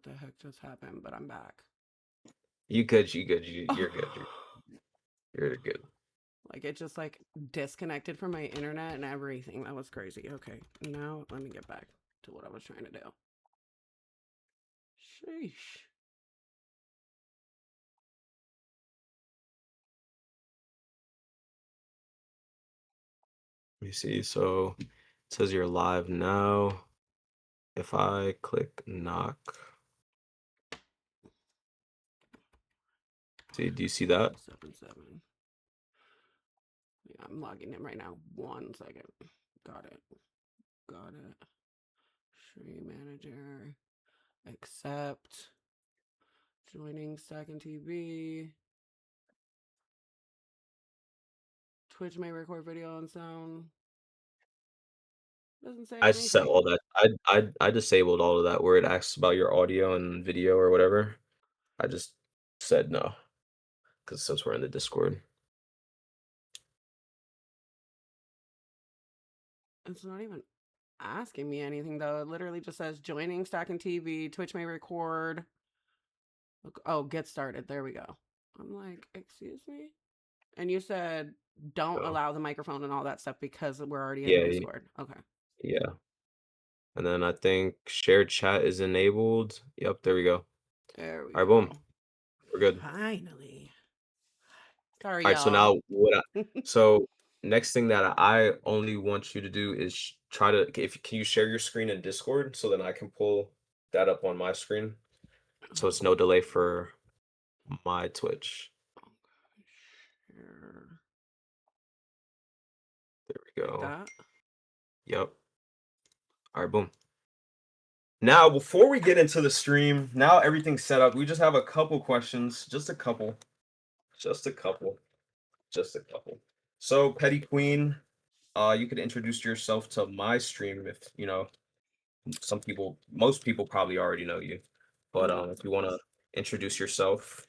the heck just happened, but I'm back. You good, you're good, you're good. Like it just like disconnected from my internet and everything. That was crazy. Okay, now let me get back to what I was trying to do. Sheesh. Let me see. So it says you're live now. If I click knock, see, do you see that? 177. Yeah, I'm logging in right now. 1 second. Got it. Got it. Stream manager. Accept. Joining Stackintv. Twitch may record video and sound. Doesn't say I set anything. all that. I disabled all of that where it asks about your audio and video or whatever. I just said no because since we're in the Discord. It's not even asking me anything though. It literally just says joining Stackintv. Twitch may record. Oh, get started. There we go. I'm like, excuse me? And you said don't So allow the microphone and all that stuff because we're already in yeah, Discord. Okay. yeah. And then I think shared chat is enabled. Yep, there we go. There we All right, boom. go. We're good. Finally. Sorry, All right, so y'all. now so next thing that I only want you to do is try to if can you share your screen in Discord so then I can pull that up on my screen so it's no delay for my Twitch. Sure. There we Like go. that. Yep. All right, boom. Now, before we get into the stream, now everything's set up. We just have a couple questions, just a couple, just a couple, just a couple. So, Petty Queen, you could introduce yourself to my stream if you know most people probably already know you, but Mm. if you want to introduce yourself.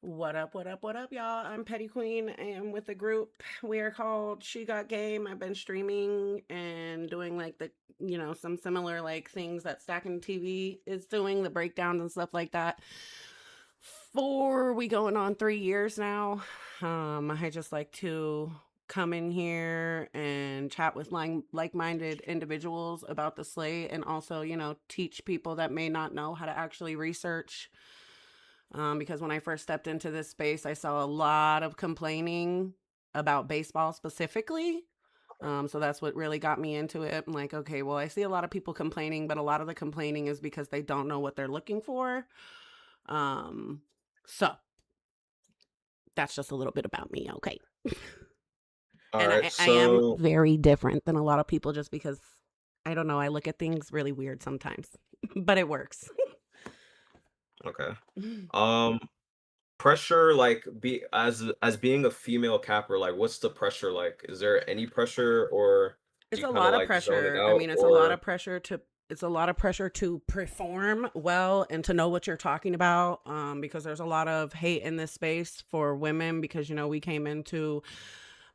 What up, what up, what up, y'all? I'm Petty Queen. I am with a group. We are called She Got Game. I've been streaming and doing like some similar like things that Stackintv is doing, the breakdowns and stuff like that. We going on 3 years now. I just like to come in here and chat with like-minded individuals about the slate and also, teach people that may not know how to actually research because when I first stepped into this space, I saw a lot of complaining about baseball specifically. So that's what really got me into it. I'm like, okay, well, I see a lot of people complaining, but a lot of the complaining is because they don't know what they're looking for. So that's just a little bit about me, okay? All And right, I am so very different than a lot of people just because I don't know, I look at things really weird sometimes, but it works. okay, um, pressure like be as being a female capper, like what's the pressure like? Is there any pressure, or do It's you a kind of lot of like zone it pressure. I out, mean, or it's a lot of pressure to perform well and to know what you're talking about because there's a lot of hate in this space for women because we came into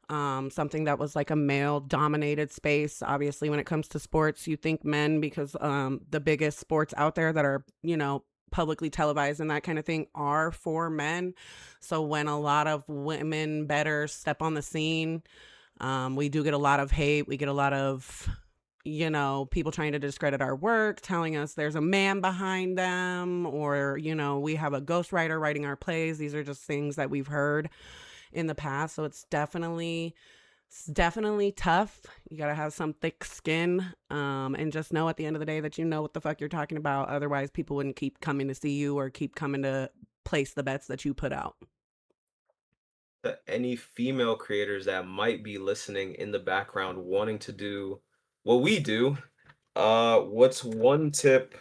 something that was like a male dominated space. Obviously, when it comes to sports, you think men because the biggest sports out there that are, publicly televised and that kind of thing are for men. So when a lot of women better step on the scene, we do get a lot of hate. We get a lot of, people trying to discredit our work, telling us there's a man behind them, or, we have a ghostwriter writing our plays. These are just things that we've heard in the past. So it's definitely tough. You got to have some thick skin and just know at the end of the day that you know what the fuck you're talking about. Otherwise, people wouldn't keep coming to see you or keep coming to place the bets that you put out. any female creators that might be listening in the background wanting to do what we do, what's one tip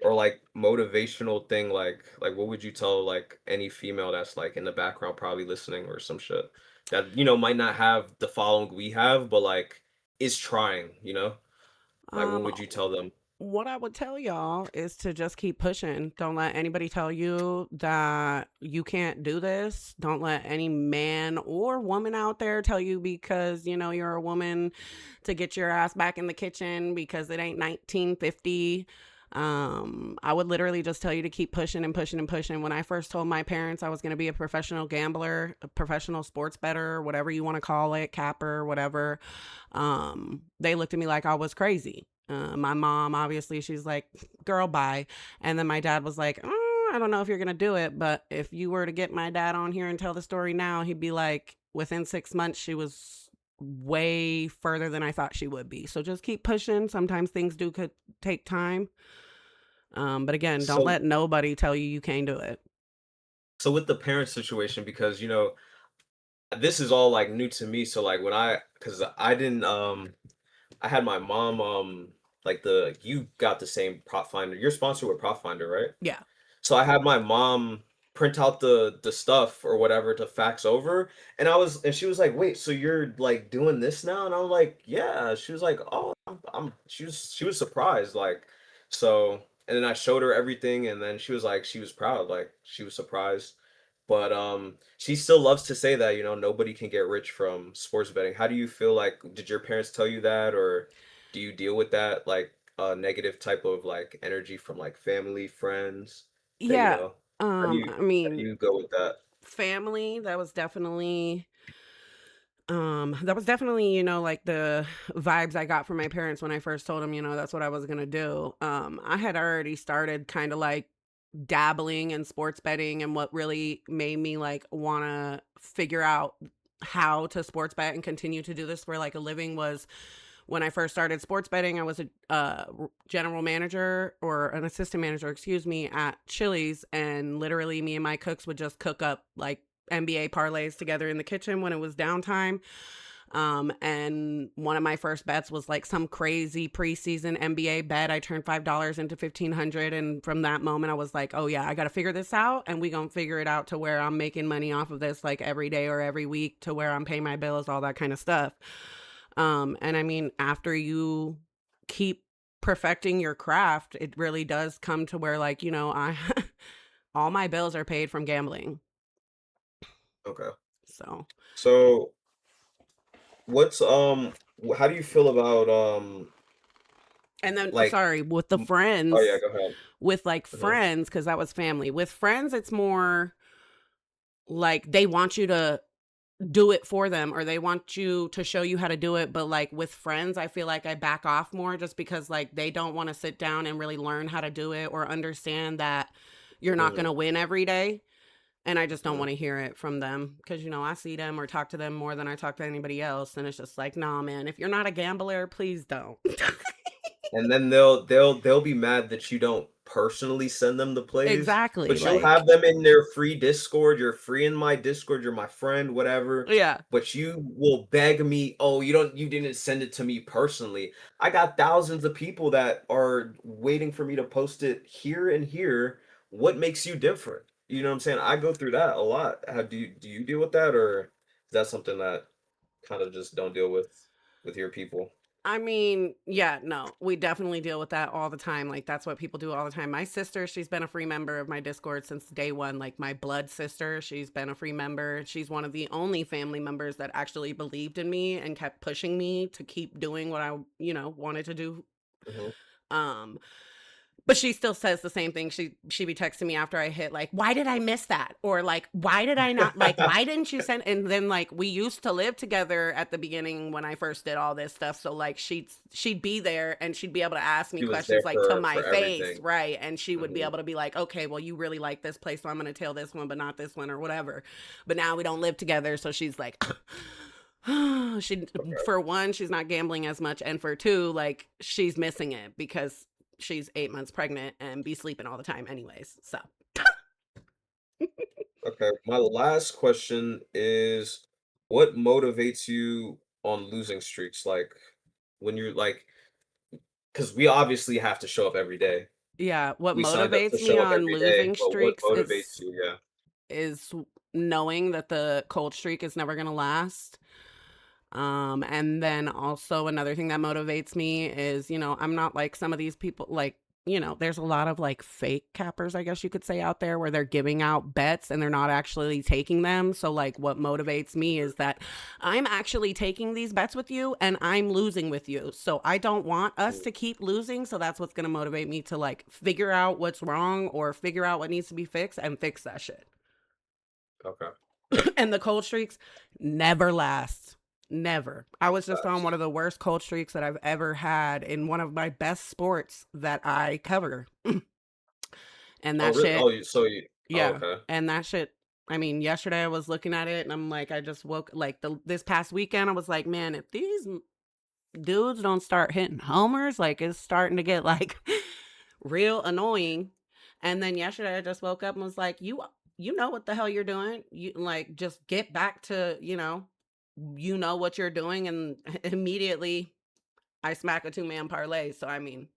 or like motivational thing like what would you tell like any female that's like in the background probably listening or some shit that might not have the following we have but like is trying, like what Um, would you tell them? what I would tell y'all is to just keep pushing. Don't let anybody tell you that you can't do this. Don't let any man or woman out there tell you because, you're a woman to get your ass back in the kitchen because it ain't 1950. I would literally just tell you to keep pushing and pushing and pushing. When I first told my parents I was going to be a professional gambler, a professional sports bettor, whatever you want to call it, capper, whatever, they looked at me like I was crazy. My mom, obviously, she's like, girl, bye. And then my dad was like, I don't know if you're going to do it, but if you were to get my dad on here and tell the story now, he'd be like, within 6 months, she was way further than I thought she would be. So just keep pushing. Sometimes things do could take time. But again, don't So let nobody tell you you can't do it. so with the parent situation, because this is all like new to me. So like when because I didn't I had my mom like the you got the same prop finder. You're sponsored with prop finder, right? Yeah. So I had my mom print out the stuff or whatever to fax over, and she was like, "Wait, so you're like doing this now?" And I'm like, "Yeah." She was like, "Oh, she was surprised, like, so." And then I showed her everything, and then she was like, she was proud, like she was surprised. But she still loves to say that nobody can get rich from sports betting. How do you feel like? Did your parents tell you that, or do you deal with that like negative type of like energy from like family, friends? That, Yeah. I how do mean, you go with that? family, that was definitely, like the vibes I got from my parents when I first told them, that's what I was gonna do. I had already started kind of like dabbling in sports betting, and what really made me like wanna figure out how to sports bet and continue to do this for like a living was when I first started sports betting. I was a general manager or an assistant manager, excuse me, at Chili's, and literally me and my cooks would just cook up like NBA parlays together in the kitchen when it was downtime. And one of my first bets was like some crazy preseason NBA bet. I turned $5 into 1,500, and from that moment, I was like, "Oh yeah, I got to figure this out, and we gonna figure it out to where I'm making money off of this like every day or every week, to where I'm paying my bills, all that kind of stuff." And I mean, after you keep perfecting your craft, it really does come to where, like, I all my bills are paid from gambling. Okay. So, So what's how do you feel about and then, like sorry, with the m- oh yeah, friends, go ahead. with like Mhm. friends, because that was family. With friends, it's more like they want you to do it for them, or they want you to show you how to do it. But like with friends, I feel like I back off more, just because like they don't want to sit down and really learn how to do it or understand that you're not going Mhm. to win every day. And I just don't Mhm. want to hear it from them, because I see them or talk to them more than I talk to anybody else, and it's just like, nah, man, if you're not a gambler, please don't. And then they'll be mad that you don't personally send them the plays, Exactly, but you'll like, have them in their free Discord. You're free in my Discord, you're my friend, whatever. yeah. But you will beg me, "Oh, you didn't send it to me personally." I got thousands of people that are waiting for me to post it here and here. What makes you different? You know what I'm saying? I go through that a lot. How do you deal with that, or is that something that kind of just don't deal with your people? I mean, yeah, no, we definitely deal with that all the time. Like, that's what people do all the time. My sister, she's been a free member of my Discord since day one. Like, my blood sister, she's been a free member. She's one of the only family members that actually believed in me and kept pushing me to keep doing what I, wanted to do. Mhm. Um, But she still says the same thing. She be texting me after I hit, like, "Why did I miss that?" Or like, "Why did I not, like, why didn't you send?" And then like we used to live together at the beginning when I first did all this stuff. So like she'd be there, and she'd be able to ask me She was there questions like to my for face, everything. right? And she would be Mhm. able to be like, "Okay, well, you really like this place, so I'm gonna tell this one, but not this one, or whatever." But now we don't live together, so she's like, she, Okay, for one, she's not gambling as much, and for two, like, she's missing it because she's 8 months pregnant and be sleeping all the time anyways. So okay. My last question is, what motivates you on losing streaks? Like, when you're like, because we obviously have to show up every day. yeah, what We signed up to motivates me show up on every day, losing but what streaks motivates you? Yeah. is knowing that the cold streak is never gonna last. And then also another thing that motivates me is, I'm not like some of these people, like there's a lot of like fake cappers, I guess you could say, out there where they're giving out bets and they're not actually taking them. So, like, what motivates me is that I'm actually taking these bets with you and I'm losing with you. So, I don't want us Mm, to keep losing. So, that's what's going to motivate me to like figure out what's wrong or figure out what needs to be fixed and fix that shit. okay. And the cold streaks never last. Never. I was just on Facts. one of the worst cold streaks that I've ever had in one of my best sports that I cover. And Oh, that really? shit, Oh, oh, yeah. okay. And that shit, I mean, yesterday I was looking at it and I'm like, I just woke, like, this past weekend, I was like, man, if these dudes don't start hitting homers, like, it's starting to get like real annoying. And then yesterday I just woke up and was like, you know what the hell you're doing. You like just get back to, you know what you're doing. And immediately I smack a two-man parlay. So I mean,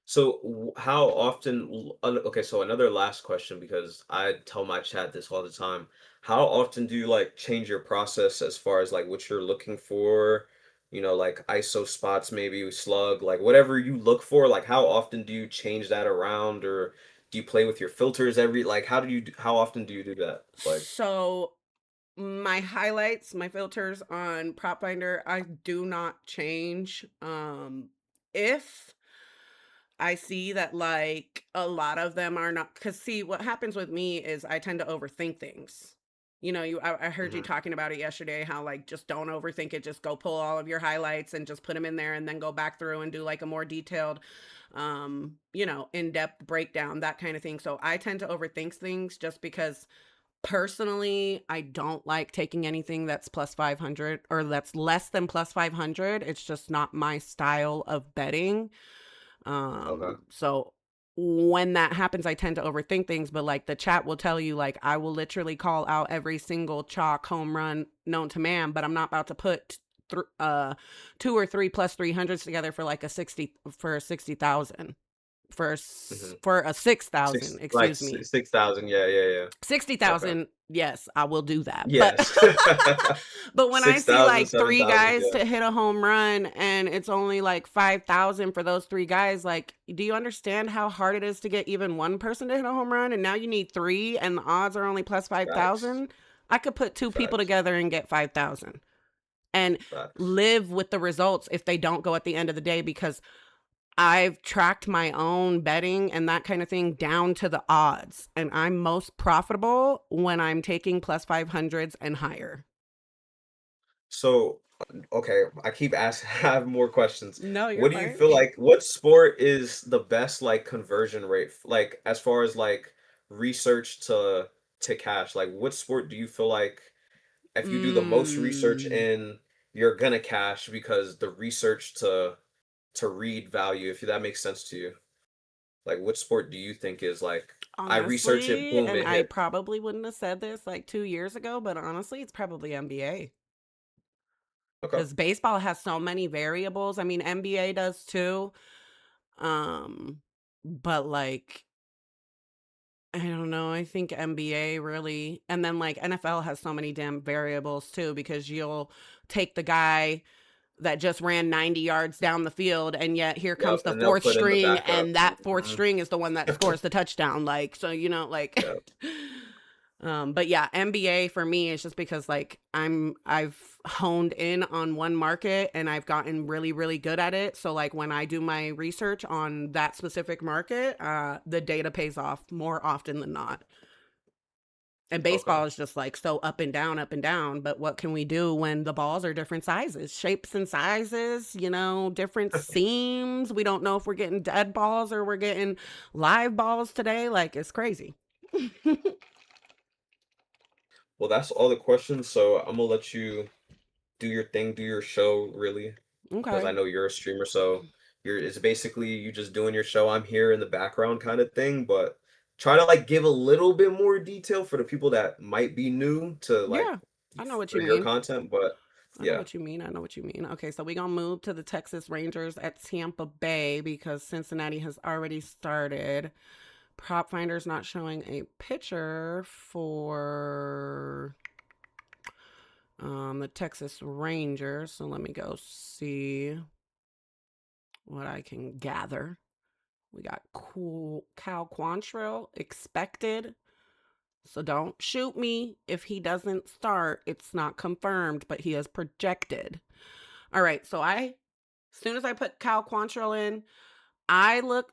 So, how often? Okay, so another last question because I tell my chat this all the time. How often do you like change your process as far as like what you're looking for? Like ISO spots, maybe slug, like whatever you look for. Like, how often do you change that around, or do you play with your filters every? Like, how often do you do that? Like, so my highlights, my filters on Prop Finder, I do not change. If I see that like a lot of them are not, because see what happens with me is I tend to overthink things. I heard you mhm, talking about it yesterday, how like just don't overthink it, just go pull all of your highlights and just put them in there and then go back through and do like a more detailed in-depth breakdown, that kind of thing. So I tend to overthink things just because personally, I don't like taking anything that's plus 500 or that's less than plus 500. It's just not my style of betting. okay. So when that happens, I tend to overthink things, but like the chat will tell you, like, I will literally call out every single chalk home run known to man, but I'm not about to put two or three plus 300s together for like a 60 for a 60,000 Hmm. for a 6,000, excuse me. 6,000. Yeah, yeah, yeah. Okay. 60,000, yes, I will do that. But Yes. but when I see 6,000, like 3 7,000. guys Yeah. to hit a home run and it's only like 5,000 for those 3 guys, like, do you understand how hard it is to get even one person to hit a home run and now you need 3 and the odds are only plus Facts. 5,000? I could put 2 people Facts. together and get 5,000 and Facts. live with the results if they don't go at the end of the day, because I've tracked my own betting and that kind of thing down to the odds, and I'm most profitable when I'm taking plus 500s and higher. So, okay, I keep asking, I have more questions. No, you're What do you fine. feel like, what sport is the best like conversion rate? Like as far as like research to cash, like what sport do you feel like if you do the most research Mm, in, you're gonna cash because the research to read value, if that makes sense to you. Like what sport do you think is like I research it, honestly, boom, and it I hits. probably wouldn't have said this like 2 years ago, but honestly, it's probably NBA. Okay. Because baseball has so many variables. I mean, NBA does too. Um, but like I don't know. I think NBA really, and then like NFL has so many damn variables too, because you'll take the guy that just ran 90 yards down the field, and yet here Yep, comes the and they'll fourth put in the string, backup. and that fourth Mhm. string is the one that scores the touchdown. Like, so, like, Yep. but yeah, NBA for me is just because like I've honed in on one market and I've gotten really, really good at it. So like when I do my research on that specific market, the data pays off more often than not. And Okay. baseball is just like so up and down, up and down. But what can we do when the balls are different sizes, shapes and sizes, different seams? We don't know if we're getting dead balls or we're getting live balls today. Like, it's crazy. Well, that's all the questions. So I'm gonna let you do your thing, do your show, really, because Okay. I know you're a streamer. So it's basically you just doing your show. I'm here in the background, kind of thing. But try to like give a little bit more detail for the people that might be new to like Yeah. I know what for you your mean. content. But I know yeah, what you mean. I know what you mean. Okay, so we're going to move to the Texas Rangers at Tampa Bay because Cincinnati has already started. Prop Finder's not showing a picture for the Texas Rangers. So let me go see what I can gather. We got cool Cal Quantrill expected. So don't shoot me if he doesn't start. It's not confirmed, but he is projected. All right. So as soon as I put Cal Quantrill in,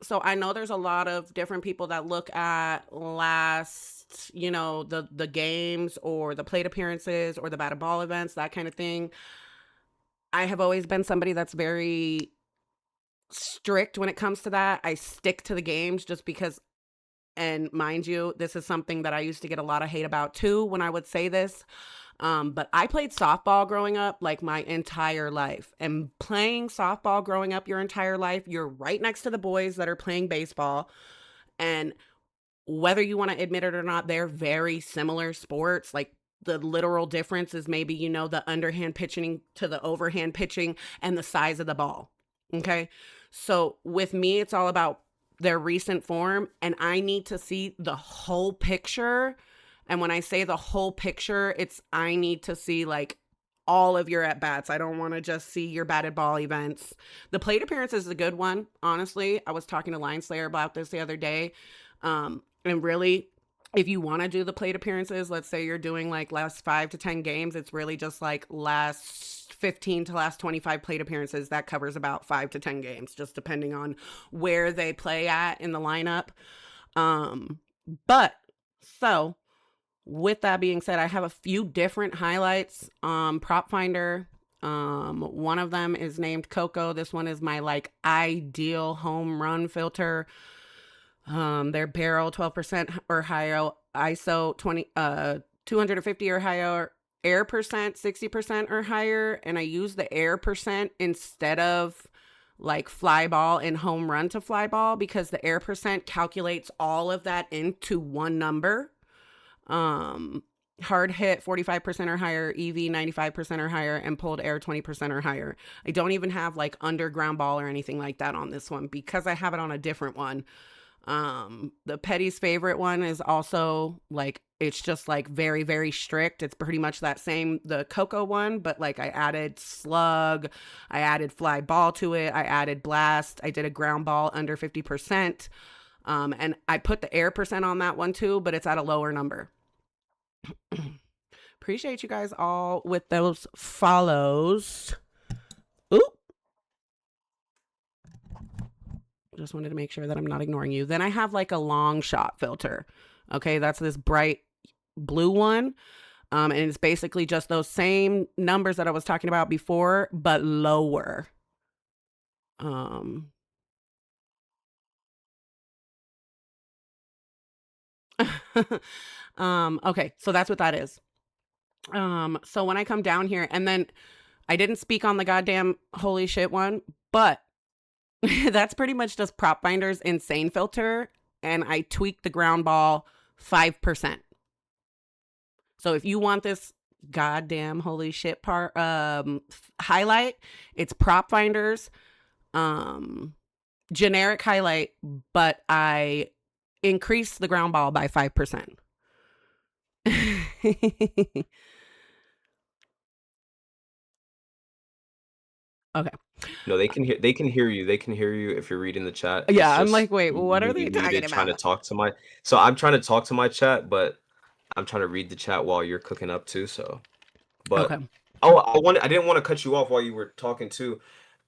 so I know there's a lot of different people that look at last, the games or the plate appearances or the batted ball events, that kind of thing. I have always been somebody that's very strict when it comes to that. I stick to the games just because, and mind you, this is something that I used to get a lot of hate about too when I would say this. But I played softball growing up like my entire life. And playing softball growing up your entire life, you're right next to the boys that are playing baseball. And whether you want to admit it or not, they're very similar sports. Like the literal difference is maybe, the underhand pitching to the overhand pitching and the size of the ball. Okay. So with me, it's all about their recent form, and I need to see the whole picture. And when I say the whole picture, I need to see like all of your at bats. I don't want to just see your batted ball events. The plate appearance is a good one, honestly. I was talking to Line Slayer about this the other day. And really, if you want to do the plate appearances, let's say you're doing like last 5 to 10 games, it's really just like last 15 to last 25 plate appearances. That covers about 5 to 10 games, just depending on where they play at in the lineup. But so with that being said, I have a few different highlights. Prop Finder. One of them is named Coco. This one is my like ideal home run filter. Their barrel 12% or higher, ISO 250 or higher, air percent 60% or higher, and I use the air percent instead of like fly ball and home run to fly ball because the air percent calculates all of that into one number. Hard hit 45% or higher, EV 95% or higher, and pulled air 20% or higher. I don't even have like underground ball or anything like that on this one because I have it on a different one. The Petty's favorite one is also like, it's just like very, very strict. It's pretty much the Coco one, but like I added slug, I added fly ball to it, I added blast, I did a ground ball under 50%. And I put the air percent on that one too, but it's at a lower number. Appreciate you guys all with those follows. Ooh. Just wanted to make sure that I'm not ignoring you. Then I have like a long shot filter. Okay, that's this bright blue one. And it's basically just those same numbers that I was talking about before, but lower. Okay, so that's what that is. So when I come down here, and then I didn't speak on the goddamn holy shit one, but that's pretty much just Prop Finder's insane filter, and I tweaked the ground ball 5%. So if you want this goddamn holy shit part highlight, it's Prop Finder's generic highlight, but I increased the ground ball by 5%. Okay. No, they can hear. They can hear you. They can hear you if you're reading the chat. It's Yeah, I'm like, just wait, you what are may they be talking muted trying to about? talk to my. So I'm trying to talk to my chat, but I'm trying to read the chat while you're cooking up too. So, but Okay. oh, I didn't want to cut you off while you were talking too.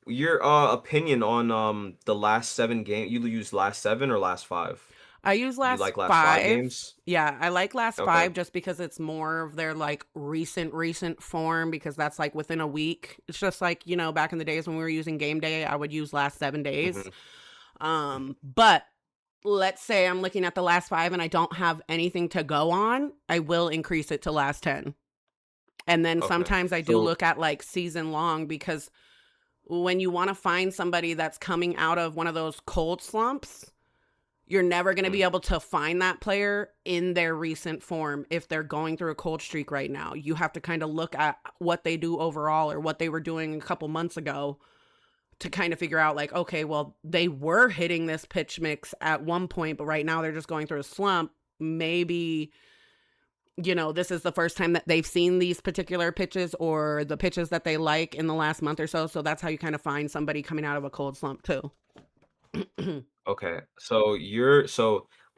Your opinion on the last 7 games. You use last 7 or last 5? I use You last like last 5 5. games? Yeah, I like last Okay. 5 just because it's more of their like recent form because that's like within a week. It's just like, back in the days when we were using game day, I would use last 7 days. Hmm. But let's say I'm looking at the last 5 and I don't have anything to go on, I will increase it to last 10. And then Okay. sometimes I do So, look at like season long because when you want to find somebody that's coming out of one of those cold slumps, you're never going to mm, be able to find that player in their recent form if they're going through a cold streak right now. You have to kind of look at what they do overall or what they were doing a couple months ago to kind of figure out like, okay, well, they were hitting this pitch mix at one point, but right now they're just going through a slump. Maybe, this is the first time that they've seen these particular pitches or the pitches that they like in the last month or so. So that's how you kind of find somebody coming out of a cold slump too. Okay, so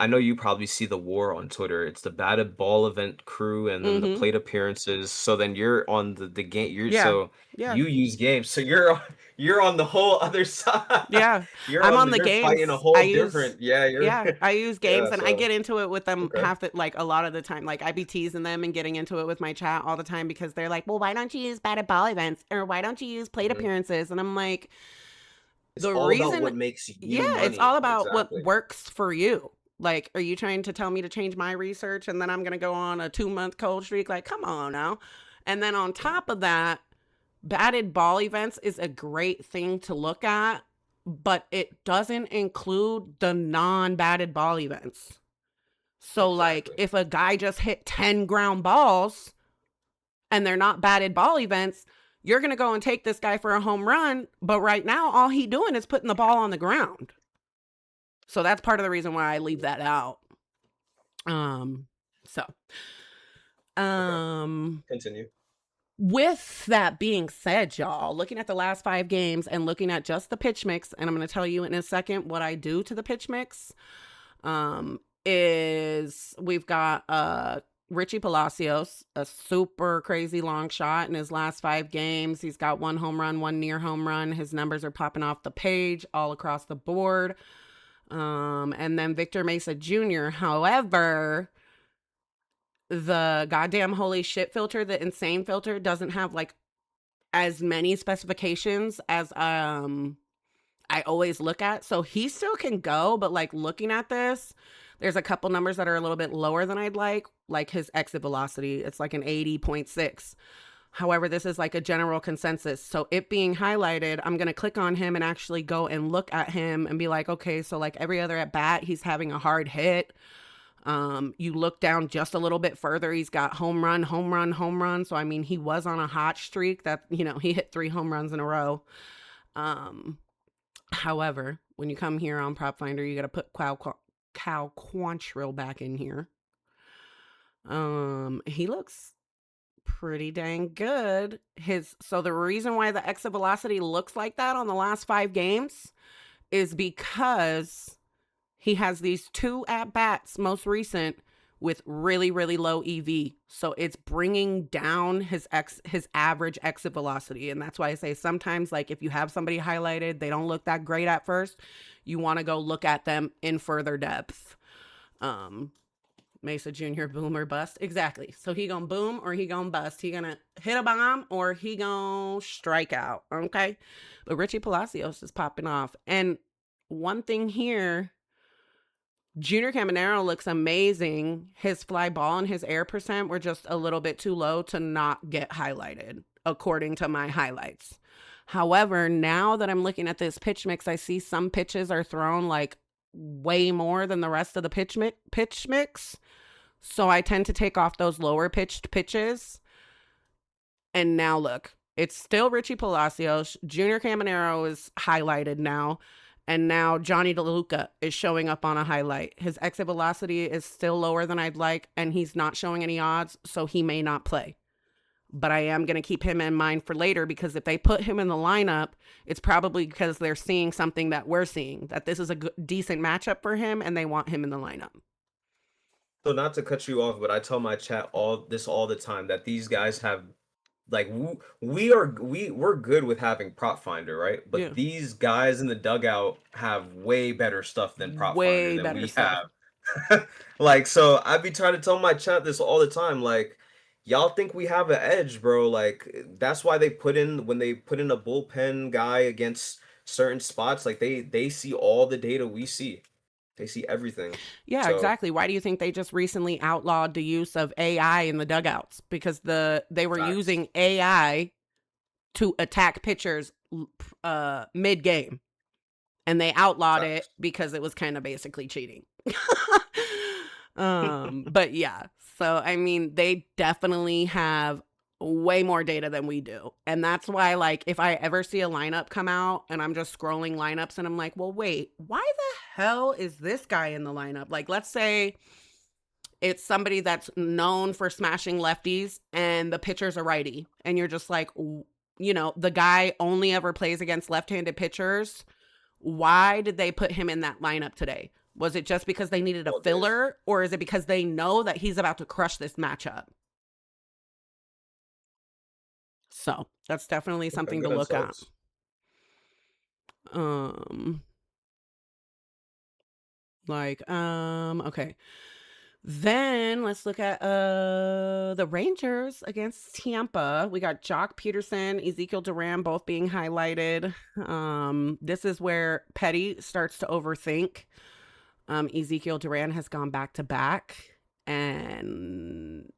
I know you probably see the war on Twitter. It's the batted ball event crew and then the Mhm. plate appearances. So then you're on the game. You're Yeah. so Yeah. you use games. So you're on the whole other side. Yeah. I'm on the You're fighting a games. whole different. Yeah, you're I use yeah. games and I So get into it with them okay. half the like a lot of the time. Like I be teasing them and getting into it with my chat all the time because they're like, "Well, why don't you use batted ball events or why don't you use plate Mhm. appearances?" And I'm like, It's the all about reason what makes yeah, you it's all money. about what Exactly. works for you. Like, are you trying to tell me to change my research and then I'm going to go on a 2-month cold streak? Like, come on now. And then on top of that, batted ball events is a great thing to look at, but it doesn't include the non batted ball events. So, like, Exactly. if a guy just hit 10 ground balls and they're not batted ball events, you're going to go and take this guy for a home run. But right now, all he doing is putting the ball on the ground. So that's part of the reason why I leave that out. Um, so, Okay. um, Continue. with that being said, y'all, looking at the last 5 games and looking at just the pitch mix, and I'm going to tell you in a second what I do to the pitch mix, is we've got Richie Palacios, a super crazy long shot in his last 5 games. He's got 1 home run, 1 near home run. His numbers are popping off the page all across the board. And then Victor Mesa Jr. However, the goddamn holy shit filter, the insane filter, doesn't have like as many specifications as I always look at. So he still can go, but like looking at this, there's a couple numbers that are a little bit lower than I'd like his exit velocity. It's like an 80.6. However, this is like a general consensus. So it being highlighted, I'm going to click on him and actually go and look at him and be like, okay, so like every other at bat, he's having a hard hit. You look down just a little bit further, he's got home run, home run, home run. So I mean, he was on a hot streak that, he hit 3 home runs in a row. Um, However, when you come here on Prop Finder, you got to put Cal Quantrill back in here. He looks pretty dang good. So the reason why the exit velocity looks like that on the last 5 games is because he has these 2 at bats, most recent, with really really low EV. So it's bringing down his average exit velocity, and that's why I say sometimes like if you have somebody highlighted, they don't look that great at first. You want to go look at them in further depth. Um Mesa Jr. boom or bust. Exactly. So he gonna boom or he gonna bust. He gonna hit a bomb or he gonna strike out. Okay. But Richie Palacios is popping off. And one thing here, Junior Caminero looks amazing. His fly ball and his air percent were just a little bit too low to not get highlighted, according to my highlights. However, now that I'm looking at this pitch mix, I see some pitches are thrown like way more than the rest of the pitch mix. So I tend to take off those lower pitched pitches. And now look, it's still Richie Palacios. Junior Caminero is highlighted now. And now Johnny DeLuca is showing up on a highlight. His exit velocity is still lower than I'd like, and he's not showing any odds, so he may not play. But I am going to keep him in mind for later because if they put him in the lineup, it's probably because they're seeing something that we're seeing, that this is a decent matchup for him and they want him in the lineup. So not to cut you off, but I tell my chat all the time that these guys have like we're good with having prop finder, right? But Yeah. these guys in the dugout have way better stuff than prop finder Way than better we stuff. have. Like so I be trying to tell my chat this all the time, like y'all think we have an edge, bro. Like that's why they put in when they put in a bullpen guy against certain spots, like they see all the data we see. They see everything. Yeah, So exactly. Why do you think they just recently outlawed the use of AI in the dugouts? Because they were facts. using AI to attack pitchers mid game, and they outlawed it Facts. because it was kind of basically cheating. But yeah, so I mean, they definitely have way more data than we do. And that's why like if I ever see a lineup come out and I'm just scrolling lineups and I'm like, "Well, wait, why the hell is this guy in the lineup?" Like let's say it's somebody that's known for smashing lefties and the pitcher's a righty and you're just like, the guy only ever plays against left-handed pitchers. Why did they put him in that lineup today? Was it just because they needed a all days. filler, or is it because they know that he's about to crush this matchup? So that's definitely Okay, something to good look at. insights. Um, okay. Then let's look at the Rangers against Tampa. We got Jock Peterson, Ezekiel Duran both being highlighted. This is where Petty starts to overthink. Ezekiel Duran has gone back to back, and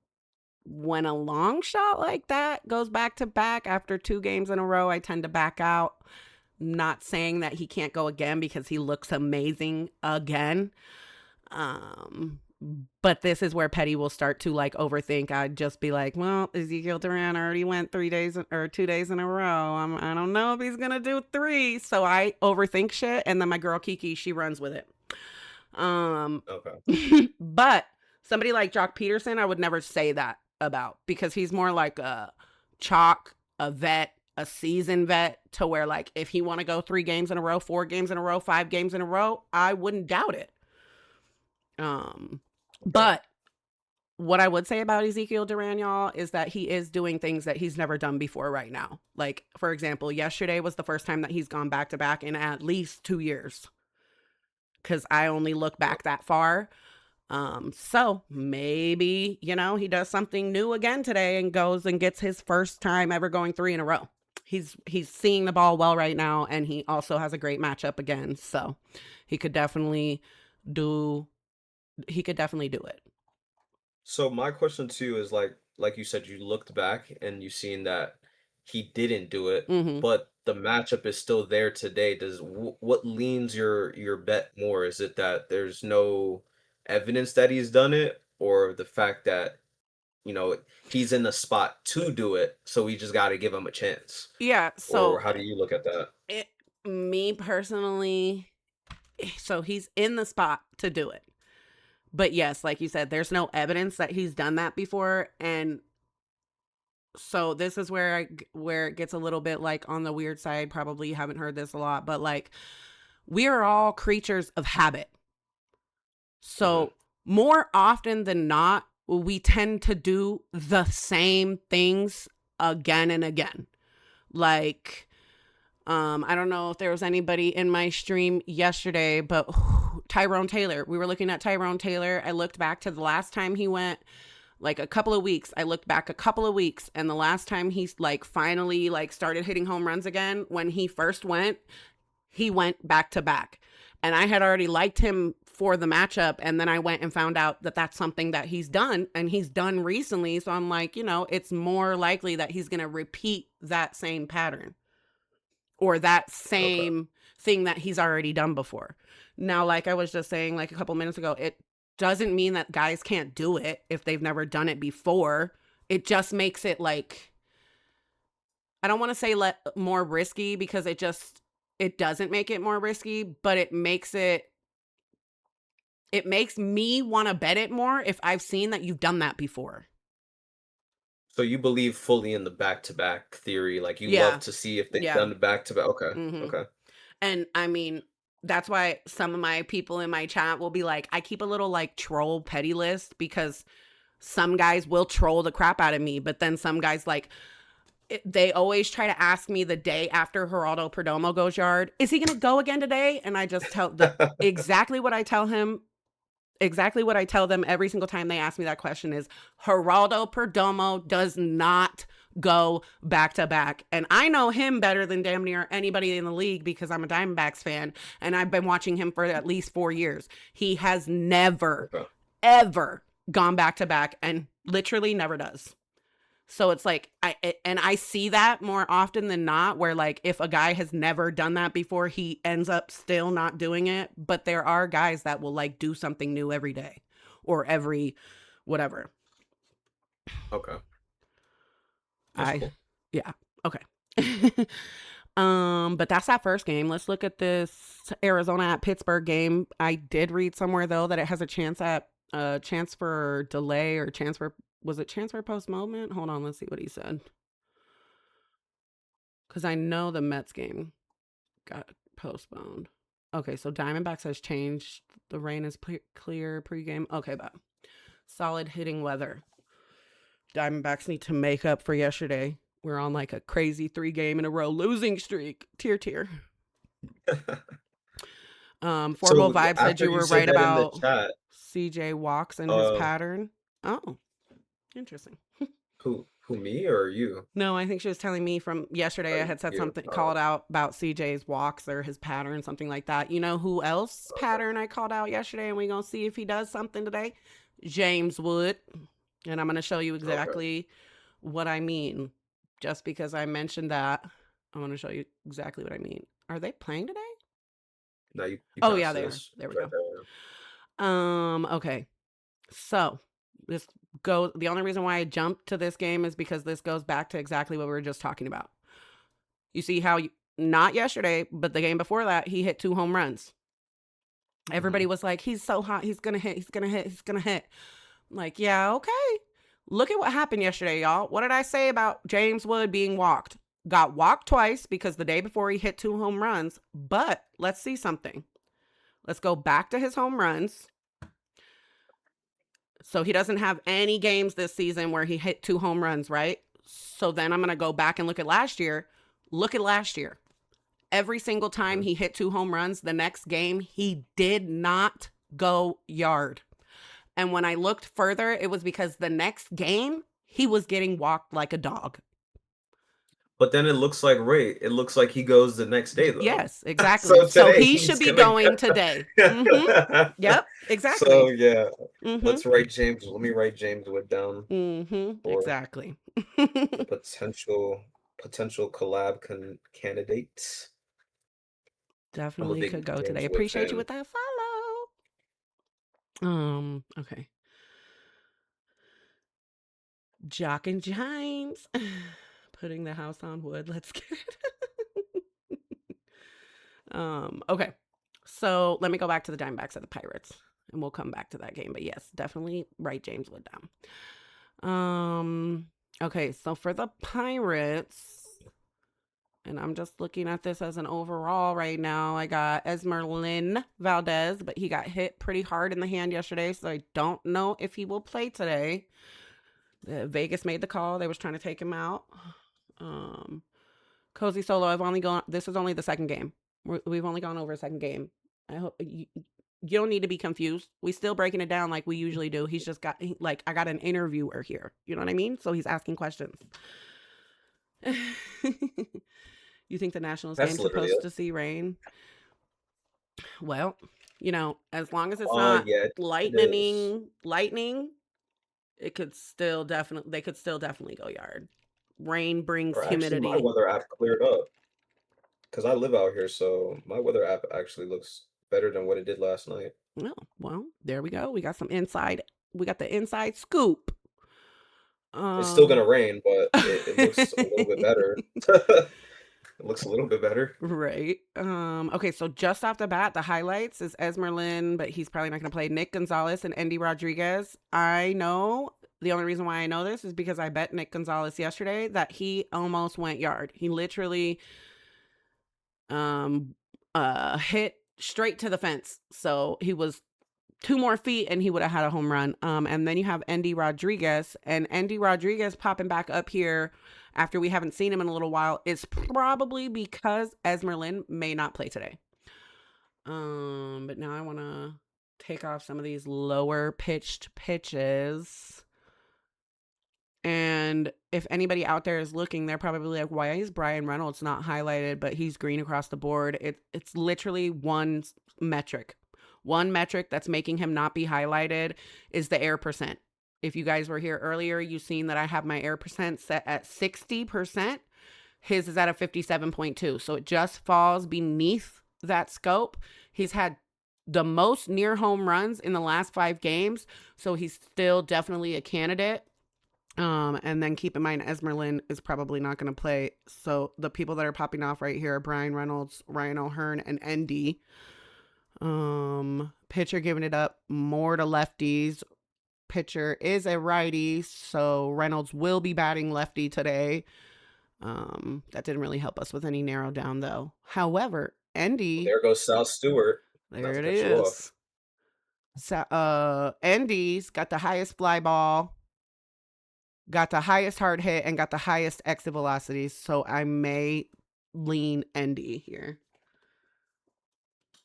when a long shot like that goes back to back after 2 games in a row, I tend to back out. Not saying that he can't go again because he looks amazing again. Um, but this is where Petty will start to like overthink. I'd just be like, well, Ezekiel Duran already went 3 days or 2 days in a row. I don't know if he's gonna do 3. So I overthink shit, and then my girl Kiki, she runs with it. Um, Okay. but somebody like Jock Peterson, I would never say that about, because he's more like a chalk, a vet, a seasoned vet, to where like if he want to go 3 games in a row, 4 games in a row, 5 games in a row, I wouldn't doubt it. Um, Okay. but what I would say about Ezekiel Duran, y'all, is that he is doing things that he's never done before right now. Like, for example, yesterday was the first time that he's gone back to back in at least 2 years. Because I only look Uh, back that far. So maybe, he does something new again today and goes and gets his first time ever going 3 in a row. He's seeing the ball well right now, and he also has a great matchup again. So he could definitely do do it. So my question to you is like you said, you looked back and you seen that he didn't do it, Mm-hmm. but the matchup is still there today. What leans your bet more? Is it that there's no evidence that he's done it, or the fact that you know he's in the spot to do it, so we just got to give him a chance? Yeah. Or So how do you look at that? it, me personally, so he's in the spot to do it. But yes, like you said, there's no evidence that he's done that before, and so this is where it gets a little bit like on the weird side. Probably you haven't heard this a lot, but like, we are all creatures of habit. Hmm. So more often than not, we tend to do the same things again and again. Like, I don't know if there was anybody in my stream yesterday, but Tyrone Taylor. We were looking at Tyrone Taylor. I looked back to the last time he went, like a couple of weeks. I looked back a couple of weeks, and the last time he's like finally like started hitting home runs again, when he first went, he went back to back. And I had already liked him for the matchup, and then I went and found out that that's something that he's done, and he's done recently. So I'm like, it's more likely that he's going to repeat that same pattern, or that Okay. same thing that he's already done before. Now, like I was just saying like a couple minutes ago, it doesn't mean that guys can't do it if they've never done it before. It just makes it like, I don't want to say more risky, because it doesn't make it more risky, but it makes me want to bet it more if I've seen that you've done that before. So you believe fully in the back-to-back theory, like you love Yeah. to see if they've Yeah. done the back-to-back. Okay. Mhm. Okay. And I mean, that's why some of my people in my chat will be like, I keep a little like troll petty list, because some guys will troll the crap out of me, but then some guys like, they always try to ask me the day after Geraldo Perdomo goes yard, is he going to go again today? And I just tell the exactly what I tell him. Exactly what I tell them every single time they ask me that question is, Geraldo Perdomo does not go back to back. And I know him better than damn near anybody in the league, because I'm a Diamondbacks fan and I've been watching him for at least 4 years. He has never, Okay. ever gone back to back, and literally never does. So it's like, I see that more often than not, where like if a guy has never done that before, he ends up still not doing it. But there are guys that will like do something new every day, or every whatever. Okay. That's I cool. Yeah. Okay. But that's that first game. Let's look at this Arizona at Pittsburgh game. I did read somewhere though that it has a chance for delay, or chance for, was it chance for postponement? Hold on, let's see what he said. Because I know the Mets game got Postponed. Okay, so Diamondbacks has changed. The rain is clear pregame. Okay, but solid hitting weather. Diamondbacks need to make up for yesterday. We're on like a crazy 3-game-in-a-row losing streak. Tier. Formal So Vibe said after you you were said right that in the about chat, CJ Walks and his uh, pattern. Oh, interesting. who me or you? No, I think she was telling me from yesterday. I had said You. something, called out about CJ's walks or his pattern, something like that. You know who else Okay. pattern I called out yesterday, and we're going to see if he does something today? James Wood. And I'm going to show you Okay. exactly what I mean. Just because I mentioned that, I'm going to show you exactly what I mean. Are they playing today? Now you Oh, kind of yeah, see they are. us There we right go. there. Okay. So this the only reason why I jumped to this game is because this goes back to exactly what we were just talking about. You see how not yesterday, but the game before that, he hit 2 home runs. Everybody was like, he's so hot, he's gonna hit, he's gonna hit, he's gonna hit. I'm like, yeah, okay. Look at what happened yesterday, y'all. What did I say about James Wood being walked? Got walked twice because the day before he hit 2 home runs. But let's see something. Let's go back to his home runs. So he doesn't have any games this season where he hit 2 home runs, right? So then I'm going to go back and look at last year. Look at last year. Every single time Mhm. he hit 2 home runs, the next game he did not go yard. And when I looked further, it was because the next game he was getting walked like a dog. But then it looks like it looks like he goes the next day though. Yes, exactly. So So today he should he's be gonna going today. Yep, So exactly. yeah, let's write James. Let me write James Wood down for Exactly. the potential collab candidates. I'm a Definitely big could go today. James Wood Appreciate you fan. with that follow. Okay. Jock and James. Putting the house on wood. Let's get it. Okay. So let me go back to the Diamondbacks of the Pirates. And we'll come back to that game. But yes, definitely write James Wood down. Okay, so for the Pirates, and I'm just looking at this as an overall right now. I got Esmerlin Valdez, but he got hit pretty hard in the hand yesterday, so I don't know if he will play today. Vegas made the call. They was trying to take him out. Cozy Solo, I've only gone, this is only the second game. We've only gone over a second game. I hope you don't need to be confused. We still breaking it down like we usually do. He's just got, like, I got an interviewer here. You know what I mean? So he's asking questions. You think the Nationals That's game's literally supposed it. to see rain? Well, as long as it's not Yeah, it is. lightning, they could still definitely go yard. Rain brings Or actually, my humidity. weather app cleared up because I live out here, so my weather app actually looks better than what it did last night. Oh, well, there we go. We got the inside scoop. It's still Um gonna rain, but it looks a little bit better. It looks a little bit better. Right. Okay, so just off the bat, the highlights is Esmerlin, but he's probably not gonna play. Nick Gonzalez and Endy Rodriguez. I know the only reason why I know this is because I bet Nick Gonzalez yesterday that he almost went yard. He literally hit straight to the fence. So he was 2 more feet and he would have had a home run. And then you have Endy Rodriguez, and Endy Rodriguez popping back up here after we haven't seen him in a little while is probably because Esmerlin may not play today. But now I want to take off some of these lower pitched pitches. And if anybody out there is looking, they're probably like, why is Brian Reynolds not highlighted, but he's green across the board? It's literally one metric. One metric that's making him not be highlighted is the air percent. If you guys were here earlier, you've seen that I have my air percent set at 60%. His is at a 57.2. So it just falls beneath that scope. He's had the most near home runs in the last 5 games. So he's still definitely a candidate. And then keep in mind, Esmerlin is probably not going to play. So the people that are popping off right here are Brian Reynolds, Ryan O'Hearn, and Endy. Pitcher giving it up more to lefties. Pitcher is a righty, so Reynolds will be batting lefty today. That didn't really help us with any narrow down though. However, Andy, There goes Sal Stewart. Not there to it cut you off. is. Andy's got the highest fly ball, got the highest hard hit, and got the highest exit velocities. So I may lean Andy here.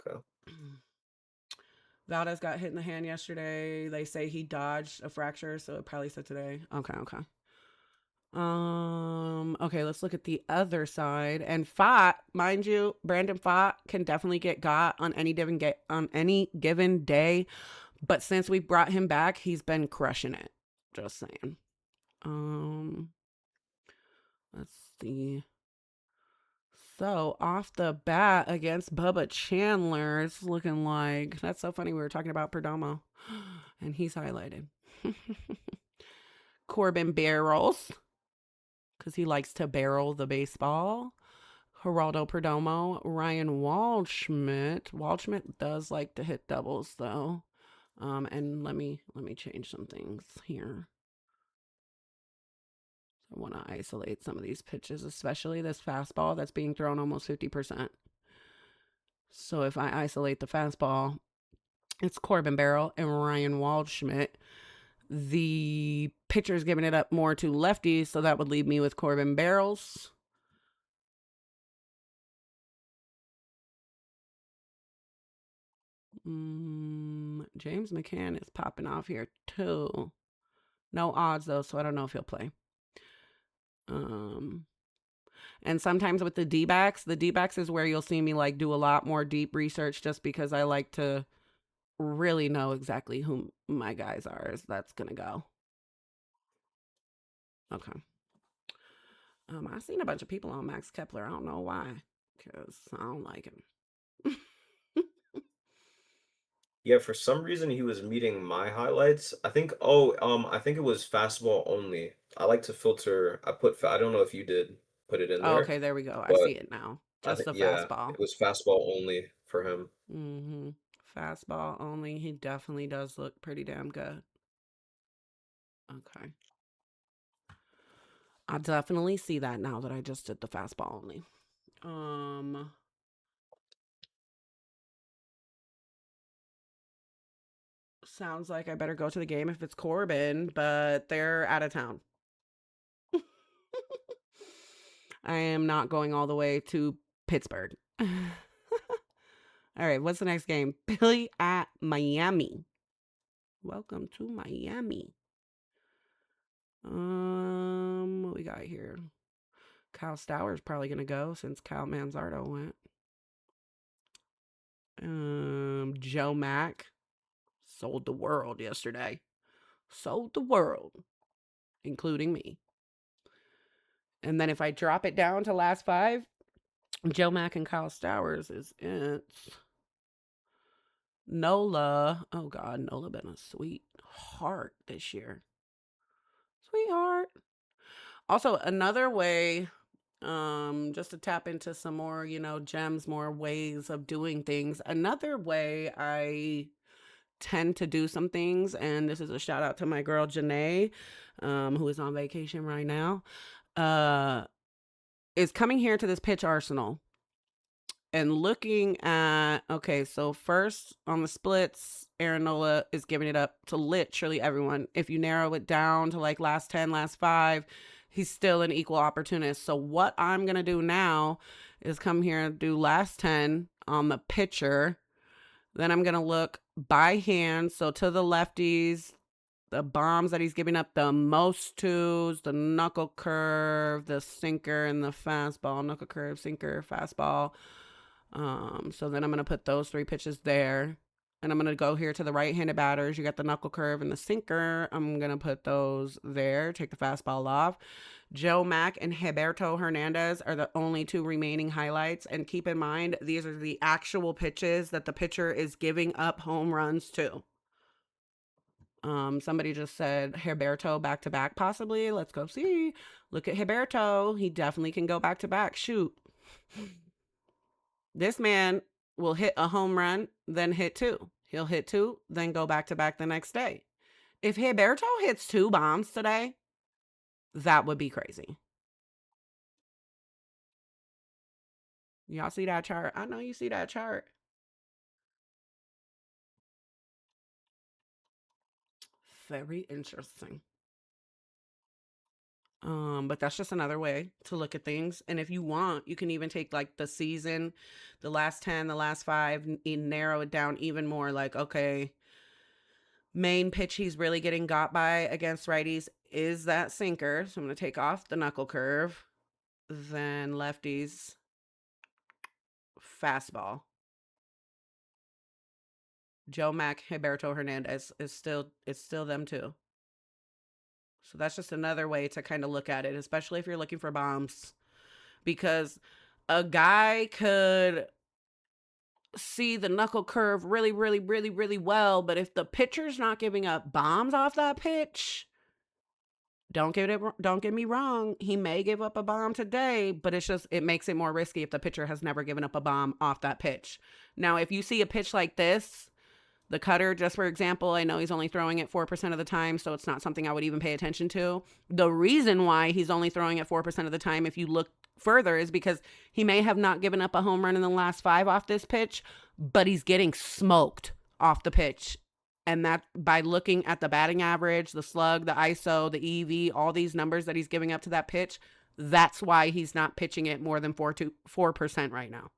Okay. Valdez got hit in the hand yesterday. They say he dodged a fracture, so it probably said today. Okay. Okay, let's look at the other side. And Fott, mind you, Brandon Fott can definitely get got on any given day. But since we brought him back, he's been crushing it. Just saying. Let's see. So off the bat against Bubba Chandler, it's looking like that's so funny. We were talking about Perdomo, and he's highlighted. Corbin barrels because he likes to barrel the baseball. Geraldo Perdomo, Ryan Waldschmidt. Waldschmidt does like to hit doubles though. And let me change some things here. I want to isolate some of these pitches, especially this fastball that's being thrown almost 50%. So if I isolate the fastball, it's Corbin Barrel and Ryan Waldschmidt. The pitcher's giving it up more to lefties, so that would leave me with Corbin Barrels. James McCann is popping off here too. No odds though, so I don't know if he'll play. And sometimes with the D-backs is where you'll see me like do a lot more deep research just because I like to really know exactly who my guys are. That's gonna go. Okay. I've seen a bunch of people on Max Kepler. I don't know why, because I don't like him. Yeah, for some reason he was meeting my highlights. I think it was fastball only. I like to filter. I don't know if you did put it in Oh, there, okay, there we go. I but see it now. I Just think the yeah, fastball. it was fastball only for him. Fastball only. He definitely does look pretty damn good. Okay. I definitely see that now that I just did the fastball only. Sounds like I better go to the game if it's Corbin, but they're out of town. I am not going all the way to Pittsburgh. All right, what's the next game? Philly at Miami. Welcome to Miami. What we got here? Kyle Stowers probably gonna go since Kyle Manzardo went. Joe Mack sold the world yesterday. Sold the world, including me. And then if I drop it down to last five, Joe Mack and Kyle Stowers is it. Nola. Oh God, Nola been a sweetheart this year. Sweetheart. Also, another way, just to tap into some more, gems, more ways of doing things. Another way I tend to do some things, and this is a shout out to my girl Janae, who is on vacation right now, is coming here to this pitch arsenal and looking at, okay, so first on the splits, Aaron Nola is giving it up to literally everyone. If you narrow it down to like last 10, last 5, he's still an equal opportunist. So what I'm going to do now is come here and do last 10 on the pitcher. Then I'm going to look by hand. So to the lefties, the bombs that he's giving up the most to, the knuckle curve, the sinker, and the fastball. Knuckle curve, sinker, fastball. So then I'm going to put those 3 pitches there. And I'm going to go here to the right-handed batters. You got the knuckle curve and the sinker. I'm going to put those there. Take the fastball off. Joe Mack and Gilberto Hernandez are the only 2 remaining highlights. And keep in mind, these are the actual pitches that the pitcher is giving up home runs to. Somebody just said Gilberto back-to-back possibly. Let's go see. Look at Gilberto. He definitely can go back-to-back. Shoot. This man will hit a home run, then hit 2. He'll hit 2, then go back-to-back the next day. If Gilberto hits 2 bombs today, that would be crazy. Y'all see that chart? I know you see that chart. Very interesting. But that's just another way to look at things. And if you want, you can even take like the season, the last 10, the last five, and narrow it down even more. Like, okay, main pitch he's really getting got by against righties is that sinker. So I'm going to take off the knuckle curve. Then lefties, fastball. Joe Mack, Gilberto Hernandez is still, it's still them too. So that's just another way to kind of look at it, especially if you're looking for bombs. Because a guy could see the knuckle curve really, really, really, really well, but if the pitcher's not giving up bombs off that pitch, don't get me wrong, he may give up a bomb today, but it makes it more risky if the pitcher has never given up a bomb off that pitch. Now, if you see a pitch like this, the cutter, just for example, I know he's only throwing it 4% of the time, so it's not something I would even pay attention to. The reason why he's only throwing it 4% of the time, if you look further, is because he may have not given up a home run in the last 5 off this pitch, but he's getting smoked off the pitch. And that by looking at the batting average, the slug, the ISO, the EV, all these numbers that he's giving up to that pitch, that's why he's not pitching it more than 4% right now.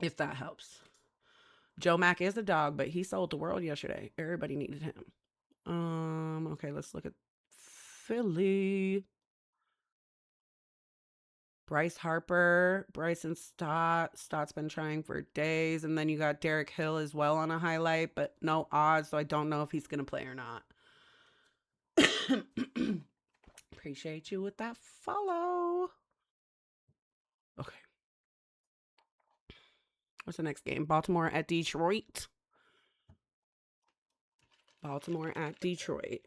If that helps. Joe Mack is a dog, but he sold the world yesterday. Everybody needed him. Okay, let's look at Philly. Bryce Harper, Bryson Stott. Stott's been trying for days. And then you got Derek Hill as well on a highlight, but no odds, so I don't know if he's going to play or not. Appreciate you with that follow. Okay. What's the next game? Baltimore at Detroit. Baltimore at Detroit.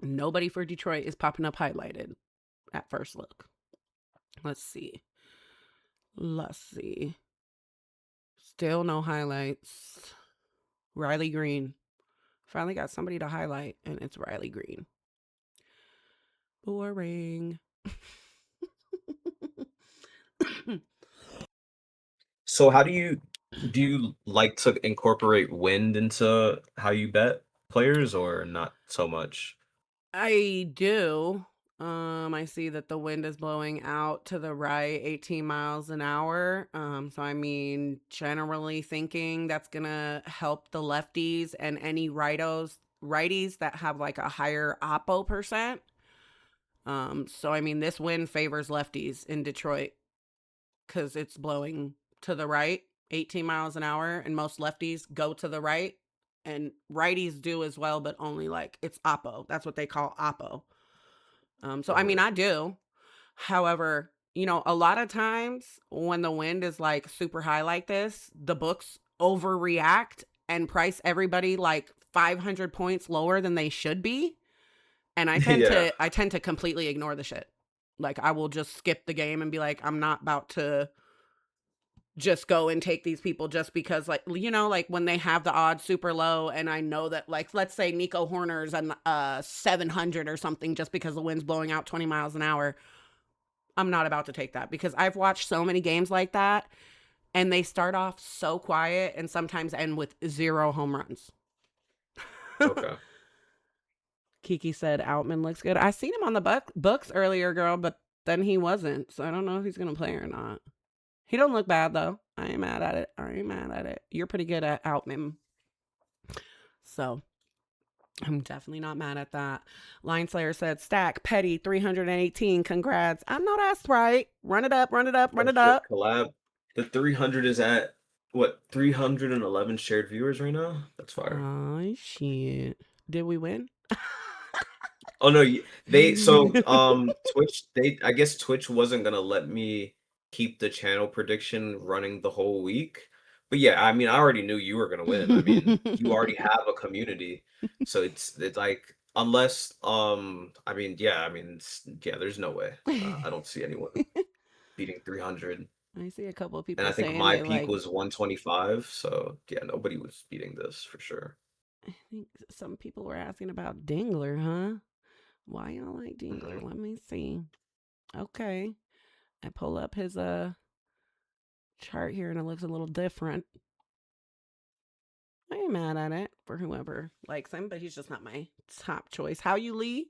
Nobody for Detroit is popping up highlighted at first look. Let's see. Still no highlights. Riley Green. Finally got somebody to highlight, and it's Riley Green. Boring. So how do you like to incorporate wind into how you bet players or not so much? I do. I see that the wind is blowing out to the right 18 miles an hour. So I mean, generally thinking that's gonna help the lefties and any righties that have like a higher oppo percent. So I mean, this wind favors lefties in Detroit because it's blowing to the right 18 miles an hour, and most lefties go to the right, and righties do as well, but only like it's oppo. That's what they call oppo. So I mean, Mhm. I do. However, a lot of times when the wind is like super high like this, the books overreact and price everybody like 500 points lower than they should be. And Yeah. I tend to completely ignore the shit. Like I will just skip the game and be like, I'm not about to just go and take these people just because, like, like when they have the odds super low, and I know that, like, let's say Nico Horner's on 700 or something just because the wind's blowing out 20 miles an hour. I'm not about to take that because I've watched so many games like that, and they start off so quiet and sometimes end with 0 home runs. Okay. Kiki said Outman looks good. I seen him on the books earlier, girl, but then he wasn't, so I don't know if he's gonna play or not. He don't look bad though. I ain't mad at it. I ain't mad at it. You're pretty good at Outman, so I'm definitely not mad at that. Line Slayer said, Stack, Petty, 318. Congrats. I know that's right. Run it up, run it up, run Oh it shit, up. collab. The 300 is at what, 311 shared viewers right now? That's fire. Oh, shit. Did we win? Oh no, Twitch, I guess Twitch wasn't gonna let me keep the channel prediction running the whole week. But yeah, I mean, I already knew you were gonna win. I mean, you already have a community, so it's like unless I mean, yeah, I mean, yeah, there's no way. I don't see anyone beating 300, I see a couple of and people I think saying my they peak like, was 125. So yeah, nobody was beating this for sure. I think some people were asking about Dingler, huh? Why y'all like Dingler? Mhm. Let me see. Okay. I pull up his chart here and it looks a little different. I ain't mad at it for whoever likes him, but he's just not my top choice. How you Lee?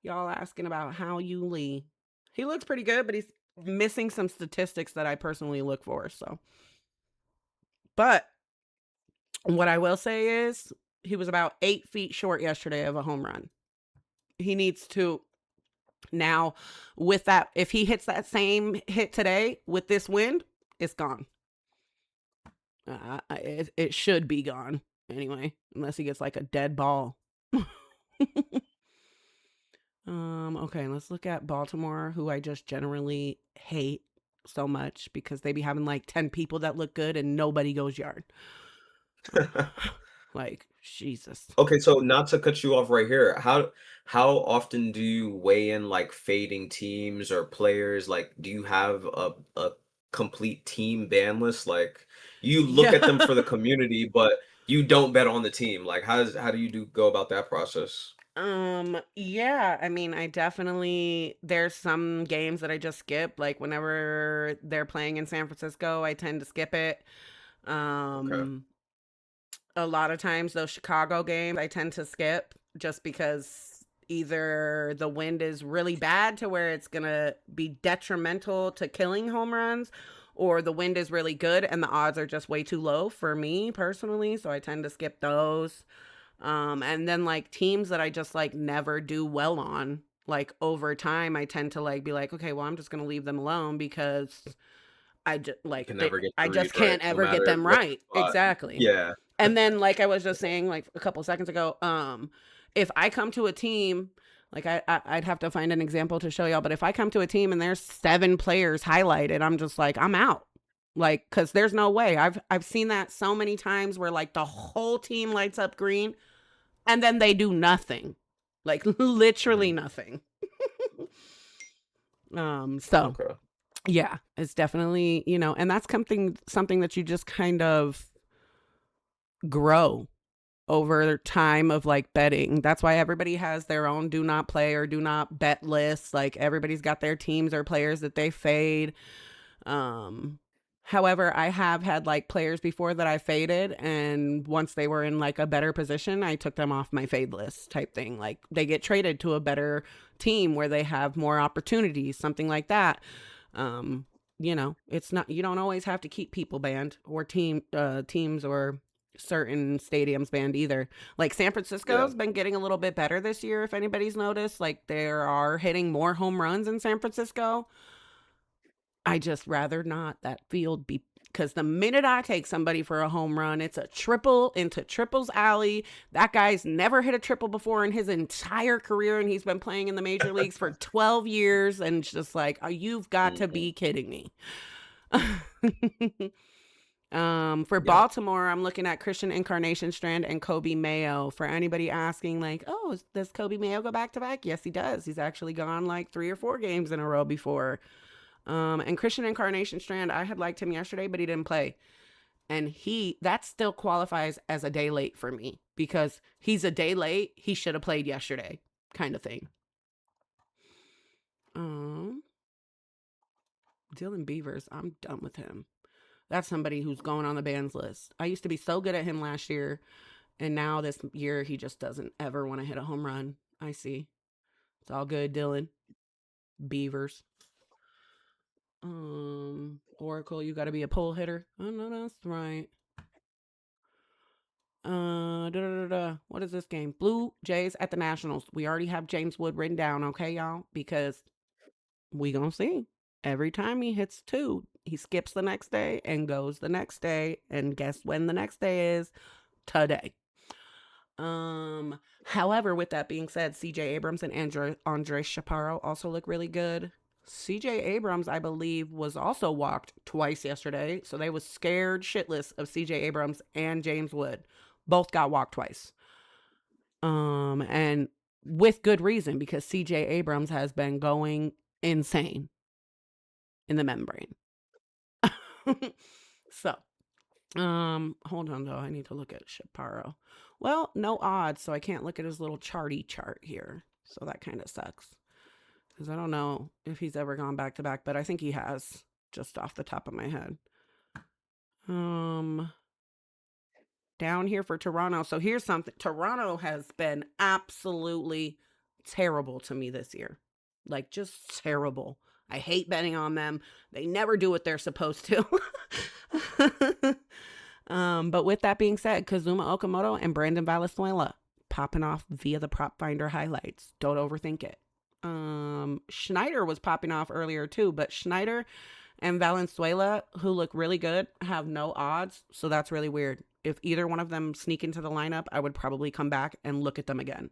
Y'all asking about how you Lee. He looks pretty good, but he's missing some statistics that I personally look for. So, but what I will say is he was about 8 feet short yesterday of a home run. He needs to now with that. If he hits that same hit today with this wind, it's gone. It should be gone anyway, unless he gets like a dead ball. Okay, let's look at Baltimore, who I just generally hate so much because they be having like 10 people that look good and nobody goes yard. Like, Jesus. Okay, so not to cut you off right here, how often do you weigh in like fading teams or players? Like, do you have a complete team ban list? Like, you look Yeah. at them for the community, but you don't bet on the team. Like, how do you go about that process? Yeah, I mean, I definitely there's some games that I just skip, like whenever they're playing in San Francisco, I tend to skip it. Okay, Um, a lot of times those Chicago games I tend to skip just because either the wind is really bad to where it's going to be detrimental to killing home runs or the wind is really good and the odds are just way too low for me personally, so I tend to skip those. And then like teams that I just like never do well on, like over time, I tend to like be like, okay, well, I'm just gonna leave them alone because I just you like can never get I the read just right, can't no ever get matter them what right. spot. Exactly. Yeah, And then like I was just saying like a couple seconds ago, if I come to a team, like I'd have to find an example to show y'all, but if I come to a team and there's 7 players highlighted, I'm just like I'm out. Like, cause there's no way. I've seen that so many times where like the whole team lights up green and then they do nothing. Like literally mhm, nothing. So okay. yeah, it's definitely, and that's something that you just kind of grow over time of like betting. That's why everybody has their own do not play or do not bet lists. Like everybody's got their teams or players that they fade. Um, However, I have had like players before that I faded, and once they were in like a better position, I took them off my fade list type thing. Like they get traded to a better team where they have more opportunities, something like that. Um, it's not you don't always have to keep people banned or teams or certain stadiums banned either. Like San Yeah. Francisco's been getting a little bit better this year if anybody's noticed. Like there are hitting more home runs in San Francisco. I just rather not that field be because the minute I take somebody for a home run, it's a triple into triples alley. That guy's never hit a triple before in his entire career, and he's been playing in the major leagues for 12 years. And it's just like, oh, you've got to Mhm, be kidding me. For yeah. Baltimore, I'm looking at Christian Incarnation Strand and Kobe Mayo. For anybody asking, like, oh, does Kobe Mayo go back to back? Yes, he does. He's actually gone like 3 or 4 games in a row before. And Christian Incarnation Strand, I had liked him yesterday, but he didn't play. And that still qualifies as a day late for me because he's a day late. He should have played yesterday, kind of thing. Um, Dylan Beavers, I'm done with him. That's somebody who's going on the bans list. I used to be so good at him last year, and now this year he just doesn't ever want to hit a home run. I see. It's all good, Dylan. Beavers. Oracle, you got to be a pull hitter. Oh no, that's right. What is this game? Blue Jays at the Nationals. We already have James Wood written down, okay, y'all? Because we gonna see. Every time he hits 2, he skips the next day and goes the next day. And guess when the next day is? Today. However, with that being said, CJ Abrams and Andre Chaparro also look really good. CJ Abrams, I believe, was also walked twice yesterday. So they was scared shitless of CJ Abrams and James Wood. Both got walked twice. And with good reason because CJ Abrams has been going insane in the membrane. So, hold on though. I need to look at Chaparro. Well, no odds, so I can't look at his little charty chart here. So that kind of sucks. because I don't know if he's ever gone back to back, but I think he has, just off the top of my head. Um, down here for Toronto. So here's something. Toronto has been absolutely terrible to me this year. Like, just terrible. I hate betting on them. They never do what they're supposed to. But with that being said, Kazuma Okamoto and Brandon Valenzuela popping off via the prop finder highlights. Don't overthink it. Schneider was popping off earlier too, but Schneider and Valenzuela, who look really good, have no odds. So that's really weird. If either one of them sneak into the lineup, I would probably come back and look at them again.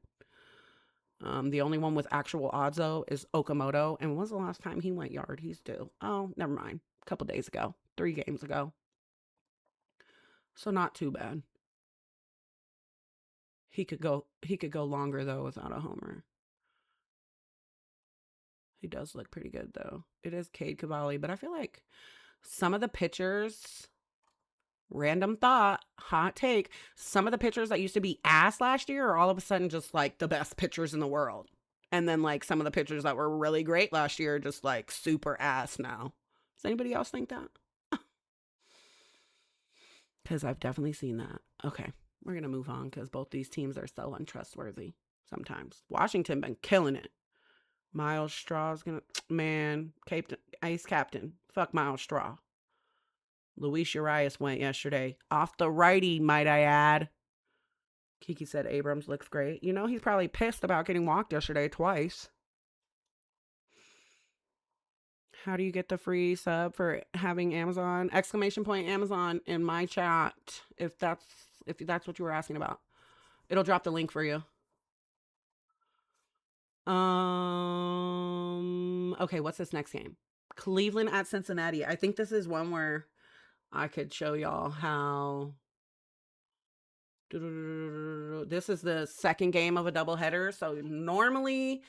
The only one with actual odds, though, is Okamoto. And when was the last time he went yard? He's due. Oh, never mind. A couple days ago. 3 games ago. So not too bad. He could go longer, though, without a homer. He does look pretty good, though. It is Cade Cavalli, but I feel like some of the pitchers, random thought, hot take, some of the pitchers that used to be ass last year are all of a sudden just like the best pitchers in the world. And then like some of the pitchers that were really great last year are just like super ass now. Does anybody else think that? Because I've definitely seen that. Okay, we're going to move on because both these teams are so untrustworthy sometimes. Washington been killing it. Miles Straw's going to, man, Captain, Ice Captain. Fuck Miles Straw. Luis Urias went yesterday. Off the righty, might I add. Kiki said Abrams looks great. You know, he's probably pissed about getting walked yesterday twice. How do you get the free sub for having Amazon? Exclamation point Amazon in my chat if that's what you were asking about. It'll drop the link for you. Okay, what's this next game? Cleveland at Cincinnati. I think this is one where I could show y'all how. This is the second game of a doubleheader. So normally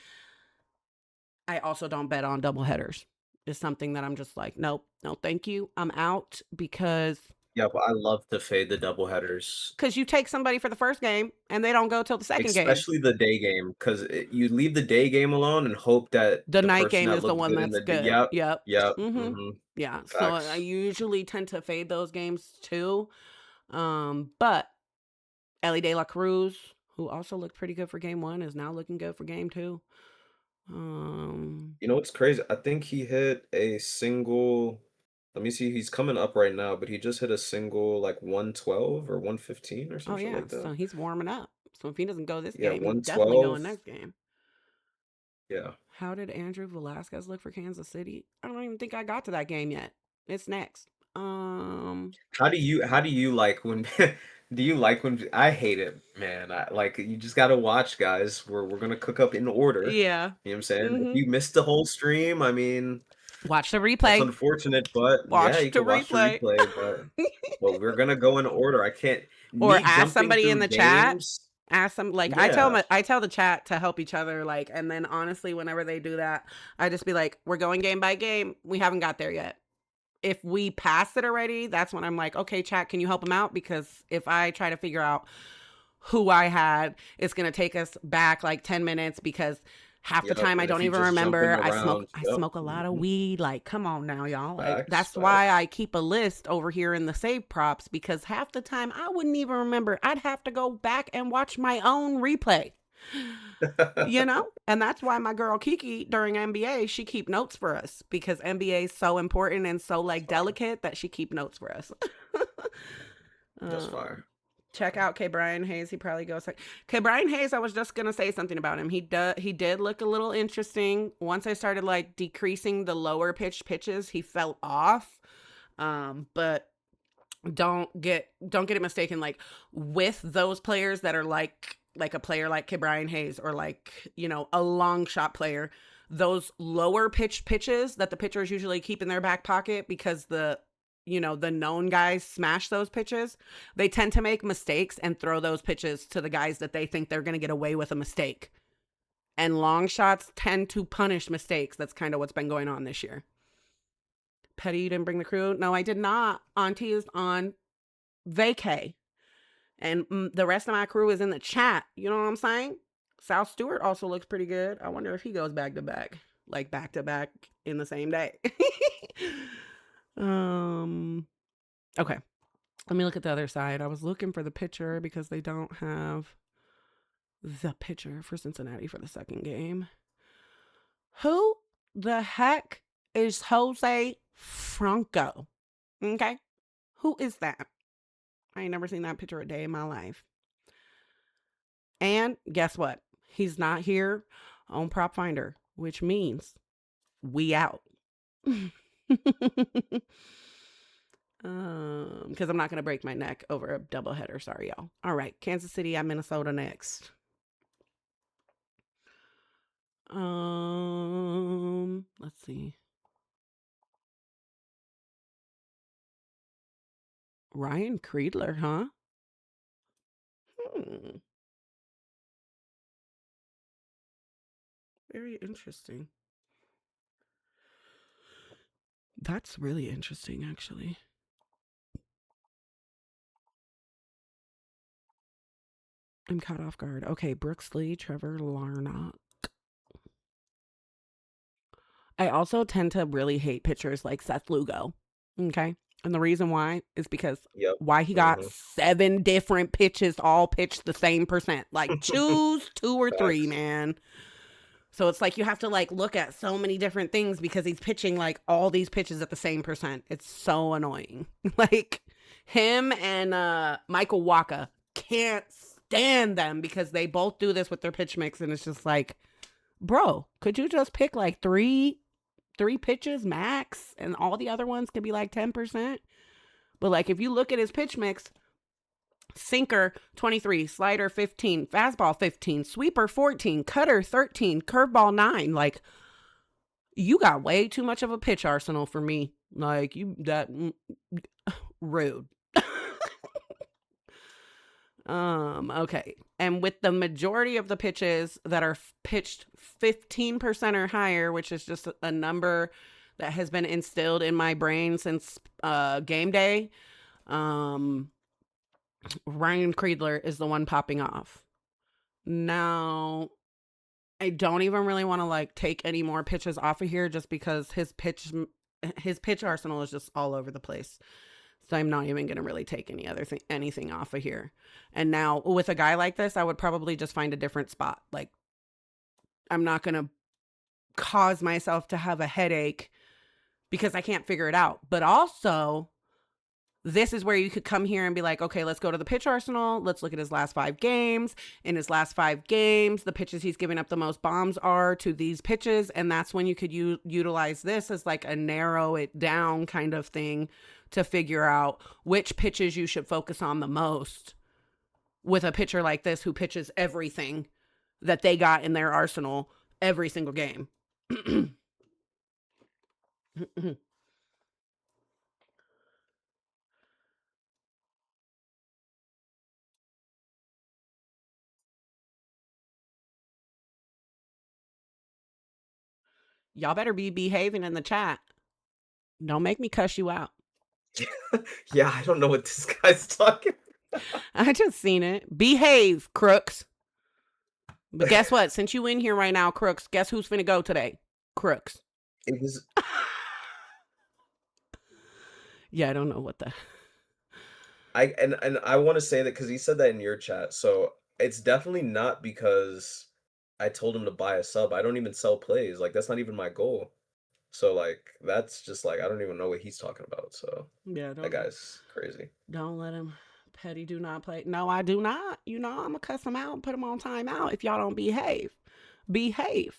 I also don't bet on doubleheaders. It's something that I'm just like, nope, no, thank you. I'm out because Yeah, but I love to fade the double headers, you take somebody for the first game and they don't go till the second game. especially the day game, because you leave the day game alone and hope that The the night person game that is the looked one good in that's the d good. yep, Yep. yep, Mm-hmm. mhm, Yeah. So I facts. usually tend to fade those games too. But Ellie De La Cruz, who also looked pretty good for game one, is now looking good for game two. You know what's crazy? I think he hit a single. Let me see, he's coming up right now, but he just hit a single, like, 112 or 115 or Oh some shit yeah, like so that. he's warming up. So if he doesn't go this Yeah, game, he's definitely going 112. next game. Yeah. How did Andrew Velasquez look for Kansas City? I don't even think I got to that game yet. It's next. How do you like when do you like when I hate it, man. Like you just gotta watch, guys. We're gonna cook up in order. Yeah. You know what I'm saying? If Mm-hmm. you missed the whole stream, I mean, Watch the that's replay. unfortunate, but yeah, Watch you the can watch the replay. replay, but we're gonna go in order. I can't Or me ask jumping somebody in through the chat. games. Ask them, like, Yeah, I tell the chat to help each other, like, and then honestly, whenever they do that, I just be like, we're going game by game. We haven't got there yet. If we passed it already, that's when I'm like, okay, chat, can you help them out? Because if I try to figure out who I had, it's gonna take us back like 10 minutes because half the yep. time I And if don't you even just jumping remember. around, I yep. smoke a lot of weed. Like, come on now, y'all. Like, Facts, that's why facts. I keep a list over here in the save props because half the time I wouldn't even remember. I'd have to go back and watch my own replay. You know? And that's why my girl Kiki during NBA, she keep notes for us because NBA is so important and so That's like fire. delicate that she keep notes for us. That's um, fire. check out K. Brian Hayes. He probably goes like K. Brian Hayes. I was just gonna say something about him. He did look a little interesting. Once I started like decreasing the lower pitched pitches, he fell off. But don't get it mistaken. Like with those players that are like a player like K. Brian Hayes or like, you know, a long shot player, those lower pitched pitches that the pitchers usually keep in their back pocket because the known guys smash those pitches, they tend to make mistakes and throw those pitches to the guys that they think they're going to get away with a mistake. And long shots tend to punish mistakes. That's kind of what's been going on this year. Petty, you didn't bring the crew? No, I did not. Auntie is on vacay. And the rest of my crew is in the chat. You know what I'm saying? South Stewart also looks pretty good. I wonder if he goes back to back. like back to back in the same day. um, okay. Let me look at the other side. I was looking for the picture because they don't have the picture for Cincinnati for the second game. Who the heck is Jose Franco? Okay. Who is that? I ain't never seen that picture a day in my life. And guess what? He's not here on Prop Finder, which means we out. Because I'm not gonna break my neck over a doubleheader. Sorry, y'all. All right, Kansas City at Minnesota next. Let's see. Ryan Creedler, huh? Hmm. Very interesting. That's really interesting, actually. I'm caught off guard. Okay, Brooks Lee, Trevor Larnach. I also tend to really hate pitchers like Seth Lugo. Okay. And the reason why is because Yep. why he got Hmm. 7 different pitches all pitched the same percent. Like choose 2 or 3, Facts. man. So it's like you have to like look at so many different things because he's pitching like all these pitches at the same percent. It's so annoying. Like him and Michael Waka, can't stand them because they both do this with their pitch mix, and it's just like, bro, could you just pick like three pitches max and all the other ones could be like 10%? But like if you look at his pitch mix, sinker 23, slider 15, fastball 15, sweeper 14, cutter 13, curveball 9. Like you got way too much of a pitch arsenal for me. Like you that rude. Okay. And with the majority of the pitches that are pitched 15% or higher, which is just a number that has been instilled in my brain since game day, Ryan Creedler is the one popping off. Now, I don't even really want to like take any more pitches off of here just because his pitch arsenal is just all over the place. So I'm not even going to really take anything off of here. And now with a guy like this, I would probably just find a different spot. Like I'm not going to cause myself to have a headache because I can't figure it out. But also, this is where you could come here and be like, okay, let's go to the pitch arsenal. Let's look at his last 5 games. In his last 5 games, the pitches he's giving up the most bombs are to these pitches. And that's when you could utilize this as like a narrow it down kind of thing to figure out which pitches you should focus on the most with a pitcher like this who pitches everything that they got in their arsenal every single game. Y'all better be behaving in the chat. Don't make me cuss you out. Yeah, I don't know what this guy's talking. I just seen it. Behave, crooks. But guess what? Since you in here right now, crooks, guess who's finna go today? Crooks. It was. Yeah, I don't know what the. I want to say that because he said that in your chat, so it's definitely not because I told him to buy a sub. I don't even sell plays. Like that's not even my goal. So like that's just like I don't even know what he's talking about. So Yeah, that guy's crazy. don't let him. Petty do not play. No, I do not. You know, I'm gonna cuss him out and put him on timeout if y'all don't behave. Behave.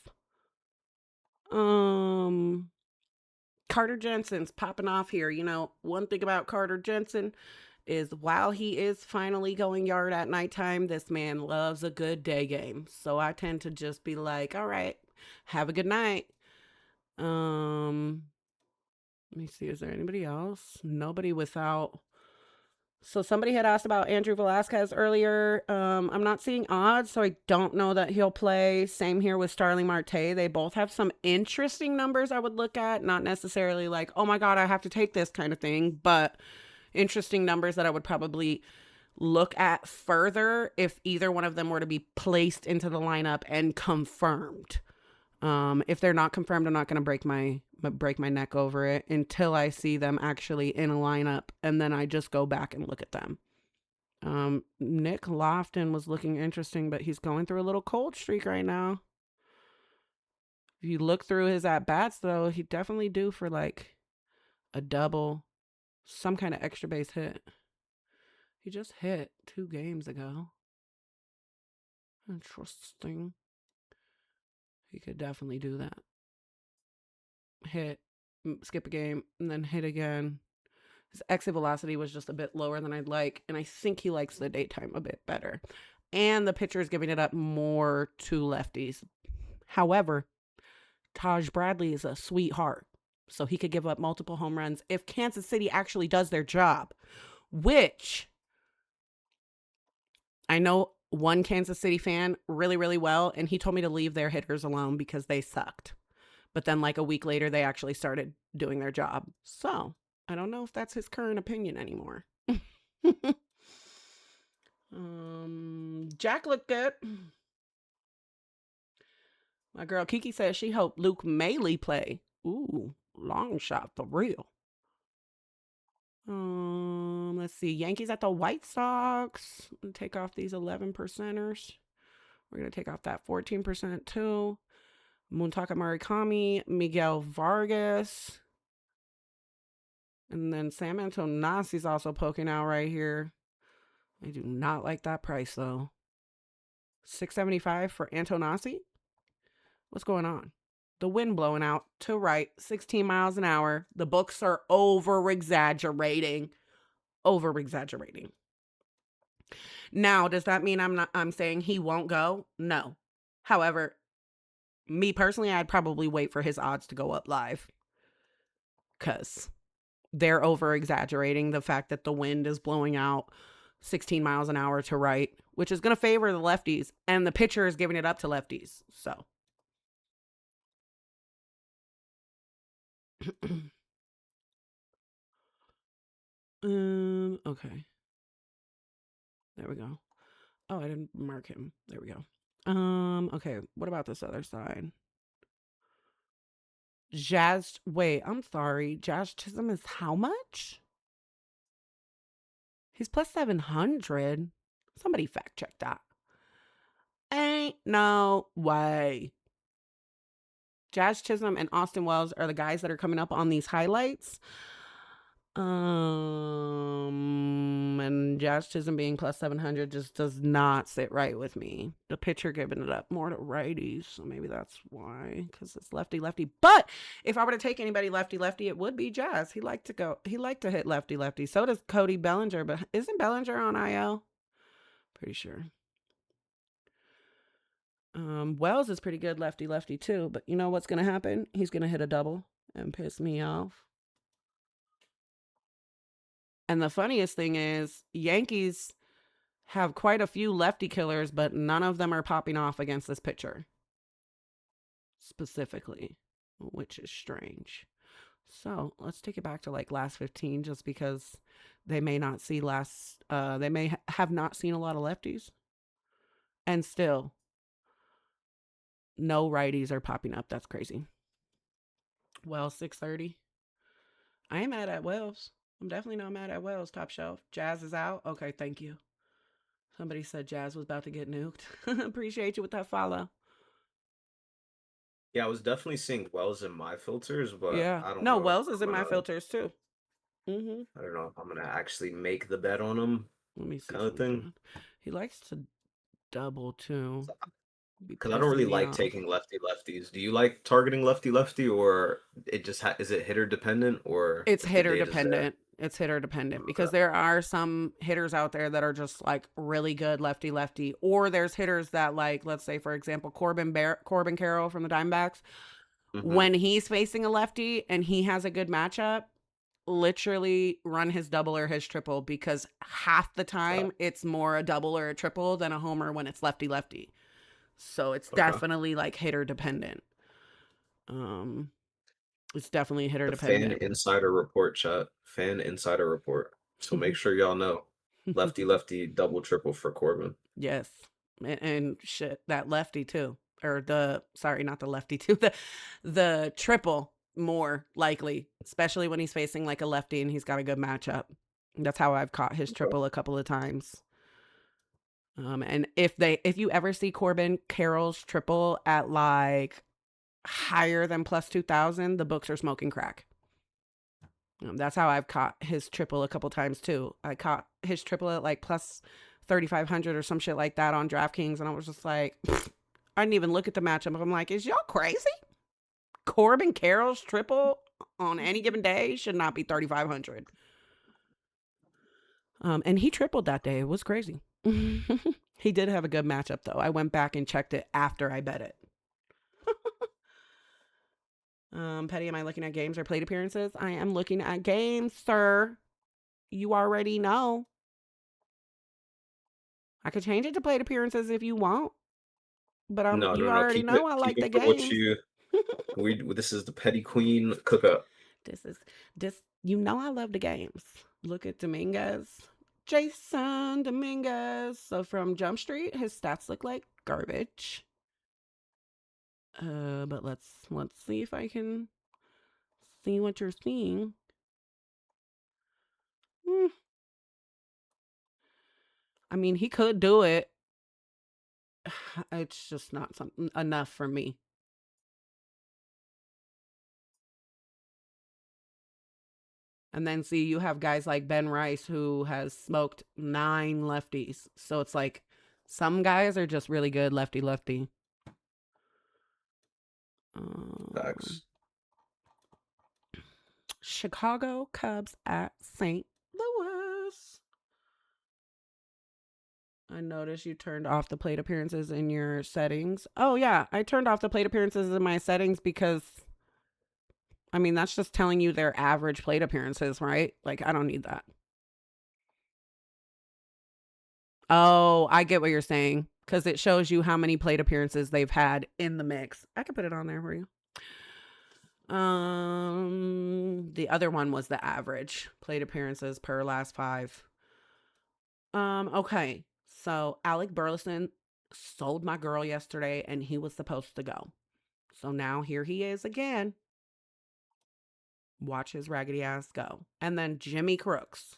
Carter Jensen's popping off here. You know, one thing about Carter Jensen is while he is finally going yard at nighttime, this man loves a good day game. So I tend to just be like, all right, have a good night. Let me see, is there anybody else? Nobody without. So somebody had asked about Andrew Velasquez earlier. I'm not seeing odds, so I don't know that he'll play. Same here with Starling Marte. They both have some interesting numbers I would look at. Not necessarily like, oh my God, I have to take this kind of thing, but interesting numbers that I would probably look at further if either one of them were to be placed into the lineup and confirmed. If they're not confirmed, I'm not going to break my neck over it until I see them actually in a lineup, and then I just go back and look at them. Nick Lofton was looking interesting, but he's going through a little cold streak right now. If you look through his at bats, though, he definitely due for like a double, some kind of extra base hit. He just hit 2 games ago. Interesting. He could definitely do that. Hit, skip a game, and then hit again. His exit velocity was just a bit lower than I'd like, and I think he likes the daytime a bit better. And the pitcher is giving it up more to lefties. However, Taj Bradley is a sweetheart, so he could give up multiple home runs if Kansas City actually does their job, which I know one Kansas City fan really, really well, and he told me to leave their hitters alone because they sucked. But then, like a week later, they actually started doing their job. So I don't know if that's his current opinion anymore. Jack looked good. My girl Kiki says she hoped Luke Maley play. Ooh, long shot for real. Let's see. Yankees at the White Sox. Take off these 11 percenters. We're going to take off that 14% too. Muntaka Murakami, Miguel Vargas. And then Sam Antonasi's also poking out right here. I do not like that price though. $675 for Antonasi? What's going on? The wind blowing out to right, 16 miles an hour. The books are over-exaggerating. Over-exaggerating. Now, does that mean I'm saying he won't go? No. However, me personally, I'd probably wait for his odds to go up live. Because they're over-exaggerating the fact that the wind is blowing out 16 miles an hour to right, which is going to favor the lefties, and the pitcher is giving it up to lefties. So okay. There we go. Oh, I didn't mark him. There we go. Okay, what about this other side? Wait, I'm sorry. Jazz Chisholm is how much? He's plus 700. Somebody fact check that. Ain't no way. Jazz Chisholm and Austin Wells are the guys that are coming up on these highlights. And Jazz Chisholm being plus 700 just does not sit right with me. The pitcher giving it up more to righties, so maybe that's why, because it's lefty. But if I were to take anybody lefty, it would be Jazz. He liked to hit lefty. So does Cody Bellinger, but isn't Bellinger on IL? Pretty sure. Wells is pretty good lefty too, but you know what's gonna happen? He's gonna hit a double and piss me off. And the funniest thing is, Yankees have quite a few lefty killers, but none of them are popping off against this pitcher specifically, which is strange. So let's take it back to like last 15, just because they may not see they may have not seen a lot of lefties, and still no righties are popping up. That's crazy. Wells 630. I ain't mad at Wells. I'm definitely not mad at Wells. Top shelf. Jazz is out. Okay, thank you. Somebody said Jazz was about to get nuked. Appreciate you with that follow. Yeah, I was definitely seeing Wells in my filters, but Yeah. I don't No, know if Wells is I'm in my gonna. filters too. I don't know if I'm gonna actually make the bet on him, Let me see kind of thing. something. He likes to double too. Be Because I don't pissing really me like off. taking lefties. Do you like targeting lefty, or it just is it hitter dependent, or It's if the hitter data's there? dependent. It's hitter dependent because Okay. there are some hitters out there that are just like really good lefty, or there's hitters that, like, let's say for example Corbin Carroll from the Diamondbacks. Mm-hmm. When he's facing a lefty and he has a good matchup, literally run his double or his triple, because half the time it's more a double or a triple than a homer when it's lefty. So it's Okay. definitely like hitter dependent. It's definitely hitter The fan dependent. insider report, chat. Fan insider report. So make sure y'all know. Lefty, double, triple for Corbin. Yes. And shit, that lefty too. or the sorry, not the lefty too, the triple more likely, especially when he's facing like a lefty and he's got a good matchup. That's how I've caught his Okay. triple a couple of times. And if you ever see Corbin Carroll's triple at like higher than plus 2,000, the books are smoking crack. That's how I've caught his triple a couple times too. I caught his triple at like plus 3,500 or some shit like that on DraftKings, and I was just like, I didn't even look at the matchup. I'm like, is y'all crazy? Corbin Carroll's triple on any given day should not be 3,500. And he tripled that day. It was crazy. He did have a good matchup though. I went back and checked it after I bet it. Petty, am I looking at games or plate appearances? I am looking at games, sir. You already know. I could change it to plate appearances if you want, but No, you no, no. already know I Keep like it the for what games. you. We. This is the Petty Queen cook-up. This is this. You know I love the games. Look at Dominguez, Jason Dominguez. So from Jump Street, his stats look like garbage. But let's see if I can see what you're seeing. Hmm. I mean, he could do it. It's just not something enough for me. And then see, you have guys like Ben Rice who has smoked 9 lefties. So it's like some guys are just really good lefty lefty. Um, Facts. Chicago Cubs at St. Louis. I noticed you turned off the plate appearances in your settings. Oh, yeah. I turned off the plate appearances in my settings because, I mean, that's just telling you their average plate appearances, right? Like, I don't need that. Oh, I get what you're saying because it shows you how many plate appearances they've had in the mix. I could put it on there for you. The other one was the average plate appearances per last 5. Okay. So Alec Burleson sold my girl yesterday and he was supposed to go. So now here he is again. Watch his raggedy ass go. And then Jimmy Crooks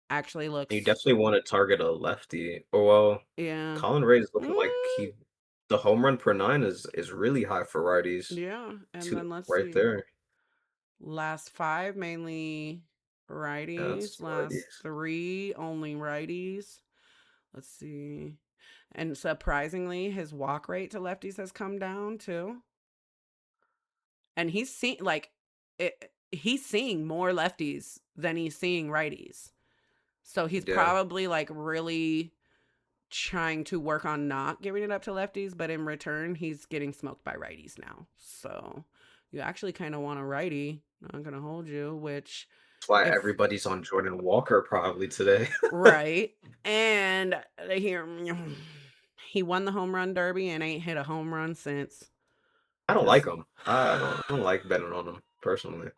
actually You looks, definitely want to target a lefty. Or well, yeah. Colin Ray is looking like Mm, the home run per nine is really high for righties. yeah. And Two then let's right see. there. Last 5, mainly Yeah, that's righties. Last righties. 3, only righties. Let's see. And surprisingly, his walk rate to lefties has come down too. And he's seeing like he's seeing more lefties than he's seeing righties. So he's Yeah. probably like really trying to work on not giving it up to lefties, but in return, he's getting smoked by righties now. So you actually kind of want a righty. Not gonna hold you, which That's why if everybody's on Jordan Walker probably today. right. And they hear he won the home run derby and ain't hit a home run since. I don't like Cause him. I don't like betting on him personally.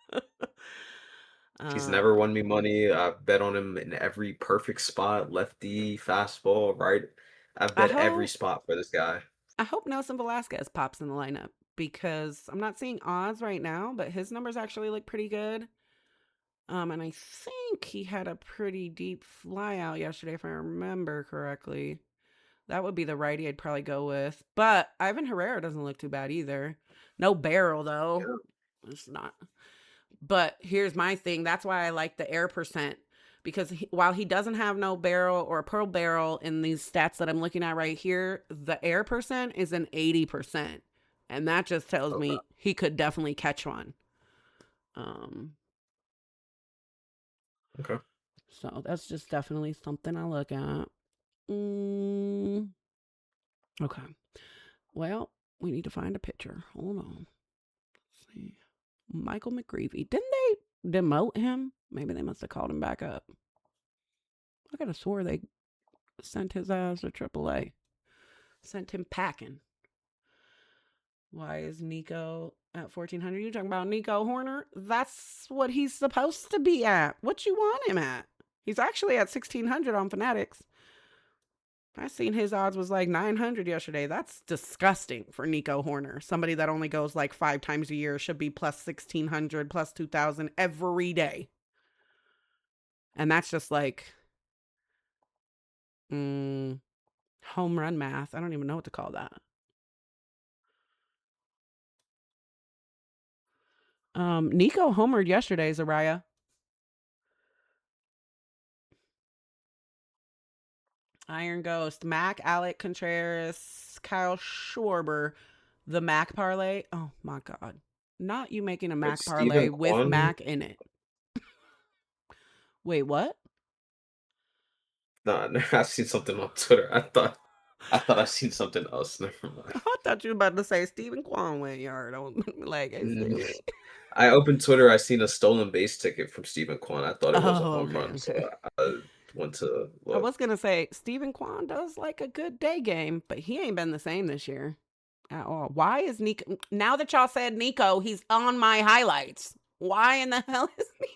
He's uh never won me money. I've bet on him in every perfect spot, lefty, fastball, right. I've I bet every hope spot for this guy. I hope Nelson Velasquez pops in the lineup because I'm not seeing odds right now, but his numbers actually look pretty good. And I think he had a pretty deep fly out yesterday, if I remember correctly. That would be the righty I'd probably go with. But Ivan Herrera doesn't look too bad either. No barrel though. Yeah. It's not. But here's my thing. That's why I like the air percent. Because while he doesn't have no barrel or a pearl barrel in these stats that I'm looking at right here, the air percent is an 80%. And that just tells Okay. me he could definitely catch one. Um, Okay. so that's just definitely something I look at. Mm, okay. Well, we need to find a picture. Hold on. Let's see. Michael McGreevy. Didn't they demote him? Maybe they must have called him back up. I could have swore they sent his ass to AAA. Sent him packing. Why is Nico at 1,400? You talking about Nico Horner? That's what he's supposed to be at. What you want him at? He's actually at 1,600 on Fanatics. I seen his odds was like 900 yesterday. That's disgusting for Nico Horner. Somebody that only goes like 5 times a year should be plus 1,600, plus 2,000 every day. And that's just like home run math. I don't even know what to call that. Nico homered yesterday, Zariah. Iron Ghost, Mac, Alec Contreras, Kyle Schwarber, the Mac parlay. Oh my God. Not you making a Wait, Mac parlay Stephen with Kwan? Mac in it. Wait, what? Nah, I seen something on Twitter. I thought I seen something else. Never mind. I thought you were about to say Stephen Kwan went yard on like Mm, instantly. I opened Twitter. I seen a stolen base ticket from Stephen Kwan. I thought it was a Oh, home okay, run, so okay. I went to I look. was gonna say Stephen Kwan does like a good day game, but he ain't been the same this year at all. Why is Nico? Now that y'all said Nico, he's on my highlights. Why in the hell is he?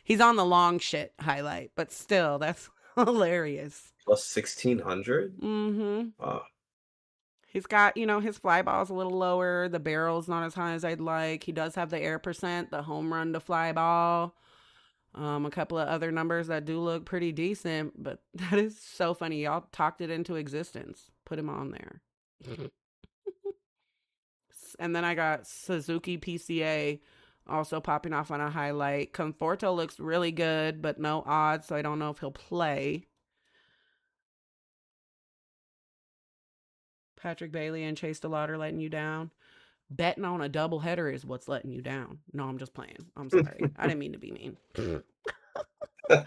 He's on the long shit highlight, but still, that's hilarious. Plus 1,600? Mm-hmm. Wow. He's got, his fly ball's a little lower. The barrel's not as high as I'd like. He does have the air percent, the home run to fly ball. A couple of other numbers that do look pretty decent, but that is so funny. Y'all talked it into existence. Put him on there. And then I got Suzuki PCA also popping off on a highlight. Conforto looks really good, but no odds, so I don't know if he'll play. Patrick Bailey and Chase DeLauder letting you down. Betting on a doubleheader is what's letting you down. No, I'm just playing. I'm sorry. I didn't mean to be mean. I'm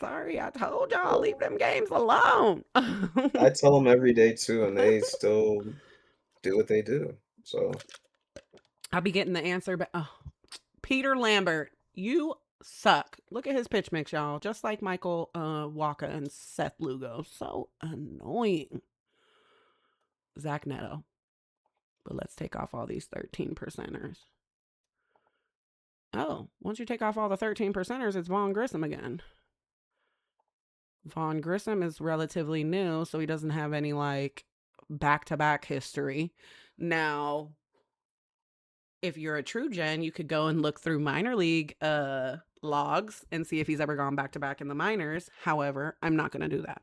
sorry. I told y'all leave them games alone. I tell them every day too, and they still do what they do. So I'll be getting the answer, but Peter Lambert, you suck. Look at his pitch mix, y'all. Just like Michael Walker and Seth Lugo. So annoying. Zach Neto. But let's take off all these 13 percenters. Oh, once you take off all the 13 percenters, it's Vaughn Grissom again. Vaughn Grissom is relatively new, so he doesn't have any like back-to-back history. Now, if you're a true gen, you could go and look through minor league logs and see if he's ever gone back-to-back in the minors. However, I'm not going to do that.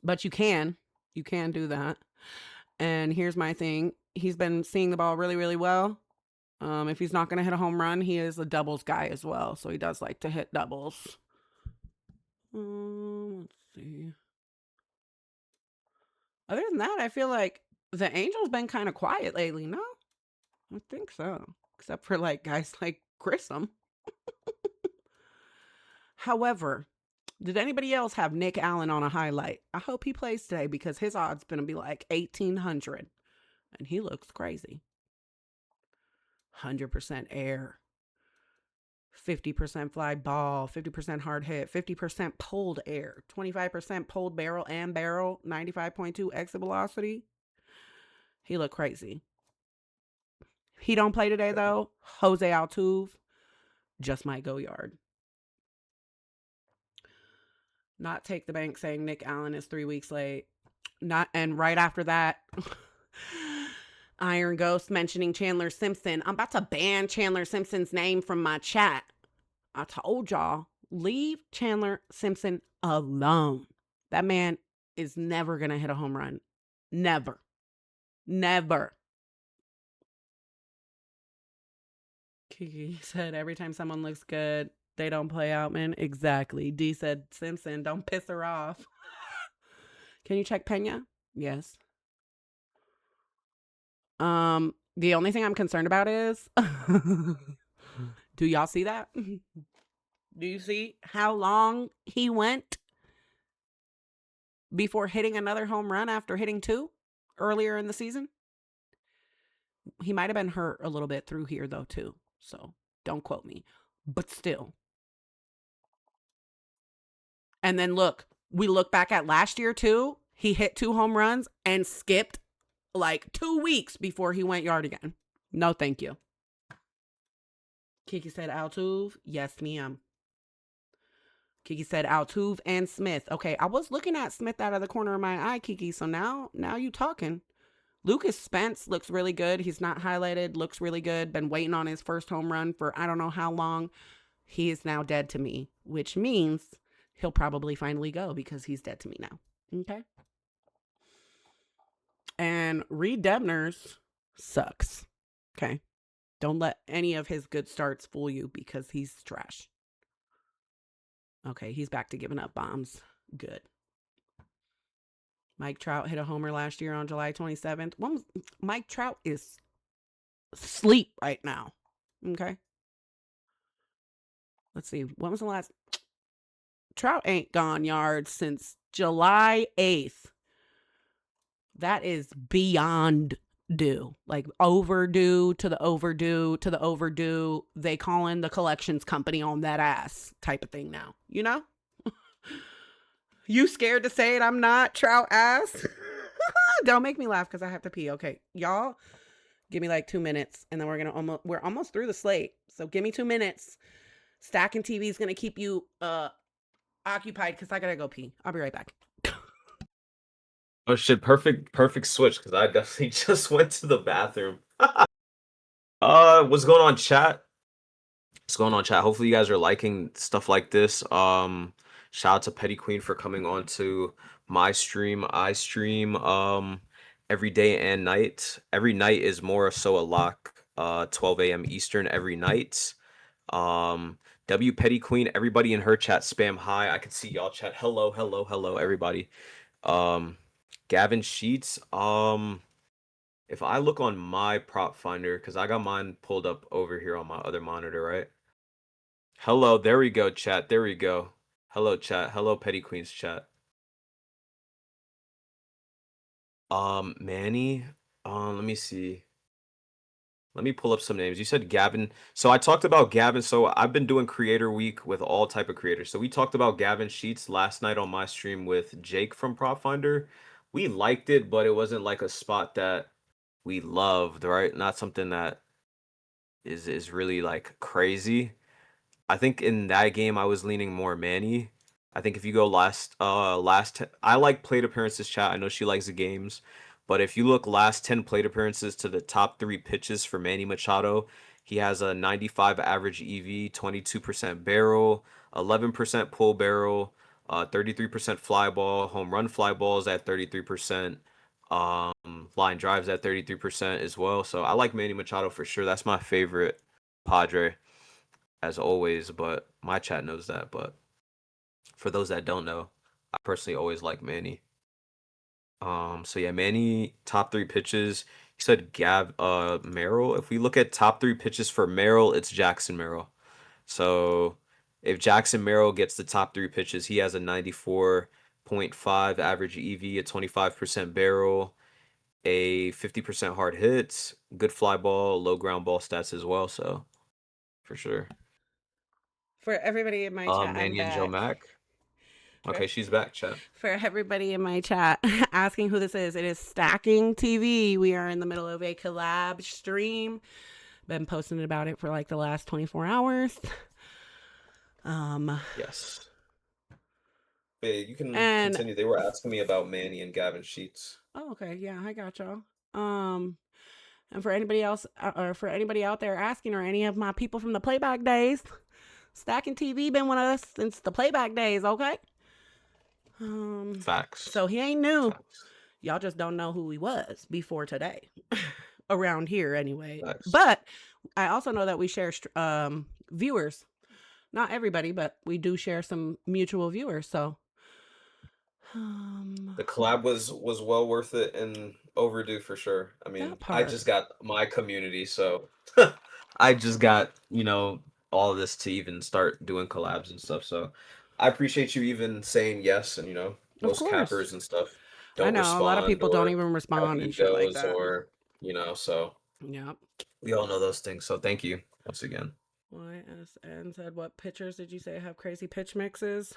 But you can do that. And here's my thing. He's been seeing the ball really, really well. If he's not going to hit a home run, he is a doubles guy as well. So he does like to hit doubles. Let's see. Other than that, I feel like the Angels been kind of quiet lately. No, I think so. Except for like guys like Grissom. However, did anybody else have Nick Allen on a highlight? I hope he plays today because his odds going to be like 1,800. And he looks crazy. 100% air. 50% fly ball, 50% hard hit, 50% pulled air, 25% pulled barrel and barrel, 95.2 exit velocity. He looked crazy. He don't play today though. Jose Altuve just might go yard. Not take the bank saying Nick Allen is 3 weeks late. Not and right after that, Iron Ghost mentioning Chandler Simpson. I'm about to ban Chandler Simpson's name from my chat. I told y'all, leave Chandler Simpson alone. That man is never going to hit a home run. Never. Never. Kiki said, every time someone looks good, they don't play out, man. Exactly. D said, Simpson, don't piss her off. Can you check Pena? Yes. The only thing I'm concerned about is, do y'all see that? Do you see how long he went before hitting another home run after hitting 2 earlier in the season? He might have been hurt a little bit through here though too. So don't quote me. But still. And then look, we look back at last year too. He hit 2 home runs and skipped like 2 weeks before he went yard again. No, thank you. Kiki said Altuve. Yes, ma'am. Kiki said Altuve and Smith. Okay, I was looking at Smith out of the corner of my eye, Kiki. So now you talking. Lucas Spence looks really good. He's not highlighted. Looks really good. Been waiting on his first home run for I don't know how long. He is now dead to me, which means he'll probably finally go because he's dead to me now. Okay. And Reed Debners sucks. Okay. Don't let any of his good starts fool you because he's trash. Okay, he's back to giving up bombs. Good. Mike Trout hit a homer last year on July 27th. Mike Trout is asleep right now. Okay. Let's see. When was the last? Trout ain't gone yards since July 8th. That is beyond due. Like overdue to the overdue to the overdue. They calling the collections company on that ass type of thing now. You know? You scared to say it? I'm not Trout ass. Don't make me laugh because I have to pee. Okay, y'all, give me like 2 minutes, and then we're almost through the slate. So give me 2 minutes. Stackintv is gonna keep you occupied because I gotta go pee. I'll be right back. Oh shit, perfect switch because I definitely just went to the bathroom. What's going on, chat? What's going on, chat? Hopefully you guys are liking stuff like this. Shout out to Petty Queen for coming on to my stream. I stream every day and night. Every night is more so a lock. 12 a.m. Eastern every night. W Petty Queen, everybody in her chat spam hi. I can see y'all chat. Hello, everybody. Gavin Sheets. If I look on my prop finder, because I got mine pulled up over here on my other monitor, right? Hello, there we go, chat. There we go. Hello, chat. Hello, Petty Queen's chat. Manny. Let me see. Let me pull up some names. You said Gavin. So I talked about Gavin. So I've been doing Creator Week with all type of creators. So we talked about Gavin Sheets last night on my stream with Jake from Prop Finder. We liked it, but it wasn't like a spot that we loved, right? Not something that is really like crazy. I think in that game I was leaning more Manny. I think if you go I like plate appearances, chat. I know she likes the games, but if you look last 10 plate appearances to the top 3 pitches for Manny Machado, he has a 95 average EV, 22% barrel, 11% pull barrel, 33% fly ball, home run fly balls at 33%, line drives at 33% as well. So I like Manny Machado for sure. That's my favorite Padre as always, but my chat knows that. But for those that don't know, I personally always like Manny. So yeah, Manny top 3 pitches. He said Merrill. If we look at top 3 pitches for Merrill, it's Jackson Merrill. So if Jackson Merrill gets the top 3 pitches, he has a 94.5 average EV, a 25% barrel, a 50% hard hits, good fly ball, low ground ball stats as well. So for sure. For everybody in my chat, I'm Manny and Joe back. Mack. For, Okay, she's back, chat. for everybody in my chat asking who this is, it is Stackintv. We are in the middle of a collab stream. Been posting about it for like the last 24 hours. Yes. Hey, you can continue. They were asking me about Manny and Gavin Sheets. Oh, okay. Yeah, I got y'all. And for anybody else, or for anybody out there asking, or any of my people from the playback days, Stackintv been with us since the playback days, okay? Facts. So he ain't new. Facts. Y'all just don't know who he was before today. Around here, anyway. Facts. But I also know that we share viewers. Not everybody, but we do share some mutual viewers. So the collab was well worth it and overdue for sure. I mean, I just got my community, so I just got, all of this to even start doing collabs and stuff. So I appreciate you even saying yes, and most cappers and stuff don't respond. A lot of people don't even respond and shit like that. Or so yep. We all know those things. So thank you once again. YSN said, what pitchers did you say have crazy pitch mixes?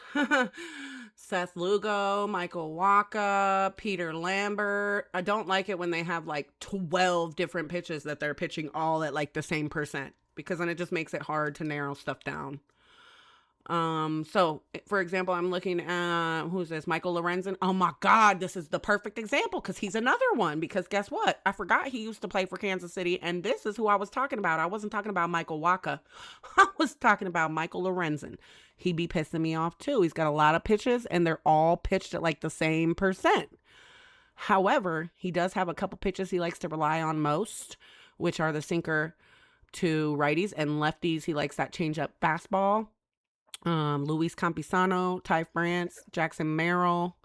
Seth Lugo, Michael Waka, Peter Lambert. I don't like it when they have like 12 different pitches that they're pitching all at like the same percent, because then it just makes it hard to narrow stuff down. So for example, I'm looking at who's this? Michael Lorenzen. Oh my God, this is the perfect example because he's another one. Because guess what? I forgot he used to play for Kansas City, and this is who I was talking about. I wasn't talking about Michael Waka. I was talking about Michael Lorenzen. He be pissing me off too. He's got a lot of pitches, and they're all pitched at like the same percent. However, he does have a couple pitches he likes to rely on most, which are the sinker to righties and lefties. He likes that changeup fastball. Luis Campisano, Ty France, Jackson Merrill,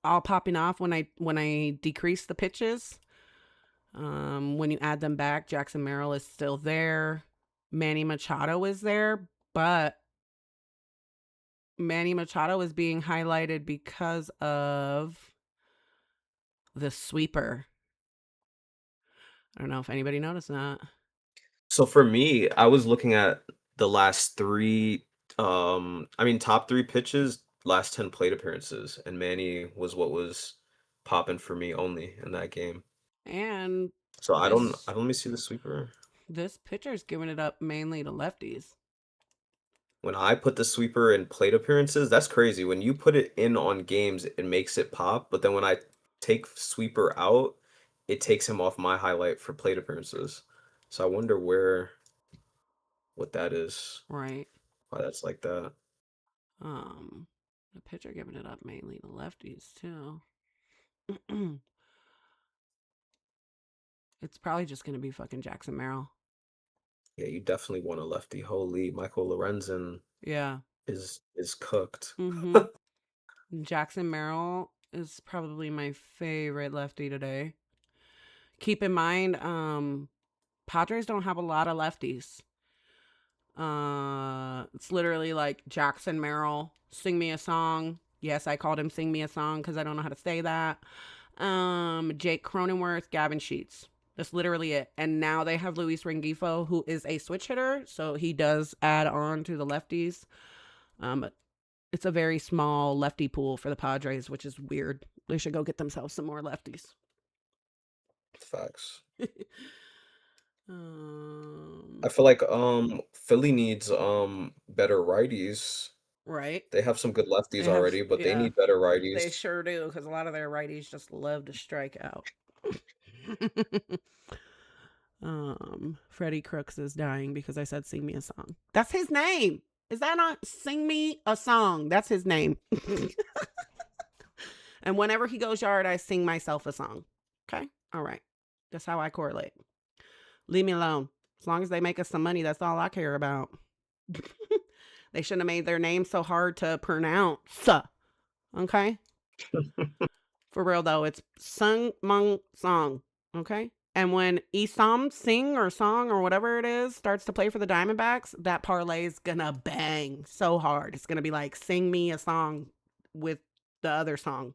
all popping off when I decrease the pitches. When you add them back, Jackson Merrill is still there. Manny Machado is there, but Manny Machado is being highlighted because of the sweeper. I don't know if anybody noticed that. So for me, I was looking at the last 3, I mean, top 3 pitches, last 10 plate appearances, and Manny was what was popping for me only in that game. And So this I don't let me see the sweeper. this pitcher's giving it up mainly to lefties. When I put the sweeper in plate appearances, that's crazy. When you put it in on games, it makes it pop, but then when I take sweeper out, it takes him off my highlight for plate appearances. So I wonder what that is, Right. why that's like that. Um, the pitcher giving it up mainly to lefties too. It's probably just gonna be fucking Jackson Merrill. Yeah, you definitely want a lefty. Holy, Michael Lorenzen Yeah. is cooked. Mm-hmm. Jackson Merrill is probably my favorite lefty today. Keep in mind, Padres don't have a lot of lefties. It's literally like Jackson Merrill, sing me a song. Yes, I called him sing me a song because I don't know how to say that. Jake Cronenworth, Gavin Sheets. That's literally it. And now they have Luis Rengifo, who is a switch hitter, so he does add on to the lefties. But it's a very small lefty pool for the Padres, which is weird. They should go get themselves some more lefties. Facts. um, I feel like Philly needs better righties. right. They have some good lefties They have, already, but they yeah, need better they righties. sure do, because a lot of their righties just love to strike out. Freddie Crooks is dying because I said sing me a song. That's his name. Is that not sing me a song? That's his name. And whenever he goes yard, I sing myself a song. Okay? All right. That's how I correlate. Leave me alone. As long as they make us some money, that's all I care about. They shouldn't have made their name so hard to pronounce. Okay? For real though, it's Sung Mung Song. Okay? And when Isam Sing or Song or whatever it is starts to play for the Diamondbacks, that parlay is gonna bang so hard. It's gonna be like sing me a song with the other song.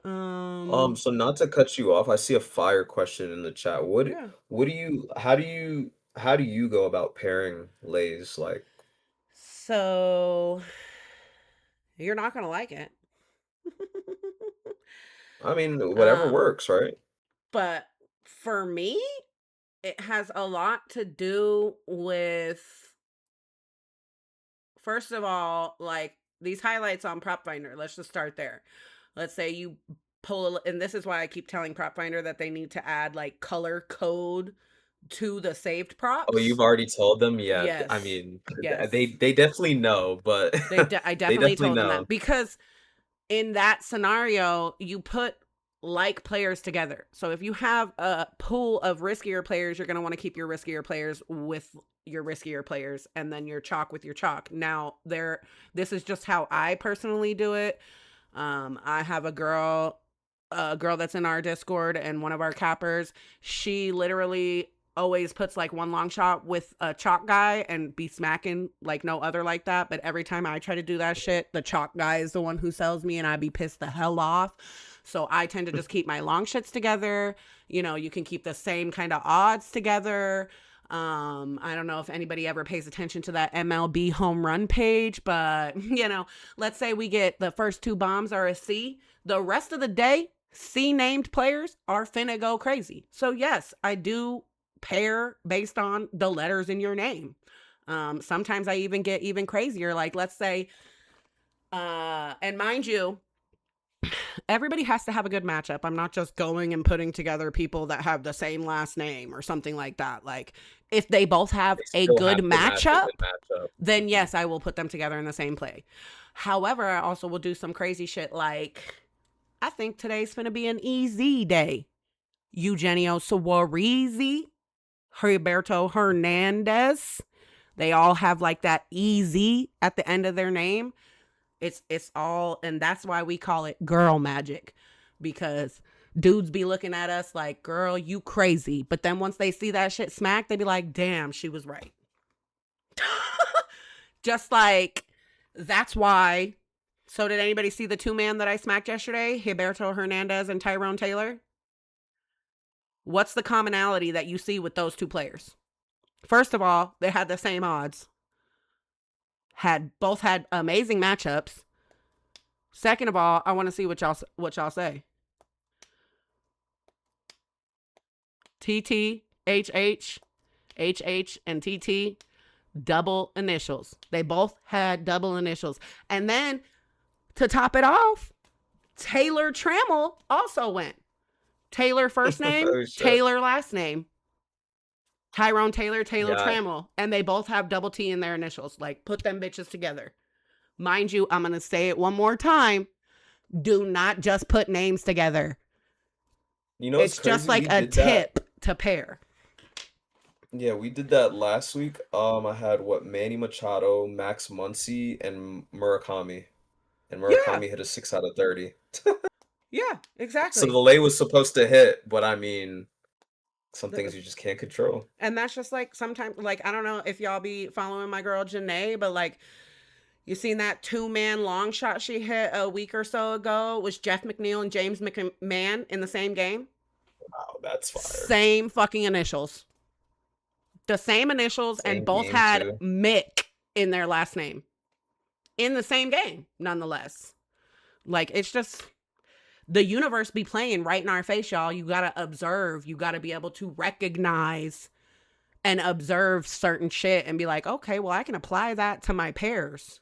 um So not to cut you off, I see a fire question in the chat. yeah. What do you how do you go about pairing lays? Like, So you're not gonna like it. I mean, whatever um, works, right? but for me, it has a lot to do with, first of all, like these highlights on Prop Finder. Let's just start there. Let's say you pull, and this is why I keep telling Prop Finder that they need to add like color code to the saved Oh, you've props. already told them? Yeah, I Yes. mean, Yes. they definitely know, but I they definitely definitely told them know. that because in that scenario, you put like players together. So if you have a pool of riskier players, you're going to want to keep your riskier players with your riskier players and then your chalk with your chalk. Now, this is just how I personally do it. I have a girl that's in our Discord and one of our cappers. She literally always puts like one long shot with a chalk guy and be smacking like no other like that. But every time I try to do that shit, the chalk guy is the one who sells me and I be pissed the hell off. So I tend to just keep my long shits together. You can keep the same kind of odds together. I don't know if anybody ever pays attention to that MLB home run page, but let's say we get the first two bombs are a C. The rest of the day, C named players are finna go crazy. So yes, I do pair based on the letters in your name. Sometimes I even get even crazier. Like, let's say, and mind you, everybody has to have a good matchup. I'm not just going and putting together people that have the same last name or something like that. Like, if they both have They a still good have to match a matchup, good matchup. then Mhm. yes, I will put them together in the same play. However, I also will do some crazy shit like, I think today's gonna be an easy day. Eugenio Suarez, Heriberto Hernandez. They all have like that easy at the end of their name. It's all, and that's why we call it girl magic, because dudes be looking at us like, girl, you crazy. But then once they see that shit smack, they be like, damn, she was right. Just like, that's why. So did anybody see the two-man that I smacked yesterday? Gilberto Hernandez and Tyrone Taylor? What's the commonality that you see with those two players? First of all, they had the same odds. Had both had amazing matchups. Second of all, I want to see what y'all say. TT, HH, HH, and TT, double initials. They both had double initials. And then to top it off, Taylor Trammell also went. Taylor first name, Oh shit. Taylor last name. Tyrone Taylor, Taylor Yeah, Trammell. And they both have double T in their initials. Like, put them bitches together. Mind you, I'm going to say it one more time. Do not just put names together. you know it's It's just crazy? like We a did that. tip to pair. Yeah, we did that last week. I had what Manny Machado, Max Muncy, and Murakami. And Yeah. Murakami hit a 6 out of 30. Yeah, So the exactly. lay was supposed to hit, but I mean, some The- things you just can't control. And that's just like sometimes, like, I don't know if y'all be following my girl Janae, but like, you seen that two-man long shot she hit a week or so ago? Was Jeff McNeil and James McMahon in the same game? Wow, that's fire. Same fucking initials. The same initials, and Same both game had too. Mick in their last name in the same game, nonetheless. Like, it's just the universe be playing right in our face, y'all. You gotta observe. You gotta be able to recognize and observe certain shit and be like, okay, well, I can apply that to my pairs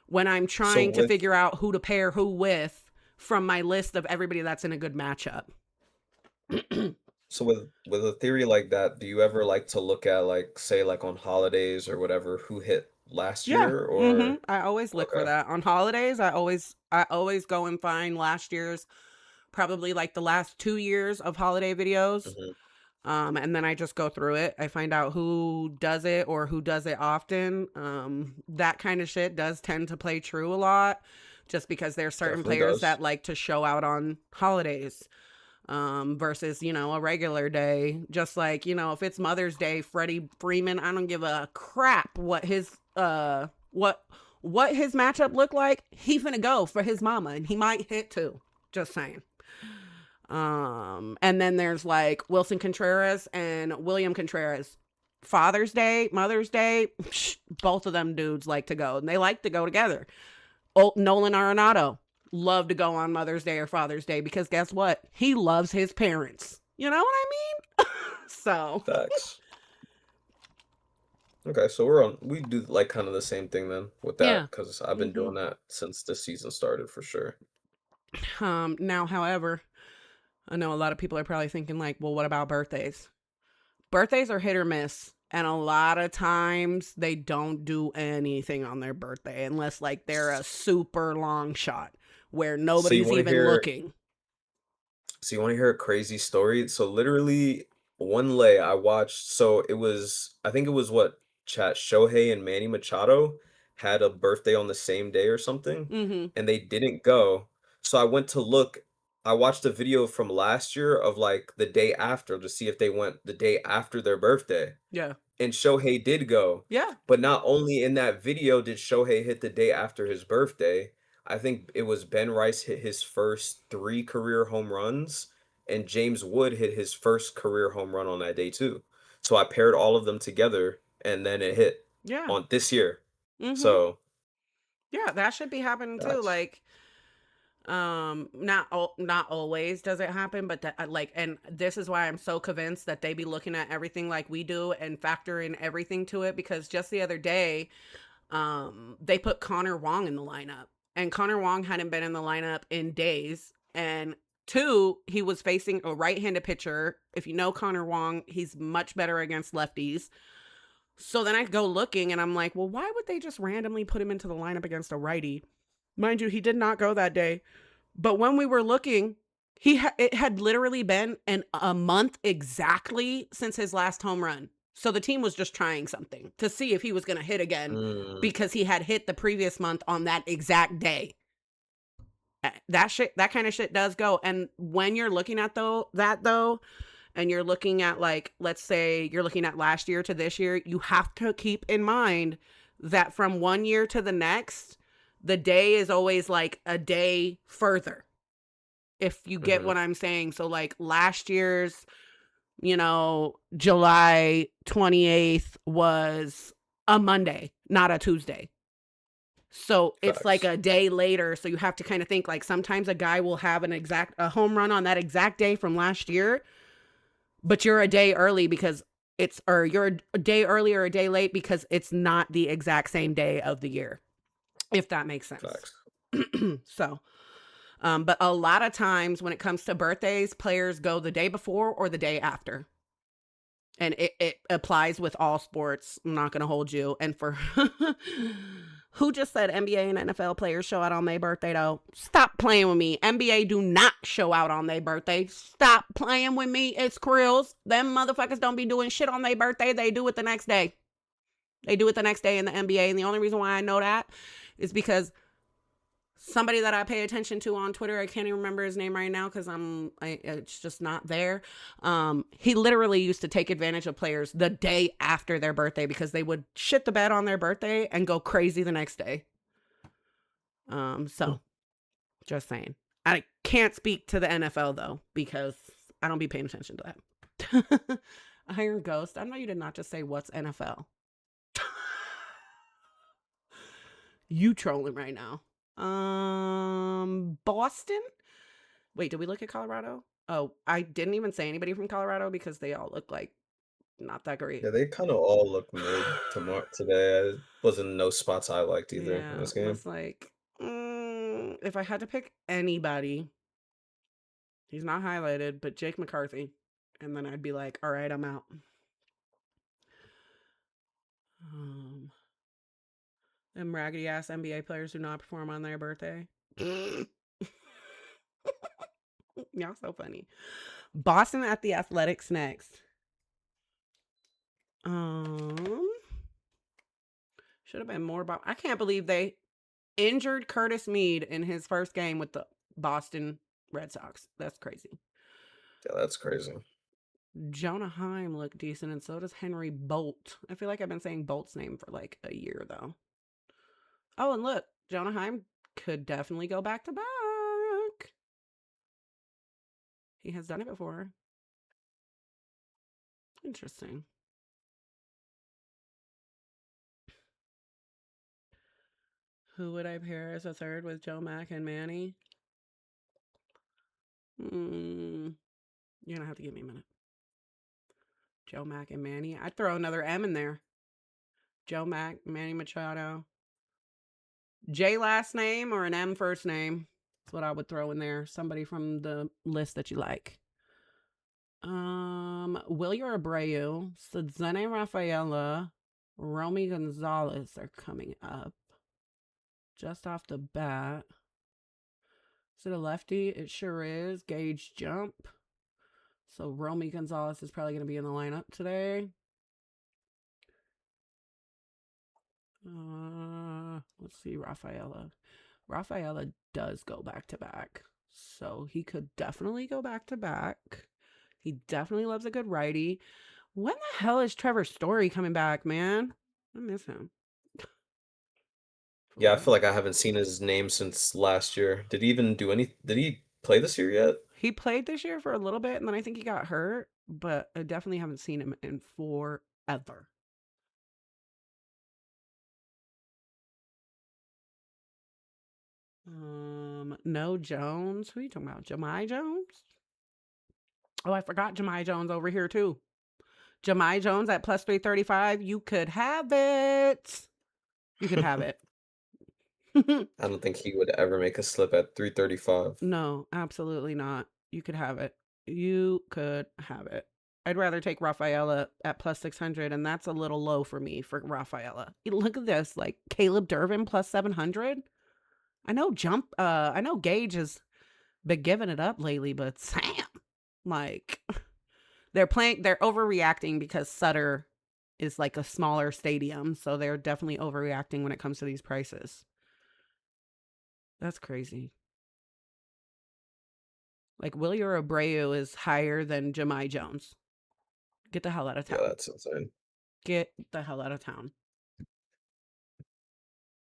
when I'm So trying to with figure out who to pair who with from my list of everybody that's in a good matchup. so with a theory like that, do you ever like to look at like say like on holidays or whatever who hit last Yeah. year or I always look for okay. that. On holidays, I always go and find last year's, probably like the last 2 years of holiday videos. Mhm. And then I just go through it. I find out who does it or who does it often. That kind of shit does tend to play true a lot, just because there's certain Definitely players does. that like to show out on holidays, versus, a regular day. Just like, if it's Mother's Day, Freddie Freeman, I don't give a crap what his matchup looked like. He finna go for his mama, and he might hit too. Just saying. And then there's like Wilson Contreras and William Contreras. Father's Day, Mother's Day, both of them dudes like to go, and they like to go together. Nolan Arenado love to go on Mother's Day or Father's Day, because guess what? He loves his parents. You know what I mean? So, Facts. Okay, so we do like kind of the same thing then with that yeah. because I've been hmm doing that since the season started for sure. Now, however, I know a lot of people are probably thinking like, well, what about birthdays? Birthdays are hit or miss. And a lot of times they don't do anything on their birthday unless like they're a super long shot where So you nobody's want to even hear looking. So you want to hear a crazy story? So literally one lay I watched, so I think it was what chat Shohei and Manny Machado had a birthday on the same day or something, Mm-hmm. and they didn't go. So I went to look. I watched a video from last year of like the day after to see if they went the day after their birthday. Yeah. And Shohei did go, Yeah. but not only in that video did Shohei hit the day after his birthday, I think it was Ben Rice hit his first 3 career home runs, and James Wood hit his first career home run on that day too. So I paired all of them together, and then it hit Yeah. on this year. Mm-hmm. So Yeah. That should be happening too. that's Like, Not always does it happen, but that like, and this is why I'm so convinced that they be looking at everything like we do and factor in everything to it, because just the other day, they put Connor Wong in the lineup, and Connor Wong hadn't been in the lineup in days. And two, he was facing a right-handed pitcher. If you know Connor Wong, he's much better against lefties. So then I go looking and I'm like, well, why would they just randomly put him into the lineup against a righty? Mind you, he did not go that day. But when we were looking, it had literally been a month exactly since his last home run. So the team was just trying something to see if he was going to hit again, Mm, because he had hit the previous month on that exact day. That kind of shit does go. And when you're looking at though, and you're looking at, like, let's say you're looking at last year to this year, you have to keep in mind that from one year to the next, the day is always like a day further, if you get mhm. what I'm saying. So like last year's, July 28th was a Monday, not a Tuesday. So it's like Facts. a day later. So you have to kind of think, like, sometimes a guy will have a home run on that exact day from last year, but you're a day early because or you're a day early or a day late because it's not the exact same day of the year, if that makes sense. Facts. So, but a lot of times when it comes to birthdays, players go the day before or the day after. And it applies with all sports. I'm not going to hold you. And for who just said NBA and NFL players show out on their birthday, though? Stop playing with me. NBA do not show out on their birthday. Stop playing with me. It's Krills. Them motherfuckers don't be doing shit on their birthday. They do it the next day. They do it the next day in the NBA. And the only reason why I know that is because somebody that I pay attention to on Twitter, I can't even remember his name right now because it's just not there. He literally used to take advantage of players the day after their birthday because they would shit the bed on their birthday and go crazy the next day. Hmm. So just saying. I can't speak to the NFL though because I don't be paying attention to that. Iron Ghost. I know you did not just say what's NFL. You trolling right now. Boston? Wait, did we look at Colorado? Oh, I didn't even say anybody from Colorado because they all look like not that great. Yeah, they kind of all look mid today. Wasn't no spots I liked either in Yeah, this game. was like, if I had to pick anybody, he's not highlighted, but Jake McCarthy. And then I'd be like, all right, I'm out. Um, them raggedy ass NBA players do not perform on their birthday. Y'all so funny. Boston at the Athletics next. Um, should have been more about. I can't believe they injured Curtis Mead in his first game with the Boston Red Sox. That's crazy. Yeah, that's crazy. Jonah Heim looked decent, and so does Henry Bolt. I feel like I've been saying Bolt's name for like a year, though. Oh, and look, Jonah Heim could definitely go back to back. He has done it before. Interesting. Who would I pair as a third with Joe Mack and Manny? You're gonna have to give me a minute. Joe Mack and Manny. I'd throw another M in there. Joe Mack, Manny Machado. J last name or an M first name? That's what I would throw in there. Somebody from the list that you like. William Abreu, Sudzene Rafaela, Romy Gonzalez are coming up. Just off the bat. Is it a lefty? It sure is. Gauge jump. So Romy Gonzalez is probably going to be in the lineup today. Let's see, Rafaela. Rafaela does go back to back. So he could definitely go back to back. He definitely loves a good righty. When the hell is Trevor Story coming back, man? I miss him. For Yeah, I feel real. like I haven't seen his name since last year. Did he even do any? Did he play this year yet? He played this year for a little bit and then I think he got hurt, but I definitely haven't seen him in forever. No Jones. Who are you talking about? Jemai Jones? Oh, I forgot Jemai Jones over here too. Jemai Jones at plus 335. You could have it. You could have it. I don't think he would ever make a slip at 335. No, absolutely not. You could have it. You could have it. I'd rather take Rafaela at plus 600, and that's a little low for me for Rafaela. Look at this, like Caleb Durbin plus 700. I know Gage has been giving it up lately, but Sam, like, they're overreacting because Sutter is like a smaller stadium, so they're definitely overreacting when it comes to these prices. That's crazy. Like, Willier Abreu is higher than Jemai Jones. Get the hell out of Yeah, town. that's insane. Get the hell out of town.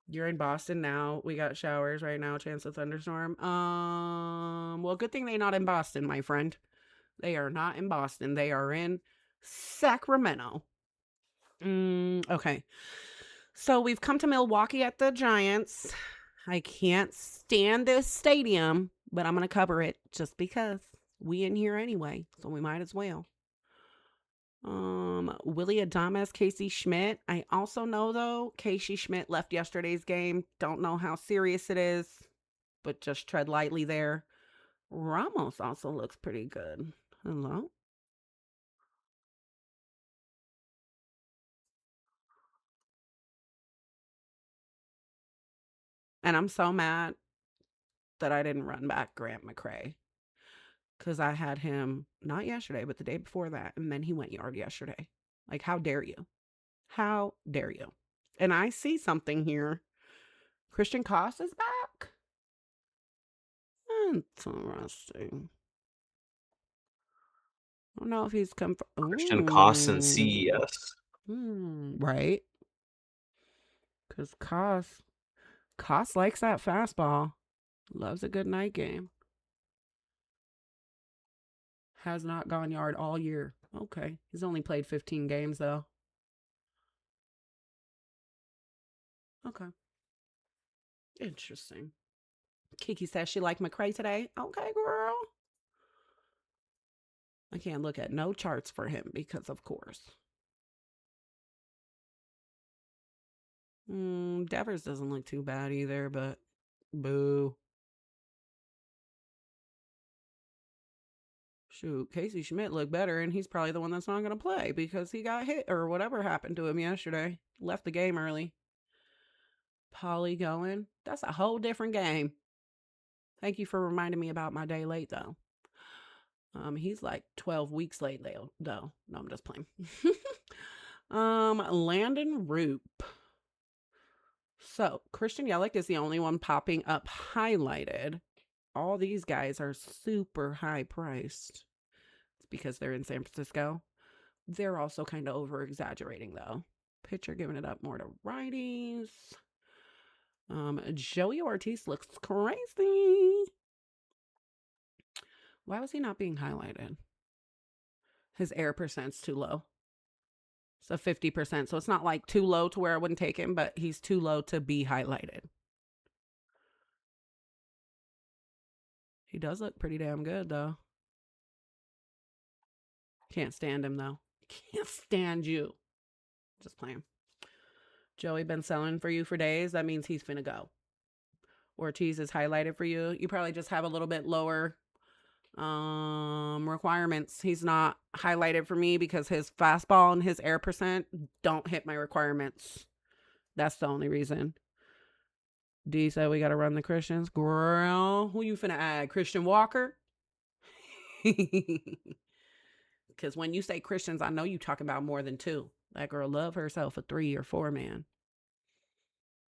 You're in Boston now. We got showers right now, chance of thunderstorm. Well, good thing they're not in Boston, my friend. They are not in Boston. They are in Sacramento. Okay. So we've come to Milwaukee at the Giants. I can't stand this stadium, but I'm going to cover it just because we in here anyway, so we might as well. Willie Adames, Casey Schmidt. I also know though, Casey Schmidt left yesterday's game. Don't know how serious it is, but just tread lightly there. Ramos also looks pretty good. Hello? And I'm so mad that I didn't run back Grant McCray. Because I had him not yesterday, but the day before that. And then he went yard yesterday. Like, how dare you? How dare you? And I see something here. Christian Koss is back. Interesting. I don't know if he's come from. Christian Costin CES. Right. Because Koss likes that fastball. Loves a good night game. Has not gone yard all year. Okay. He's only played 15 games, though. Okay. Interesting. Kiki says she liked McCray today. Okay, girl. I can't look at no charts for him because, of course. Devers doesn't look too bad either, but boo. Shoot, Casey Schmidt looked better, and he's probably the one that's not going to play because he got hit or whatever happened to him yesterday. Left the game early. Polly going. That's a whole different game. Thank you for reminding me about my day late, though. He's like 12 weeks late, though. No, I'm just playing. Landon Roop. So, Christian Yelich is the only one popping up highlighted. All these guys are super high priced. It's because they're in San Francisco. They're also kind of over exaggerating, though. Pitcher giving it up more to righties. Joey Ortiz looks crazy. Why was he not being highlighted? His air percent's too low. So 50%. So it's not like too low to where I wouldn't take him, but he's too low to be highlighted. He does look pretty damn good, though. Can't stand him, though. Can't stand you. Just playing. Joey been selling for you for days. That means he's finna go. Ortiz is highlighted for you. You probably just have a little bit lower requirements. He's not highlighted for me because his fastball and his air percent don't hit my requirements. That's the only reason. D said we got to run the Christians. Girl, who you finna add? Christian Walker? Because when you say Christians, I know you talking about more than two. That girl love herself a 3 or 4 man.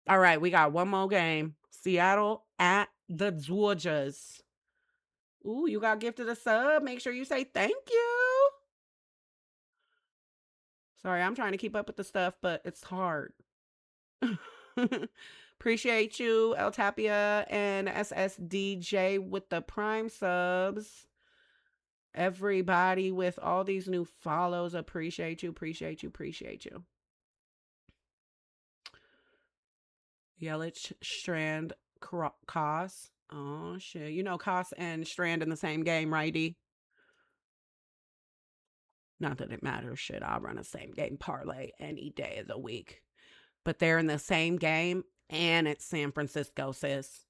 All right, we got one more game. Seattle at the Georgias. Ooh, you got gifted a sub. Make sure you say thank you. Sorry, I'm trying to keep up with the stuff, but it's hard. Appreciate you, El Tapia and SSDJ with the Prime subs. Everybody with all these new follows, appreciate you. Yelich, Strand, Koss. Oh shit. You know Cost and Strand in the same game, right, D? Not that it matters, shit. I'll run a same game parlay any day of the week. But they're in the same game and it's San Francisco, sis.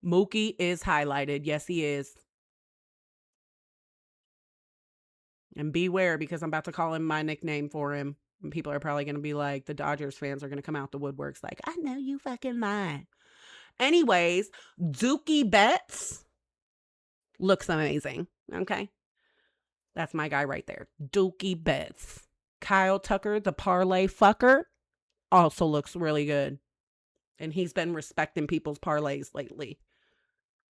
Mookie is highlighted. Yes, he is. And beware because I'm about to call him my nickname for him. And people are probably going to be like, the Dodgers fans are going to come out the woodworks like, I know you fucking lie. Anyways, Dookie Betts looks amazing. Okay. That's my guy right there. Dookie Betts. Kyle Tucker, the parlay fucker, also looks really good. And he's been respecting people's parlays lately.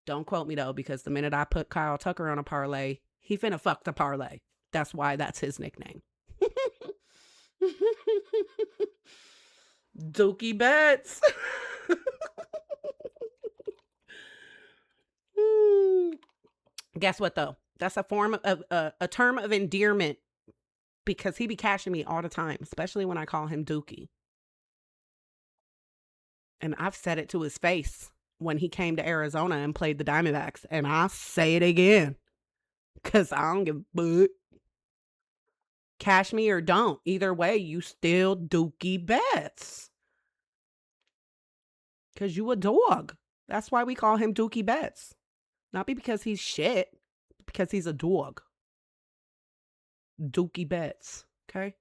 Don't quote me though, because the minute I put Kyle Tucker on a parlay, he finna fuck the parlay. That's why that's his nickname. Dookie Betts. Guess what though? That's a form of a term of endearment because he be cashing me all the time, especially when I call him Dookie. And I've said it to his face when he came to Arizona and played the Diamondbacks, and I say it again because I don't give a fuck. Cash me or don't. Either way, you still Dookie Betts. Because you a dog. That's why we call him Dookie Betts. Not because he's shit, because he's a dog. Dookie Betts. Okay?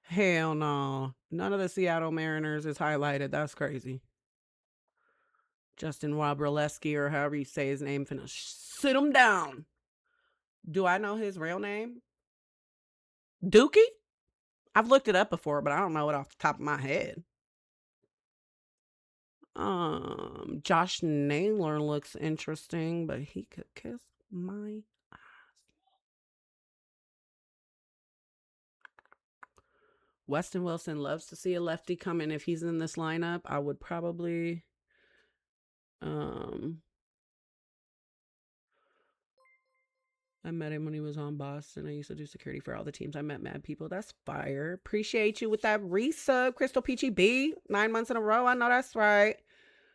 Hell no. None of the Seattle Mariners is highlighted. That's crazy. Justin Wobreski, or however you say his name, finna sit him down. Do I know his real name? Dookie? I've looked it up before, but I don't know it off the top of my head. Josh Naylor looks interesting, but he could kiss my ass. Weston Wilson loves to see a lefty come in. If he's in this lineup, I would probably I met him when he was on Boston. I used to do security for all the teams. I met mad people. That's fire. Appreciate you with that resub, Crystal Peachy B. 9 months in a row. I know that's right.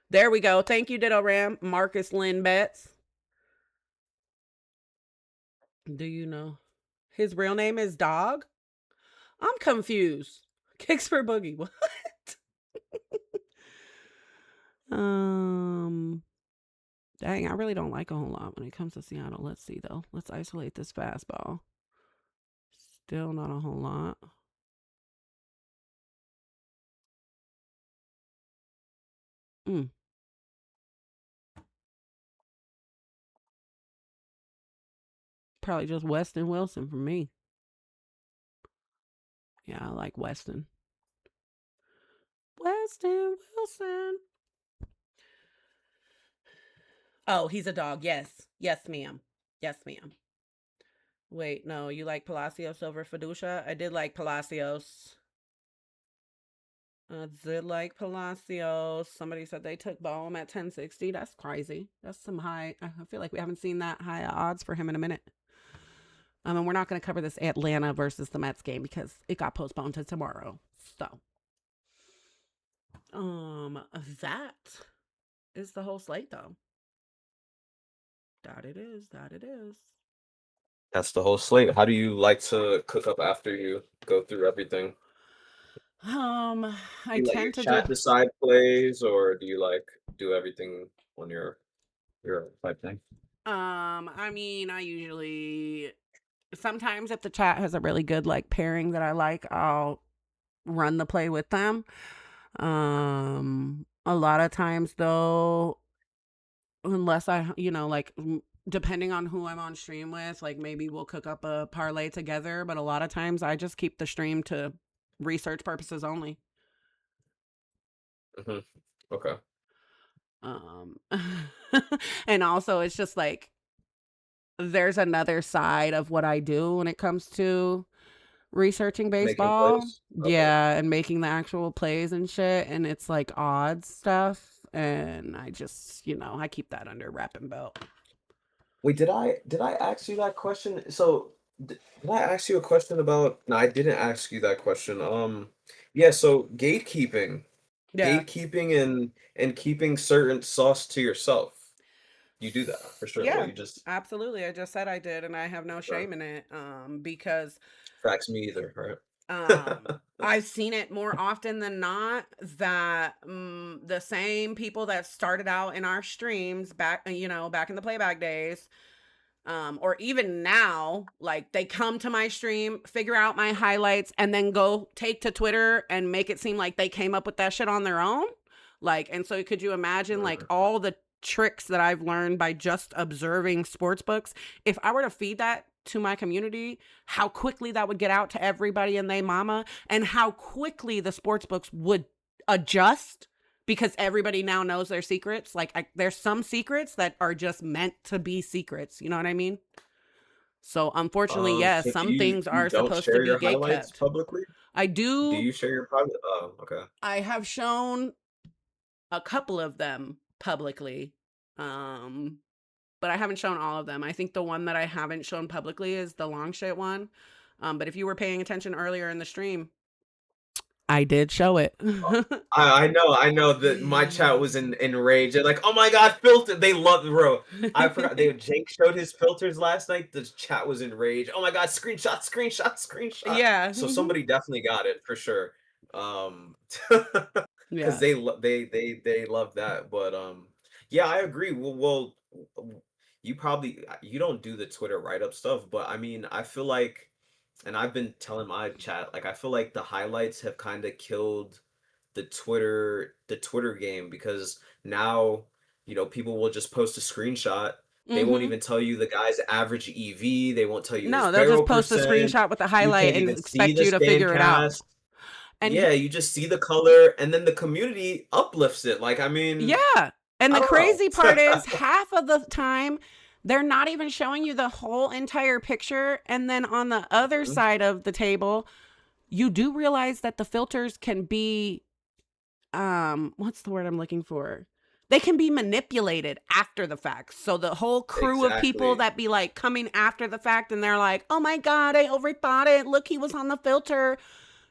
There we go. Thank you, Ditto Ram. Marcus Lynn Betts. Do you know? His real name is Dog? I'm confused. Kicks for Boogie. What? Dang, I really don't like a whole lot when it comes to Seattle. Let's see though. Let's isolate this fastball. Still not a whole lot. Probably just Weston Wilson for me. Yeah, I like Weston. Weston Wilson. Oh, he's a dog. Yes. Yes, ma'am. Yes, ma'am. Wait, no, you like Palacios over Fiducia? I did like Palacios. I did like Palacios. Somebody said they took Bohm at 1060. That's crazy. That's some high. I feel like we haven't seen that high odds for him in a minute. And we're not going to cover this Atlanta versus the Mets game because it got postponed to tomorrow. So, that is the whole slate, though. That it is. That it is. That's the whole slate. How do you like to cook up after you go through everything? I You let your tend to do. chat decide plays, or do you like do everything on your type thing? I mean, I usually sometimes if the chat has a really good like pairing that I like, I'll run the play with them. A lot of times though, unless like depending on who I'm on stream with, like maybe we'll cook up a parlay together, but a lot of times I just keep the stream to research purposes only. Hmm. Okay. Um and also it's just like there's another side of what I do when it comes to researching Making baseball. plays? Okay. Yeah, and making the actual plays and shit. And it's like odds stuff. And I just, I keep that under wrap and belt. Wait, did I ask you that question? So did I ask you a question about? No, I didn't ask you that question. Yeah. So gatekeeping. Yeah. gatekeeping and keeping certain sauce to yourself. You do that for sure. Well, Yeah, you just absolutely. I just said I did, and I have no uh, shame in it. Because facts me either, um, right? I've seen it more often than not that the same people that started out in our streams back, back in the playback days, or even now, like they come to my stream, figure out my highlights, and then go take to Twitter and make it seem like they came up with that shit on their own. Like, and so could you imagine like Mhm. all the tricks that I've learned by just observing sports books? If I were to feed that to my community, how quickly that would get out to everybody and they mama, and how quickly the sports books would adjust because everybody now knows their secrets. Like there's some secrets that are just meant to be secrets. You know what I mean? So unfortunately, yes, So some things you are don't supposed to share be your gate highlights kept. publicly? I Do do. you share your private? Oh, okay. I have shown a couple of them publicly. Um, but I haven't shown all of them. I think the one that I haven't shown publicly is the long shit one. But if you were paying attention earlier in the stream, I did show it. I know that my chat was in rage. They're like, "Oh my god, filter!" They love, bro. I forgot. Jake showed his filters last night. The chat was in rage. Oh my god, screenshot, screenshot, screenshot. Yeah. So somebody definitely got it for sure. Um, because Yeah. they love that. But yeah, I agree. You probably you don't do the Twitter write up stuff, but I mean, I feel like, and I've been telling my chat, like I feel like the highlights have kind of killed the Twitter game because now, people will just post a screenshot. They won't Mhm. even tell you the guy's average EV. They won't tell you his No, they'll just barrel post a percent. screenshot with a You highlight can't and even see expect the you to stand figure it out. cast. And Yeah, you just see the color, and then the community uplifts it. Like, I mean, yeah. And I the don't know. crazy part is half of the time they're not even showing you the whole entire picture. And then on the other Mhm. side of the table, you do realize that the filters can be what's the word I'm looking for? They can be manipulated after the fact. So the whole crew of people Exactly. that be like coming after the fact and they're like, "Oh my god, I overthought it. Look, he was on the filter."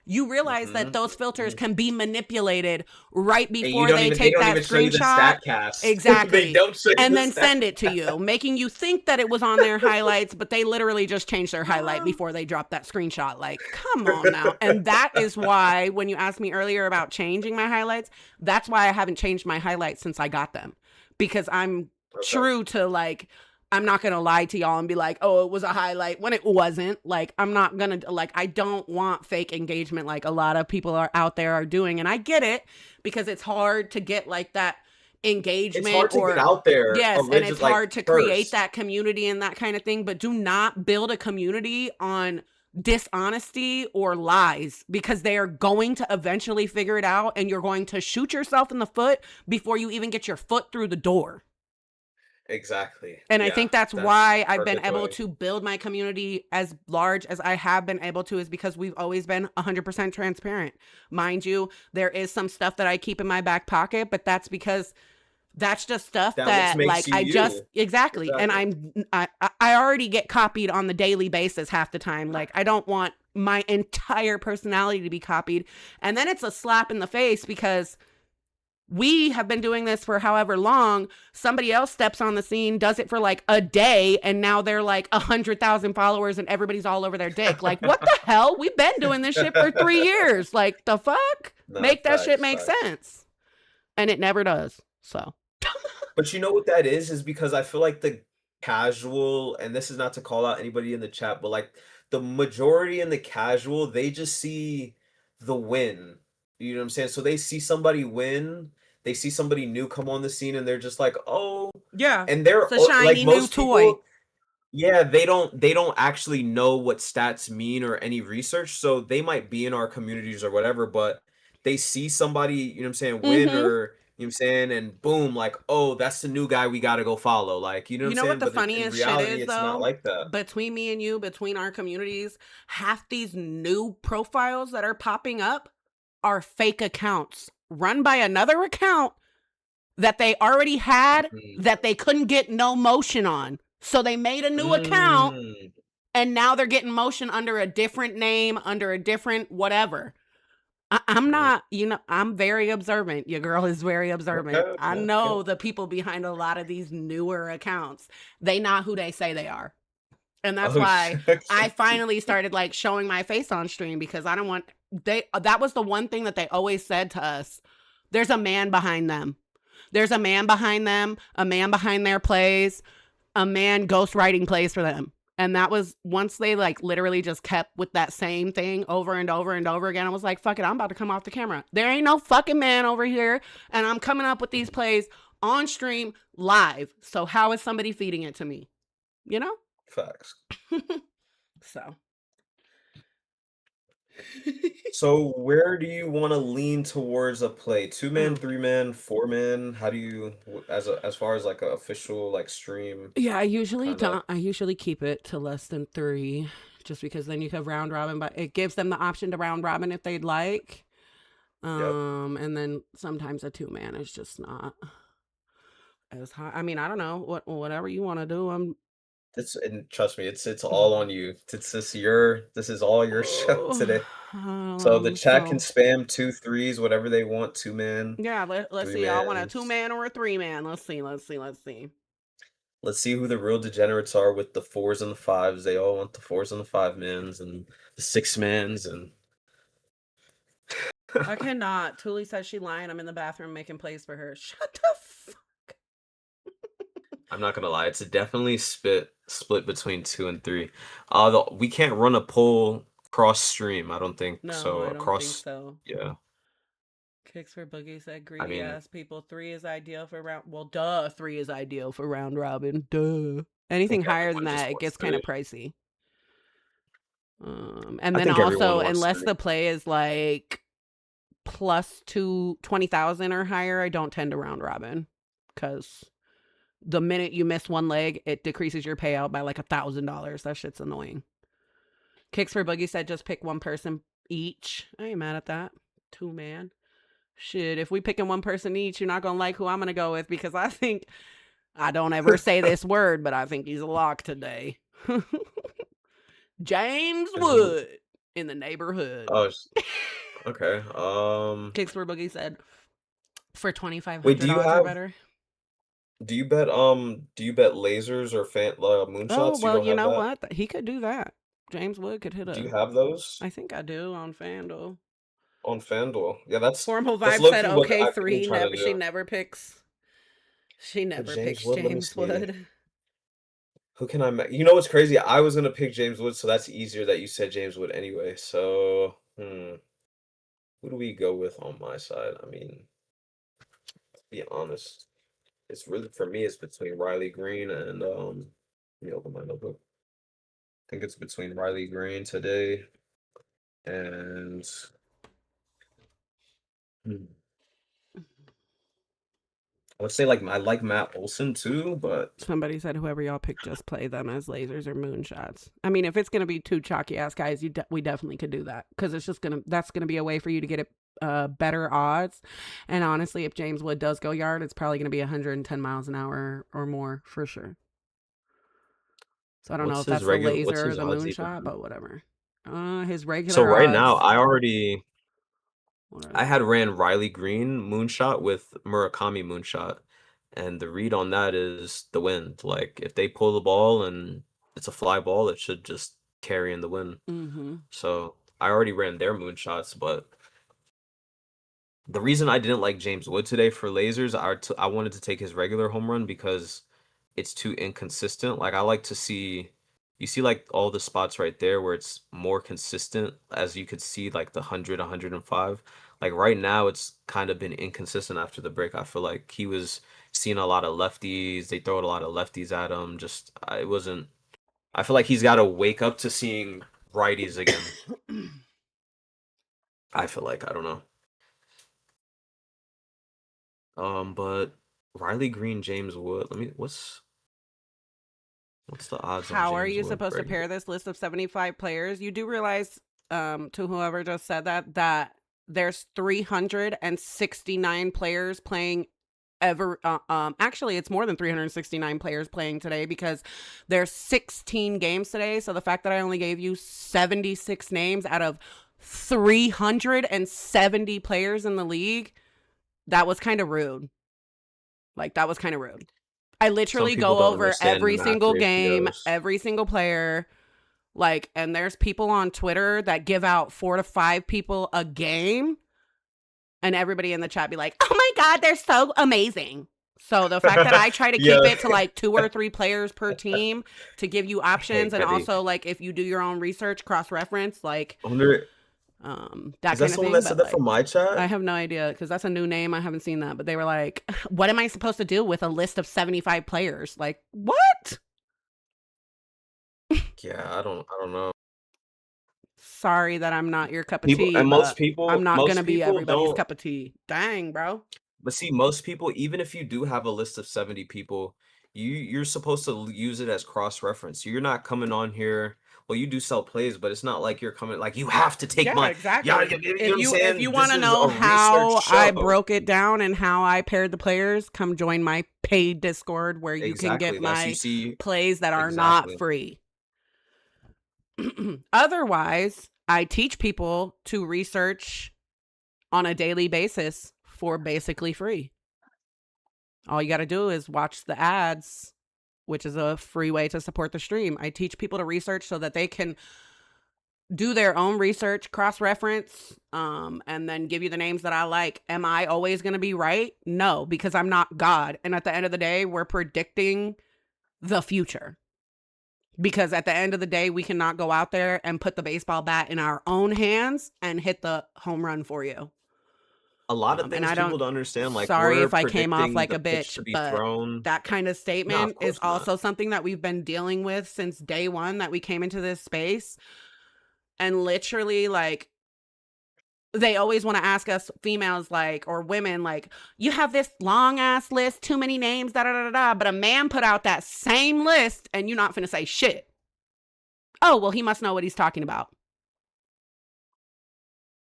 You realize that Mhm, those filters mhm. can be manipulated right And you before don't they even they take don't that even show you the screenshot. stat cast. They Exactly. don't show you And the then stat send it to cast. you, making you think that it was on their highlights, but they literally just changed their highlight before they dropped that screenshot. Like, come on now. And that is why, when you asked me earlier about changing my highlights, that's why I haven't changed my highlights since I got them. Because I'm Okay. true to like, I'm not gonna lie to y'all and be like, oh, it was a highlight when it wasn't. Like, I'm not gonna like, I don't want fake engagement like a lot of people are out there are doing. And I get it because it's hard to get like that It's engagement hard to get or out there yes, and it's origin like, hard to create first. that community and that kind of thing. But do not build a community on dishonesty or lies because they are going to eventually figure it out and you're going to shoot yourself in the foot before you even get your foot through the door. Exactly. And I Yeah, think that's that's why I've been perfect able way. to build my community as large as I have been able to, is because we've always been 100% transparent. Mind you, there is some stuff that I keep in my back pocket, but that's because that's just stuff That what that makes like you I just you. exactly. And Exactly. I already get copied on the daily basis half the time. Like I don't want my entire personality to be copied. And then it's a slap in the face because we have been doing this for however long. Somebody else steps on the scene, does it for like a day, and now they're like 100,000 followers and everybody's all over their dick. Like, what the hell? We've been doing this shit for 3 years. Like, the fuck? No, Make that shit facts, make facts. sense. And it never does. So, But you know what that is because I feel like the casual, and this is not to call out anybody in the chat, but like the majority in the casual, they just see the win. You know what I'm saying? So they see somebody win, they see somebody new come on the scene, and they're just like, "Oh," yeah, and it's they're a like shiny new most toy. people. Yeah, they don't actually know what stats mean or any research, so they might be in our communities or whatever, but they see somebody, you know what I'm saying, win Mm-hmm. or you know what I'm saying, and boom, like, oh, that's the new guy we gotta go follow. Like, you know what I'm You know what saying? the But in funniest shit reality, is it's not though? like that. Between me and you, between our communities, half these new profiles that are popping up are fake accounts run by another account that they already had Mhm. that they couldn't get no motion on. So they made a new account Mm. and now they're getting motion under a different name, under a different whatever. I'm Mm, not, I'm very observant. Your girl is very okay, observant. I okay, okay. know the people behind a lot of these newer accounts. They not who they say they are. And that's Oh, why I okay. finally started like showing my face on stream because I don't want that was the one thing that they always said to us. There's a man behind them. There's a man behind them, a man behind their plays, a man ghostwriting plays for them. And that was once they like literally just kept with that same thing over and over and over again. I was like, fuck it, I'm about to come off the camera. There ain't no fucking man over here. And I'm coming up with these Mhm. plays on stream live. So how is somebody feeding it to me? You know? Facts. So So where do you want to lean towards a play? Two man, oh. three man, four man? How do you as far as like a official like stream Yeah, I usually kind of? don't. I usually keep it to less than 3 just because then you have round robin, but it gives them the option to round robin if they'd like. Yep. And then sometimes a 2 man is just not as high. I mean, I don't know. Whatever you want to do. I'm It's and trust me, it's all on you. This is all your show oh, today. So the chat can so spam two threes, whatever they want, two man, yeah, let's three see. I want a two mans. man or a 3 man. Let's see. Let's see who the real degenerates are with the fours and the fives. They all want the fours and the five mans and the six mans and I cannot. Tuli says she lying. I'm in the bathroom making plays for her. Shut the fuck. I'm not gonna lie, it's definitely split between two and three. We can't run a poll cross stream. I don't think No, so. I don't think Across, so. yeah. Kicks for Boogie said I greedy mean, ass people. 3 is ideal for round. Well, duh. 3 is ideal for round robin. Duh. Anything think higher than everyone that, just it wants gets kind of three. pricey. And I then think everyone also, wants unless three. the play is like plus 20,000 or higher, I don't tend to round robin because the minute you miss one leg, it decreases your payout by like $1,000. That shit's annoying. Kicks for Boogie said just pick one person each. I ain't mad at that. 2 man. Shit, if we picking one person each, you're not gonna like who I'm gonna go with because I think I don't ever say this word, but I think he's a lock today. James Who? Wood in the neighborhood. Oh, okay. Kicks for Boogie said for Wait, 2,500 odds or better. do you bet lasers or Oh moonshots? You well, don't you have know that? what? He could do that. James Wood could hit Do you a. have those I think I do on FanDuel. on FanDuel? Yeah, Formal that's Vibe low said key what okay I've been 3. trying to Never. She do. never picks. She But never James picks Wood, let me James see. Wood. Who can you know what's crazy? I was gonna pick James Wood, so that's easier that you said James Wood anyway. So, who do we go with on my side? I mean, to be honest, it's really for me. It's between Riley Green and let me open my notebook. I think it's between Riley Green today and hmm, I would say like I like Matt Olson too, but Somebody said whoever y'all pick, just play them as lasers or moonshots. I mean, if it's gonna be two chalky ass guys, we definitely could do that because it's just that's gonna be a way for you to get it better odds. And honestly, if James Wood does go yard, it's probably gonna be 110 miles an hour or more for sure. So I don't know if that's the what's laser or his the odds even? moonshot, but whatever. His So regular right now, odds. What are I they? had ran Riley Green moonshot with Murakami moonshot, and the read on that is the wind. Like if they pull the ball and it's a fly ball, it should just carry in the wind. Mm-hmm. So I already ran their moonshots, but the reason I didn't like James Wood today for lasers, I wanted to take his regular home run because it's too inconsistent. Like I like to see you see like all the spots right there where it's more consistent as you could see like the 100, 105. Like right now it's kind of been inconsistent after the break. I feel like he was seeing a lot of lefties. They throw a lot of lefties at him. Just I it wasn't I feel like he's got to wake up to seeing righties again. I feel like I don't know. But Riley Green, James Wood. Let me what's the odds on How are James you Wood supposed to right pair now? this list of 75 players? You do realize, to whoever just said that there's 369 players playing actually it's more than 369 players playing today because there's 16 games today. So the fact that I only gave you 76 names out of 370 players in the league. That was kind of rude. Like, that was kind of rude. I Some literally people go don't over understand the every math single game, ratios. every single player. Like, and there's people on Twitter that give out 4 to 5 people a game, and everybody in the chat be like, oh my God, they're so amazing. So the fact that I try to keep Yeah. it to like 2 or 3 players per team to give you Hey, options, and Petty. also like if you do your own research, cross reference, like I wonder, that is that kind of someone thing. that said But that like, from my I chat? have no idea because that's a new name. I haven't seen that. But they were like, what am I supposed to do with a list of 75 players? Like, what? Yeah, I don't know. Sorry that I'm not your cup of People tea, and but most I'm people not going to most be people everybody's don't. cup of tea. Dang, bro. But see, most people, even if you do have a list of 70 people, you're supposed to use it as cross-reference. You're not coming on here. Well, you do sell plays, but it's not like you're coming like you have to take Yeah, my, yeah, exactly. you know what If I'm you saying? want This to is know a research how I show. broke it down and how I paired the players, come join my paid Discord where you can Exactly. get That's you my see plays that are not exactly. free. Otherwise, I teach people to research on a daily basis for basically free. All you got to do is watch the ads, which is a free way to support the stream. I teach people to research so that they can do their own research, cross reference, and then give you the names that I like. Am I always going to be right? No, because I'm not God. And at the end of the day, we're predicting the future. Because at the end of the day, we cannot go out there and put the baseball bat in our own hands and hit the home run for you. A lot of And things I don't, people don't understand, like, sorry we're if I came off predicting like the a pitch bitch, to be but thrown. that kind of No, of statement is course not. also something that we've been dealing with since day one that we came into this space. And literally, like, they always want to ask us females, like, or women, like, you have this long ass list, too many names, da da da da. But a man put out that same list and you're not finna say shit. Oh, well, he must know what he's talking about.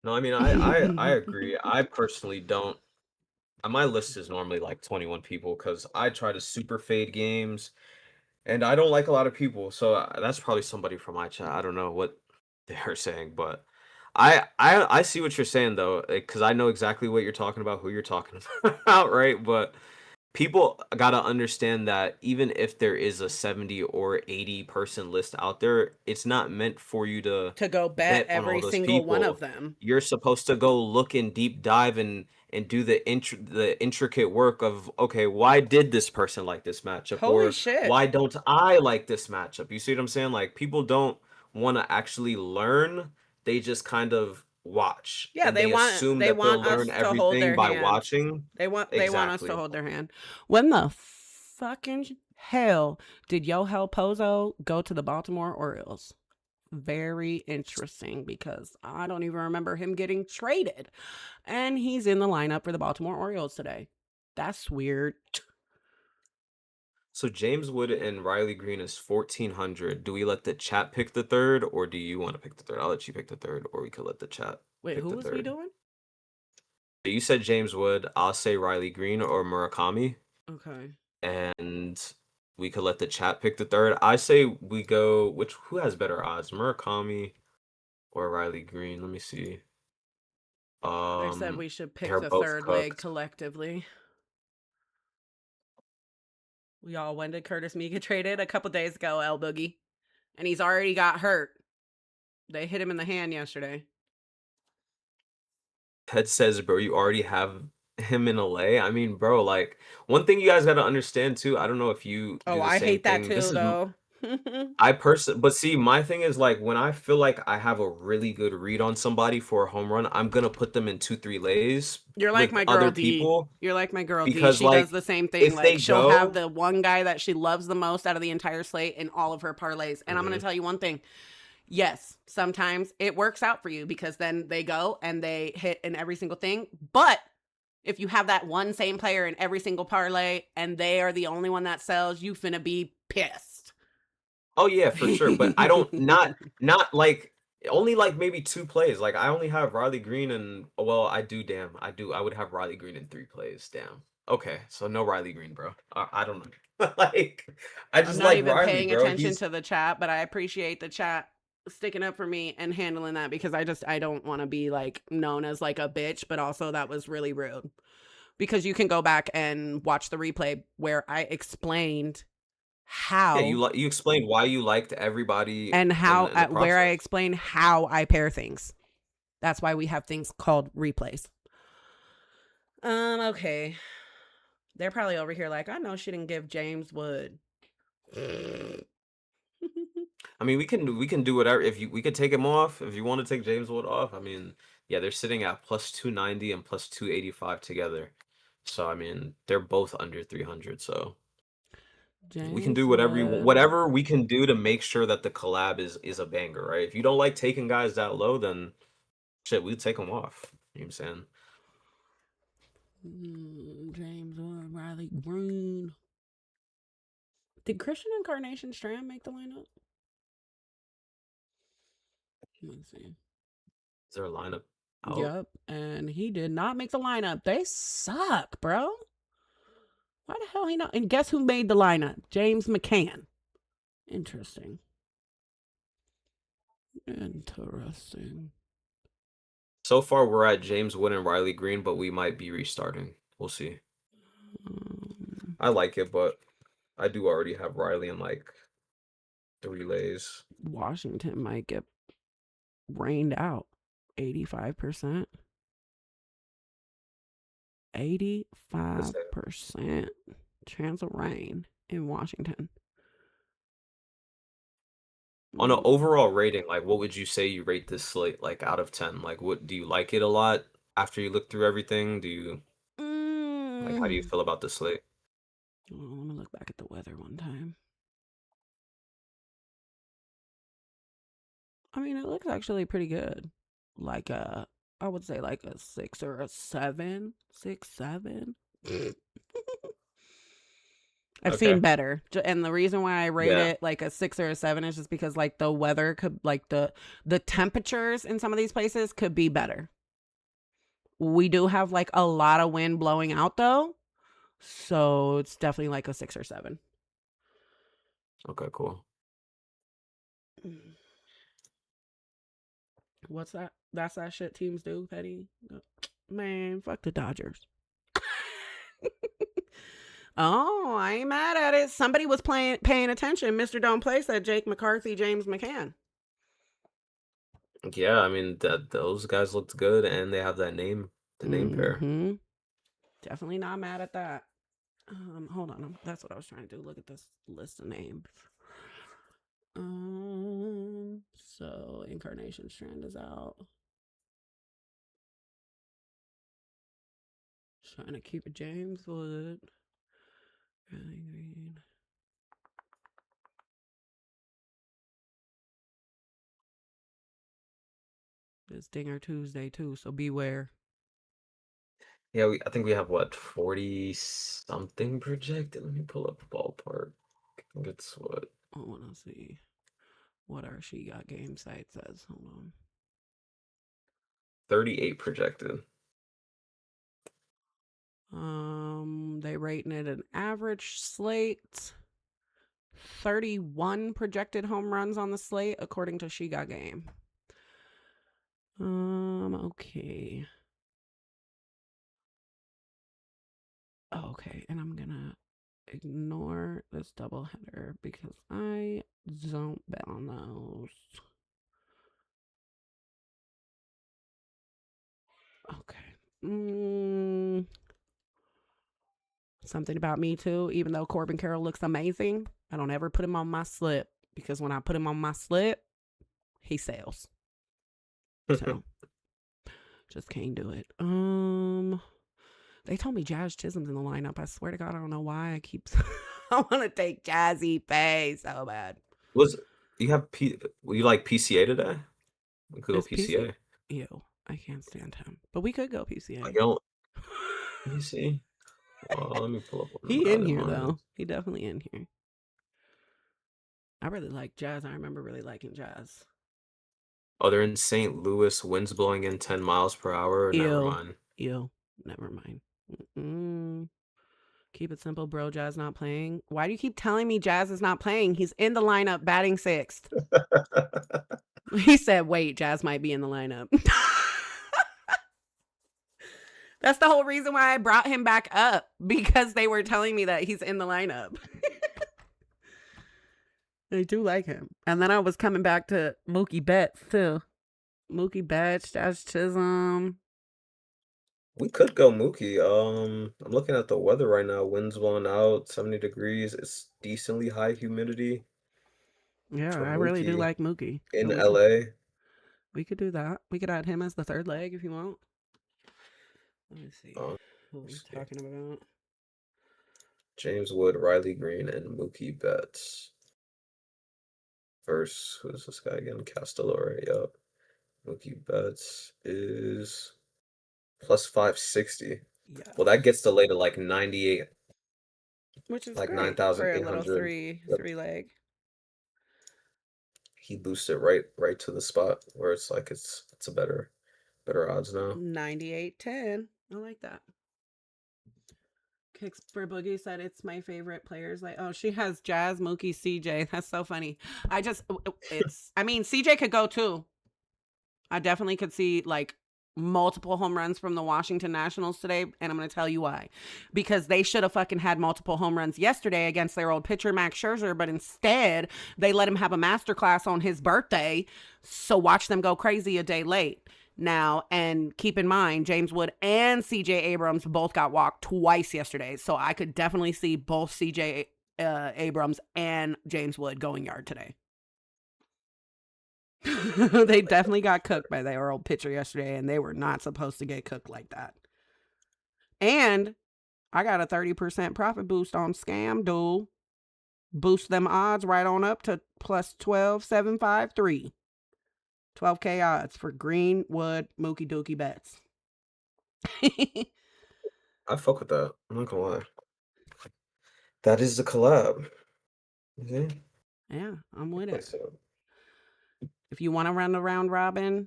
No, I mean, I agree. I personally don't. My list is normally like 21 people because I try to super fade games. And I don't like a lot of people, so that's probably somebody from my chat. I don't know what they're saying, but I see what you're saying though, because I know exactly what you're talking about, who you're talking about, right? But people gotta understand that even if there is a 70 or 80 person list out there, it's not meant for you to To go bet bet on all every those single one of people. them. You're supposed to go look and deep dive and do the intricate work of, okay, why did this person like this matchup, Holy or shit. why don't I like this matchup? You see what I'm saying? Like, people don't want to actually learn. They just kind of watch Yeah, and they assume they that want they'll learn us to hold everything their by hand. watching. They want us to Exactly. hold their hand. When the fucking hell did Yohel Pozo go to the Baltimore Orioles? Very interesting because I don't even remember him getting traded. And he's in the lineup for the Baltimore Orioles today. That's weird. So James Wood and Riley Green is 1,400. Do we let the chat pick the third, or do you want to pick the third? I'll let you pick the third, or we could let the chat Wait, pick who the was we third. doing? You said James Wood. I'll say Riley Green or Murakami, Okay. and we could let the chat pick the third. I say we go. Who has better odds, Murakami or Riley Green? Let me see. They said we should pick They're the both third leg cooked. collectively. Y'all, when did Curtis Mee get traded? A couple days ago, L Boogie. And he's already got hurt. They hit him in the hand yesterday. Ted says, bro, you already have him in LA. I mean, bro, like, one thing you guys got to understand too. I don't know if you Oh, do the I same hate that thing. too, This is though. but see, my thing is like when I feel like I have a really good read on somebody for a home run, I'm gonna put them in 2, 3 lays You're like with my girl other D. people You're like my girl D. because She does like the same thing. if Like, they she'll have go, the one guy that she loves the most out of the entire slate in all of her parlays. And I'm going to Mhm. tell you one thing. Yes, sometimes it works out for you because then they go and they hit in every single thing. But if you have that one same player in every single parlay and they are the only one that sells, you finna be pissed. Oh yeah, for sure. But I don't not like only like maybe 2 plays. Like I only have Riley Green and well, I do. Damn, I would have Riley Green in 3 plays. Damn. Okay, so no Riley Green, bro. I don't know. Like I I'm just not like even Riley, paying bro. attention He's to the chat, but I appreciate the chat. sticking up for me and handling that because I don't want to be like known as like a bitch, but also that was really rude. Because you can go back and watch the replay where I explained Yeah, how you explained why you liked everybody and in how the where I process. explained how I pair things. That's why we have things called replays. Okay. They're probably over here like, I know she didn't give James Wood. I mean, we can do whatever. If you we could take him off if you want to take James Wood off. I mean, yeah, they're sitting at plus 290 and plus 285 together. So I mean, they're both under 300. So we can do James whatever Wood. whatever we can do to make sure that the collab is a banger, right? If you don't like taking guys that low, then shit, we take them off. You know what I'm saying? James Wood, Riley Green. Did Christian Incarnation Strand make the lineup? Let me see. Is there a lineup out? Yep, and he did not make the lineup. They suck, bro. Why the hell he not? And guess who made the lineup? James McCann. Interesting. Interesting. So far, we're at James Wood and Riley Green, but we might be restarting. We'll see. I like it, but I do already have Riley in like the relays. Washington might get rained out. 85%. Let's say 85% chance of rain in Washington. on an overall rating, like what would you say you rate this slate like out of 10? Like what do you like it a lot after you look through everything? Do you like how do you Mm. feel about the slate? Let me look back at the weather one time. I mean, it looks actually pretty good. Like I would say like a 6 or a 7. 6, 7. I've seen Okay. better. And the reason why I rate Yeah. it like a 6 or a 7 is just because like the weather could like the temperatures in some of these places could be better. We do have like a lot of wind blowing out though. So it's definitely like a 6 or 7. Okay, cool. What's that? That's that shit teams do, Petty. Man, fuck the Dodgers. Oh, I ain't mad at it. Somebody was paying attention. Mr. Don't Play said Jake McCarthy, James McCann. Yeah, I mean that those guys looked good and they have that name, the name pair. Mm-hmm. Definitely not mad at that. Hold on. That's what I was trying to do. Look at this list of names. So Incarnation Strand is out. Trying to keep it James Wood. Riley Green. It's Dinger Tuesday too, so beware. Yeah, I think we have what 40 something projected. Let me pull up ballpark. I think it's what I want to see what our She Got Game site says. Hold on. 38 projected. They rating it an average slate. 31 projected home runs on the slate according to She Got Game. Okay. Okay, and I'm gonna ignore this doubleheader because I don't bet on those. Okay. Something about me too, even though Corbin Carroll looks amazing, I don't ever put him on my slip because when I put him on my slip, he sails. So just can't do it. They told me Jazz Chisholm's in the lineup. I swear to God, I don't know why I keep. I want to take Jazzy Pay so bad. Was you have you like PCA today? We could go Is PC? PCA. Ew, I can't stand him. But we could go Like, PCA. you don't, let me see. Well, let me pull up one of He the in other here though. ones. He definitely in here. I really like Jazz. I remember really liking Jazz. Oh, they're in St. Louis. Winds blowing in 10 miles per hour. Never Ew. mind. Ew. Never mind. Keep it simple, bro. Jazz not playing. Why do you keep telling me Jazz is not playing? He's in the lineup batting sixth. He said, wait, Jazz might be in the lineup. That's the whole reason why I brought him back up, because they were telling me that he's in the lineup. I do like him. And then I was coming back to Mookie Betts too. Mookie Betts, Josh Chisholm. We could go Mookie. I'm looking at the weather right now. Winds blowing out, 70 degrees. It's decently high humidity Yeah, for I really do Mookie like Mookie. in So LA. we could do that. We could add him as the third leg if you want. Let me see Let who me we're see. talking about. James Wood, Riley Green, and Mookie Betts. Versus, who's this guy again? Castellore. Yup. Mookie Betts is plus 560. Well, Yes. that gets delayed to like 98, Which is like great for a little 9,800. Yep. three leg. He boosted right to the spot where it's like it's a better odds now. 98-10. I like that. Kicks for Boogie said it's my favorite players. Like, oh, she has Jazz, Mookie, CJ. That's so funny. I mean, CJ could go too. I definitely could see like multiple home runs from the Washington Nationals today, and I'm going to tell you why. Because they should have fucking had multiple home runs yesterday against their old pitcher Max Scherzer, but instead they let him have a masterclass on his birthday. So watch them go crazy a day late. Now, and keep in mind, James Wood and CJ Abrams both got walked twice yesterday. So I could definitely see both CJ Abrams and James Wood going yard today. They definitely got cooked by their old pitcher yesterday, and they were not supposed to get cooked like that. And I got a 30% profit boost on Scam Duel. Boost them odds right on up to plus 12,753. 12K odds for Greenwood Mookie Dookie Bets. I fuck with that. I'm not gonna lie. That is the collab. Okay. Yeah, I'm with it. So, If you want to run the round robin,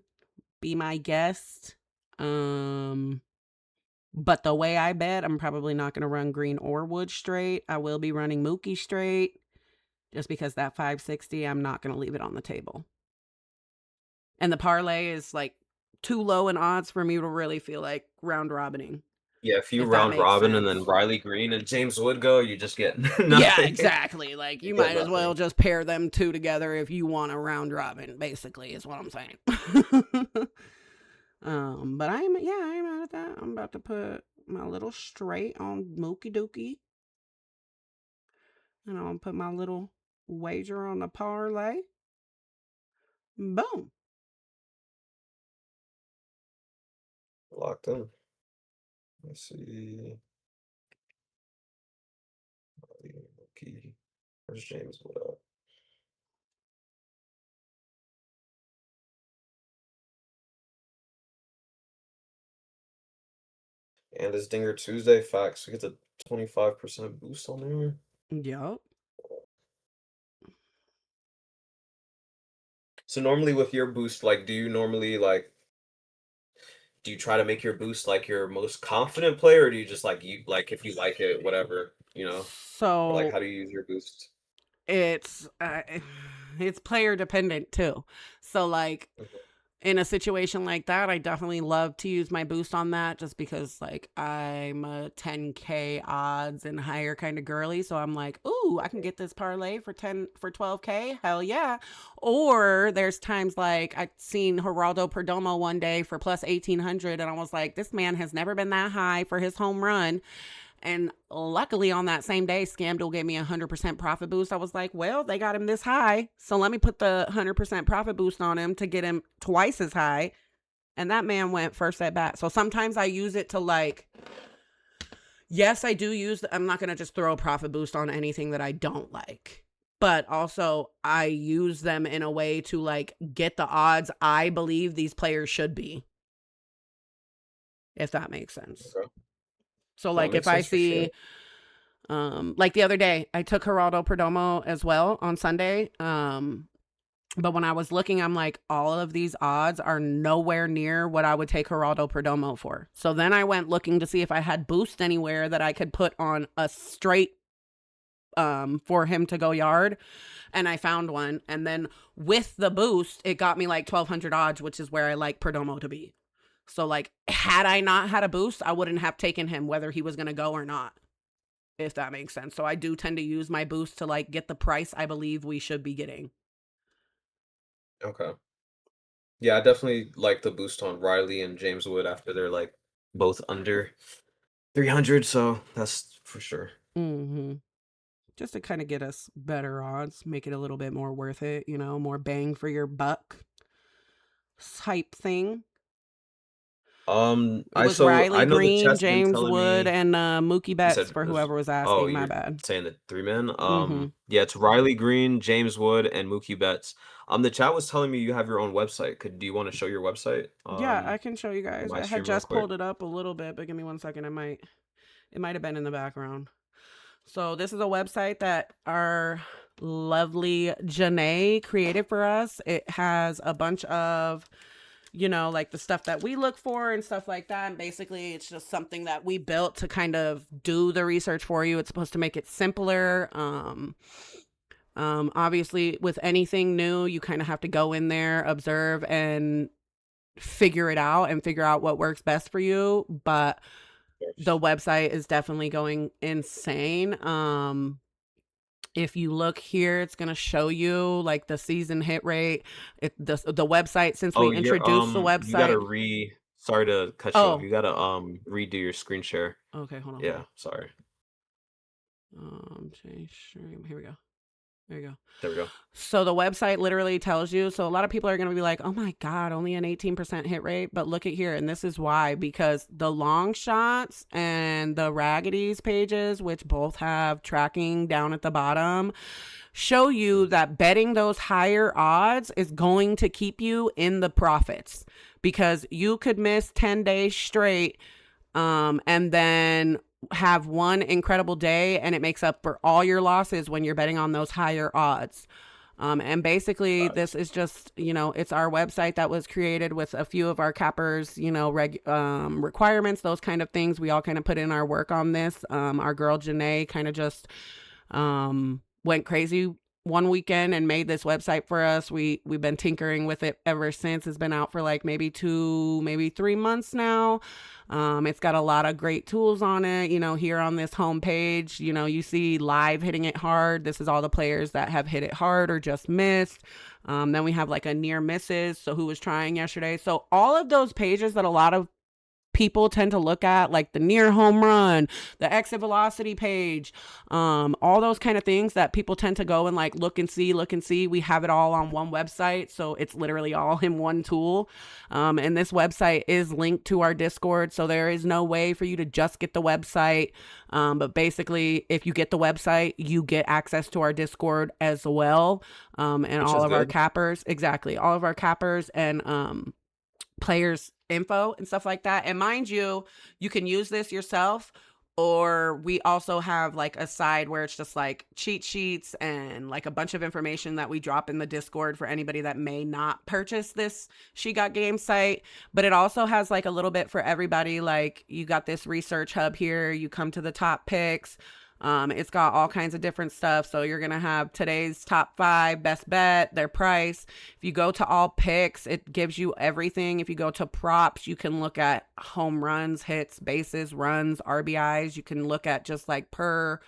be my guest. But the way I bet, I'm probably not going to run Green or Wood straight. I will be running Mookie straight, just because that 560, I'm not going to leave it on the table. And the parlay is like too low in odds for me to really feel like round robining, yeah, if you if that round makes robin and then sense. Riley Green and James Wood go, you just get Yeah, nothing. exactly. Like, You you get might as well nothing. just pair them two together if you want a round robin, basically, is what I'm saying. But I am mad at that. I'm about to put my little straight on Mookie Dookie. And I'll put my little wager on the parlay. Boom. Locked in. Let's see. Okay. Where's James Wood at? And it's Dinger Tuesday facts. We get the 25% boost on there. Yup. So normally with your boost, like, do you normally like do you try to make your boost like your most confident player, or do you just like you like if you like it, whatever, you know? Or like So how do you use your boost? it's it's player dependent too. So like Mhm. in a situation like that, I definitely love to use my boost on that, just because like I'm a 10K odds and higher kind of girly. So I'm like, ooh, I can get this parlay for 12K. Hell yeah. Or there's times like I've seen Geraldo Perdomo one day for plus 1800, and I was like, this man has never been that high for his home run. And luckily on that same day, Scamdel gave me a 100% profit boost. I was like, well, they got him this high, so let me put the 100% profit boost on him to get him twice as high. And that man went first at bat. So sometimes I use it to like, yes, I do use, I'm not going to just throw a profit boost on anything that I don't like. But also I use them in a way to like get the odds I believe these players should be, if that makes sense. Okay. So No, it like if makes I sense for sure. see like the other day, I took Geraldo Perdomo as well on Sunday. But when I was looking, I'm like, all of these odds are nowhere near what I would take Geraldo Perdomo for. So then I went looking to see if I had boost anywhere that I could put on a straight for him to go yard, and I found one. And then with the boost, it got me like 1,200 odds, which is where I like Perdomo to be. So like, had I not had a boost, I wouldn't have taken him whether he was gonna go or not, if that makes sense. So I do tend to use my boost to like get the price I believe we should be getting. Okay. Yeah, I definitely like the boost on Riley and James Wood after they're like both under 300, so that's for sure. Mm-hmm. Just to kind of get us better odds, make it a little bit more worth it, you know, more bang for your buck type thing. It was I Riley know the Green, chat's been James telling Wood, me and Mookie you Betts said for there's whoever was oh, asking. My you're bad. saying the 3 men? Mm-hmm. Yeah, it's Riley Green, James Wood, and Mookie Betts. The chat was telling me you have your own website. Do you want to show your website Yeah, I can show you on guys. my I had stream real just quick? pulled it up a little bit, but give me one second. It might have been in the background. So this is a website that our lovely Janae created for us. It has a bunch of, you know, like the stuff that we look for and stuff like that. And basically, it's just something that we built to kind of do the research for you. It's supposed to make it simpler. Obviously, with anything new, you kind of have to go in there, observe, and figure out what works best for you. But the Yes. website is definitely going insane. If you look here, it's going to show you like the season hit rate. The website, since we Oh, you're introduced the you gotta website. sorry to cut you off. Oh, You gotta redo your screen share. okay, hold Yeah, on. sorry. Change stream. Here we go. There you go. There we go. So the website literally tells you. So a lot of people are going to be like, oh my God, only an 18% hit rate. But look at here. And this is why, because the long shots and the raggities pages, which both have tracking down at the bottom, show you Mm, that betting those higher odds is going to keep you in the profits, because you could miss 10 days straight, and then have one incredible day and it makes up for all your losses when you're betting on those higher odds. And basically, this facts. is just, you know, it's our website that was created with a few of our cappers, you know, requirements, those kind of things. We all kind of put in our work on this. Our girl Janae kind of just went crazy one weekend and made this website for us. We've been tinkering with it ever since. It's been out for like maybe 2, maybe 3 months now. It's got a lot of great tools on it. You know, here on this homepage, you know, you see live hitting it hard. This is all the players that have hit it hard or just missed. Then we have like a near misses. So who was trying yesterday? So all of those pages that a lot of people tend to look at, like the near home run, the exit velocity page, all those kind of things that people tend to go and like look and see. We have it all on one website, so it's literally all in one tool. And this website is linked to our Discord, so there is no way for you to just get the website. But basically, if you get the website, you get access to our Discord as well. And Which all is of our good. cappers, exactly, all of our cappers and players info and stuff like that. And mind you, you can use this yourself, or we also have like a side where it's just like cheat sheets and like a bunch of information that we drop in the Discord for anybody that may not purchase this She Got Game site. But it also has like a little bit for everybody. Like, you got this research hub here, you come to the top picks. It's got all kinds of different stuff. So you're going to have today's top 5 best bet, their price. If you go to all picks, it gives you everything. If you go to props, you can look at home runs, hits, bases, runs, RBIs. You can look at just like per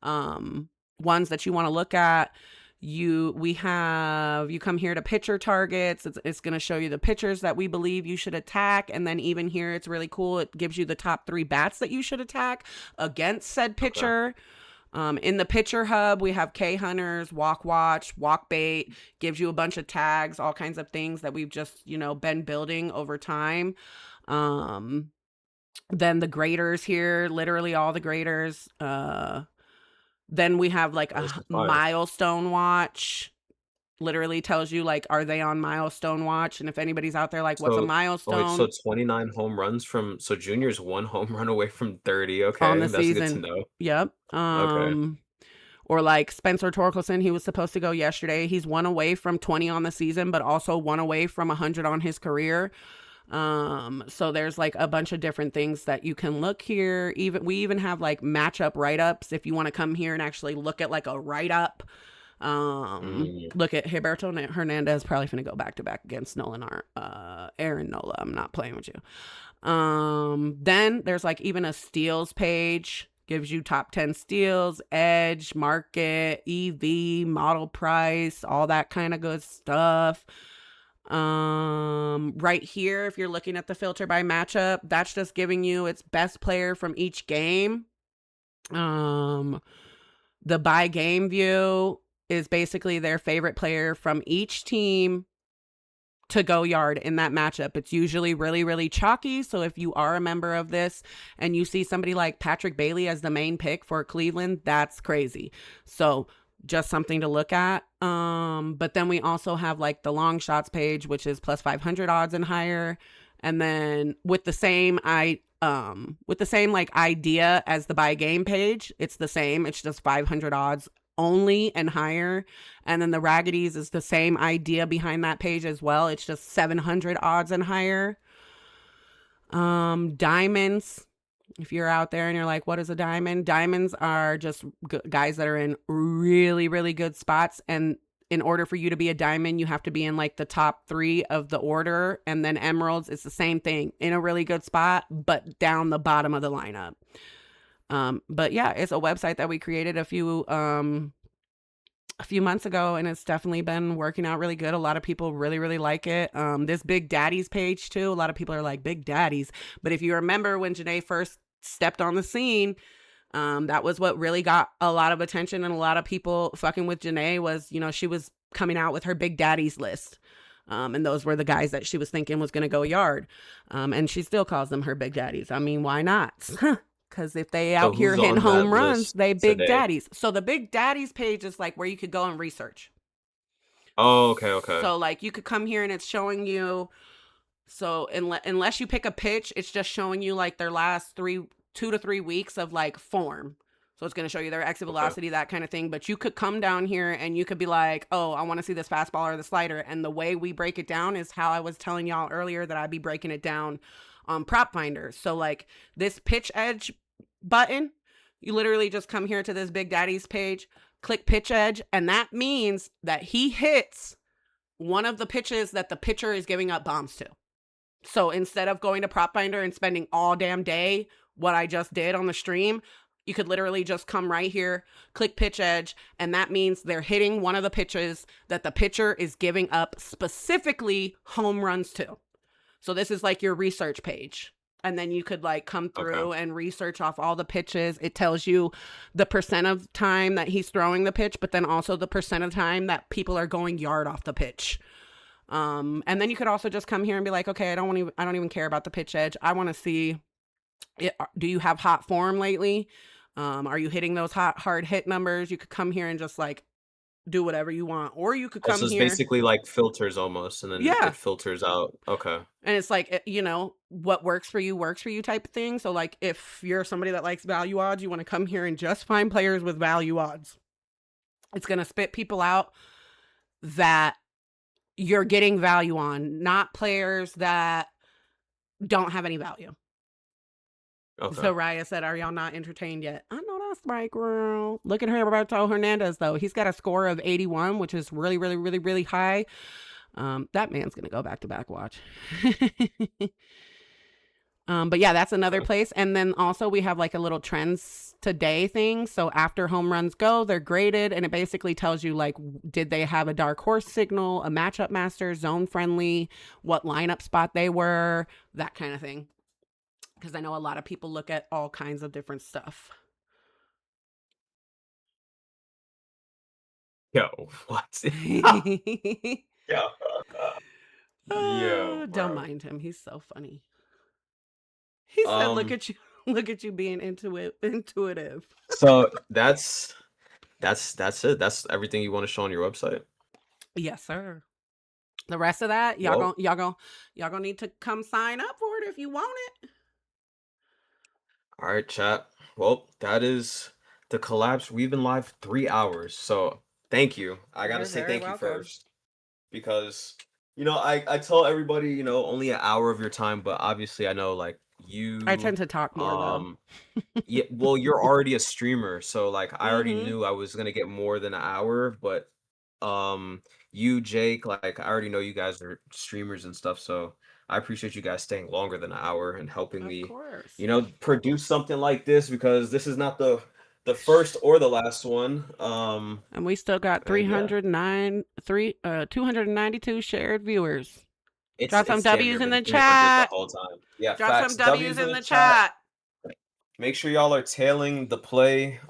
ones that you want to look at. You come here to pitcher targets. It's going to show you the pitchers that we believe you should attack. And then even here, it's really cool. It gives you the top 3 bats that you should attack against said Okay. pitcher. In the pitcher hub, we have K hunters, walk watch, walk bait, gives you a bunch of tags, all kinds of things that we've just, you know, been building over time. Um, then the graders here, literally all the graders. Then we have like Oh, this a is fire. milestone watch. Literally tells you like, are they on milestone watch? And if anybody's out there like, what's a So oh wait, so milestone 29 home runs from so Junior's 1 home run away from 30. on the Okay, that's good to season? know. Yep. Okay. Or like Spencer Torkelson, he was supposed to go yesterday. He's 1 away from 20 on the season, but also 1 away from 100 on his career. So there's like a bunch of different things that you can look here. Even we even have like matchup write-ups if you want to come here and actually look at like a write-up. Mm. Look at Gilberto Hernandez probably finna go back to back against Aaron Nola. I'm not playing with you. Then there's like even a steals page, gives you top 10 steals, edge, market, EV, model price, all that kind of good stuff. Right here, if you're looking at the filter by matchup, that's just giving you its best player from each game. Um, the by game view is basically their favorite player from each team to go yard in that matchup. It's usually really, really chalky. So if you are a member of this and you see somebody like Patrick Bailey as the main pick for Cleveland, that's crazy. So just something to look at. But then we also have like the long shots page, which is plus 500 odds and higher. And then with the same like idea as the buy game page, it's the same. It's just 500 odds only and higher. And then the Raggeties is the same idea behind that page as well. It's just 700 odds and higher. Diamonds. If you're out there and you're like, what is a diamond? Diamonds are just guys that are in really, really good spots. And in order for you to be a diamond, you have to be in like the top 3 of the order. And then emeralds, it's the same thing, in a really good spot, but down the bottom of the lineup. But yeah, it's a website that we created a few months ago, and it's definitely been working out really good. A lot of people really, really like it. This Big Daddies page too. A lot of people are like, Big Daddies. But if you remember when Janae first stepped on the scene, that was what really got a lot of attention, and a lot of people fucking with Janae was, she was coming out with her Big Daddies list. And those were the guys that she was thinking was going to go yard. And she still calls them her Big Daddies. I mean, why not? Because if they So out here who's hitting on that home runs, list they Big today? Daddies. So the Big Daddies page is like where you could go and research. Oh, okay, okay. So like you could come here and it's showing you. So unless you pick a pitch, it's just showing you like their last 2 to 3 weeks of like form. So it's going to show you their exit Okay. velocity, that kind of thing. But you could come down here and you could be like, oh, I want to see this fastball or the slider. And the way we break it down is how I was telling y'all earlier that I'd be breaking it down on Prop Finder. So like this pitch edge button, you literally just come here to this Big Daddy's page, click pitch edge, and that means that he hits one of the pitches that the pitcher is giving up bombs to. So instead of going to Prop Finder and spending all damn day, what I just did on the stream, you could literally just come right here, click pitch edge, and that means they're hitting one of the pitches that the pitcher is giving up specifically home runs to. So this is like your research page. And then you could like come Okay. through and research off all the pitches. It tells you the percent of time that he's throwing the pitch, but then also the percent of time that people are going yard off the pitch. And then you could also just come here and be like, okay, I don't even care about the pitch edge. I want to see it. Do you have hot form lately? Are you hitting those hard hit numbers? You could come here and just like do whatever you want, or you could Oh, come so it's here. basically like filters almost, and then Yeah. it filters out. Okay. And it's like, what works for you type of thing. So like if you're somebody that likes value odds, you want to come here and just find players with value odds. It's going to spit people out that you're getting value on, not players that don't have any value. Okay. So Raya said, are y'all not entertained yet? I know that's right, girl. Look at Roberto Hernandez, though. He's got a score of 81, which is really, really, really, really high. That man's going to go back to back watch. But yeah, that's another Okay. place. And then also we have like a little trends today thing. So after home runs go, they're graded, and it basically tells you like, did they have a dark horse signal, a matchup master, zone friendly, what lineup spot they were, that kind of thing. Because I know a lot of people look at all kinds of different stuff. Yo, what? Yo. Yo, Don't bro. mind him. He's so funny. He said, "Look Um, at you, look at you being intuitive." so that's it. That's everything you want to show on your website. Yes, sir. The rest of that, Well, y'all gonna need to come sign up for it if you want it. all right, chat. Well, that is the collapse. We've been live 3 hours, so thank you. I gotta You're say very thank you welcome. first because I tell everybody, only an hour of your time, but obviously I know like I you, tend to talk more though. um, yeah, well, you're already a streamer, so like I already Mhm. knew I was gonna get more than an hour, but um, you, Jake, like I already know you guys are streamers and stuff, so I appreciate you guys staying longer than an hour and helping Of me, course. produce something like this because this is not the first or the last one. And we still got And yeah, 292 shared viewers. Drop some it's damn W's near in been the 300 the chat. whole time. Yeah, Drop some facts. W's W's in in the the chat. chat. Make sure y'all are tailing the play.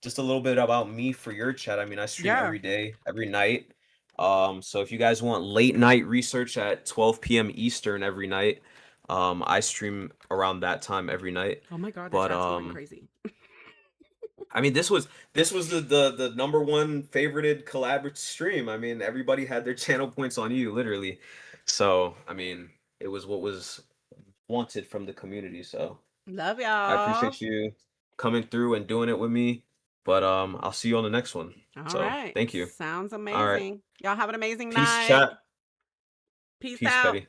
Just a little bit about me for your chat. I mean, I stream Yeah. every day, every night. So if you guys want late night research at 12 p.m. Eastern every night, I stream around that time every night. Oh my god, the But chat's going crazy. I mean, this was the number one favorited collaborative stream. I mean, everybody had their channel points on you, literally. So I mean, it was what was wanted from the community. So. Love I y'all. appreciate you coming through and doing it with me. But I'll see you on the next one. All So right. thank you. Sounds All right. amazing. Y'all have an amazing Peace, night. chat. Peace Peace, out. Petty.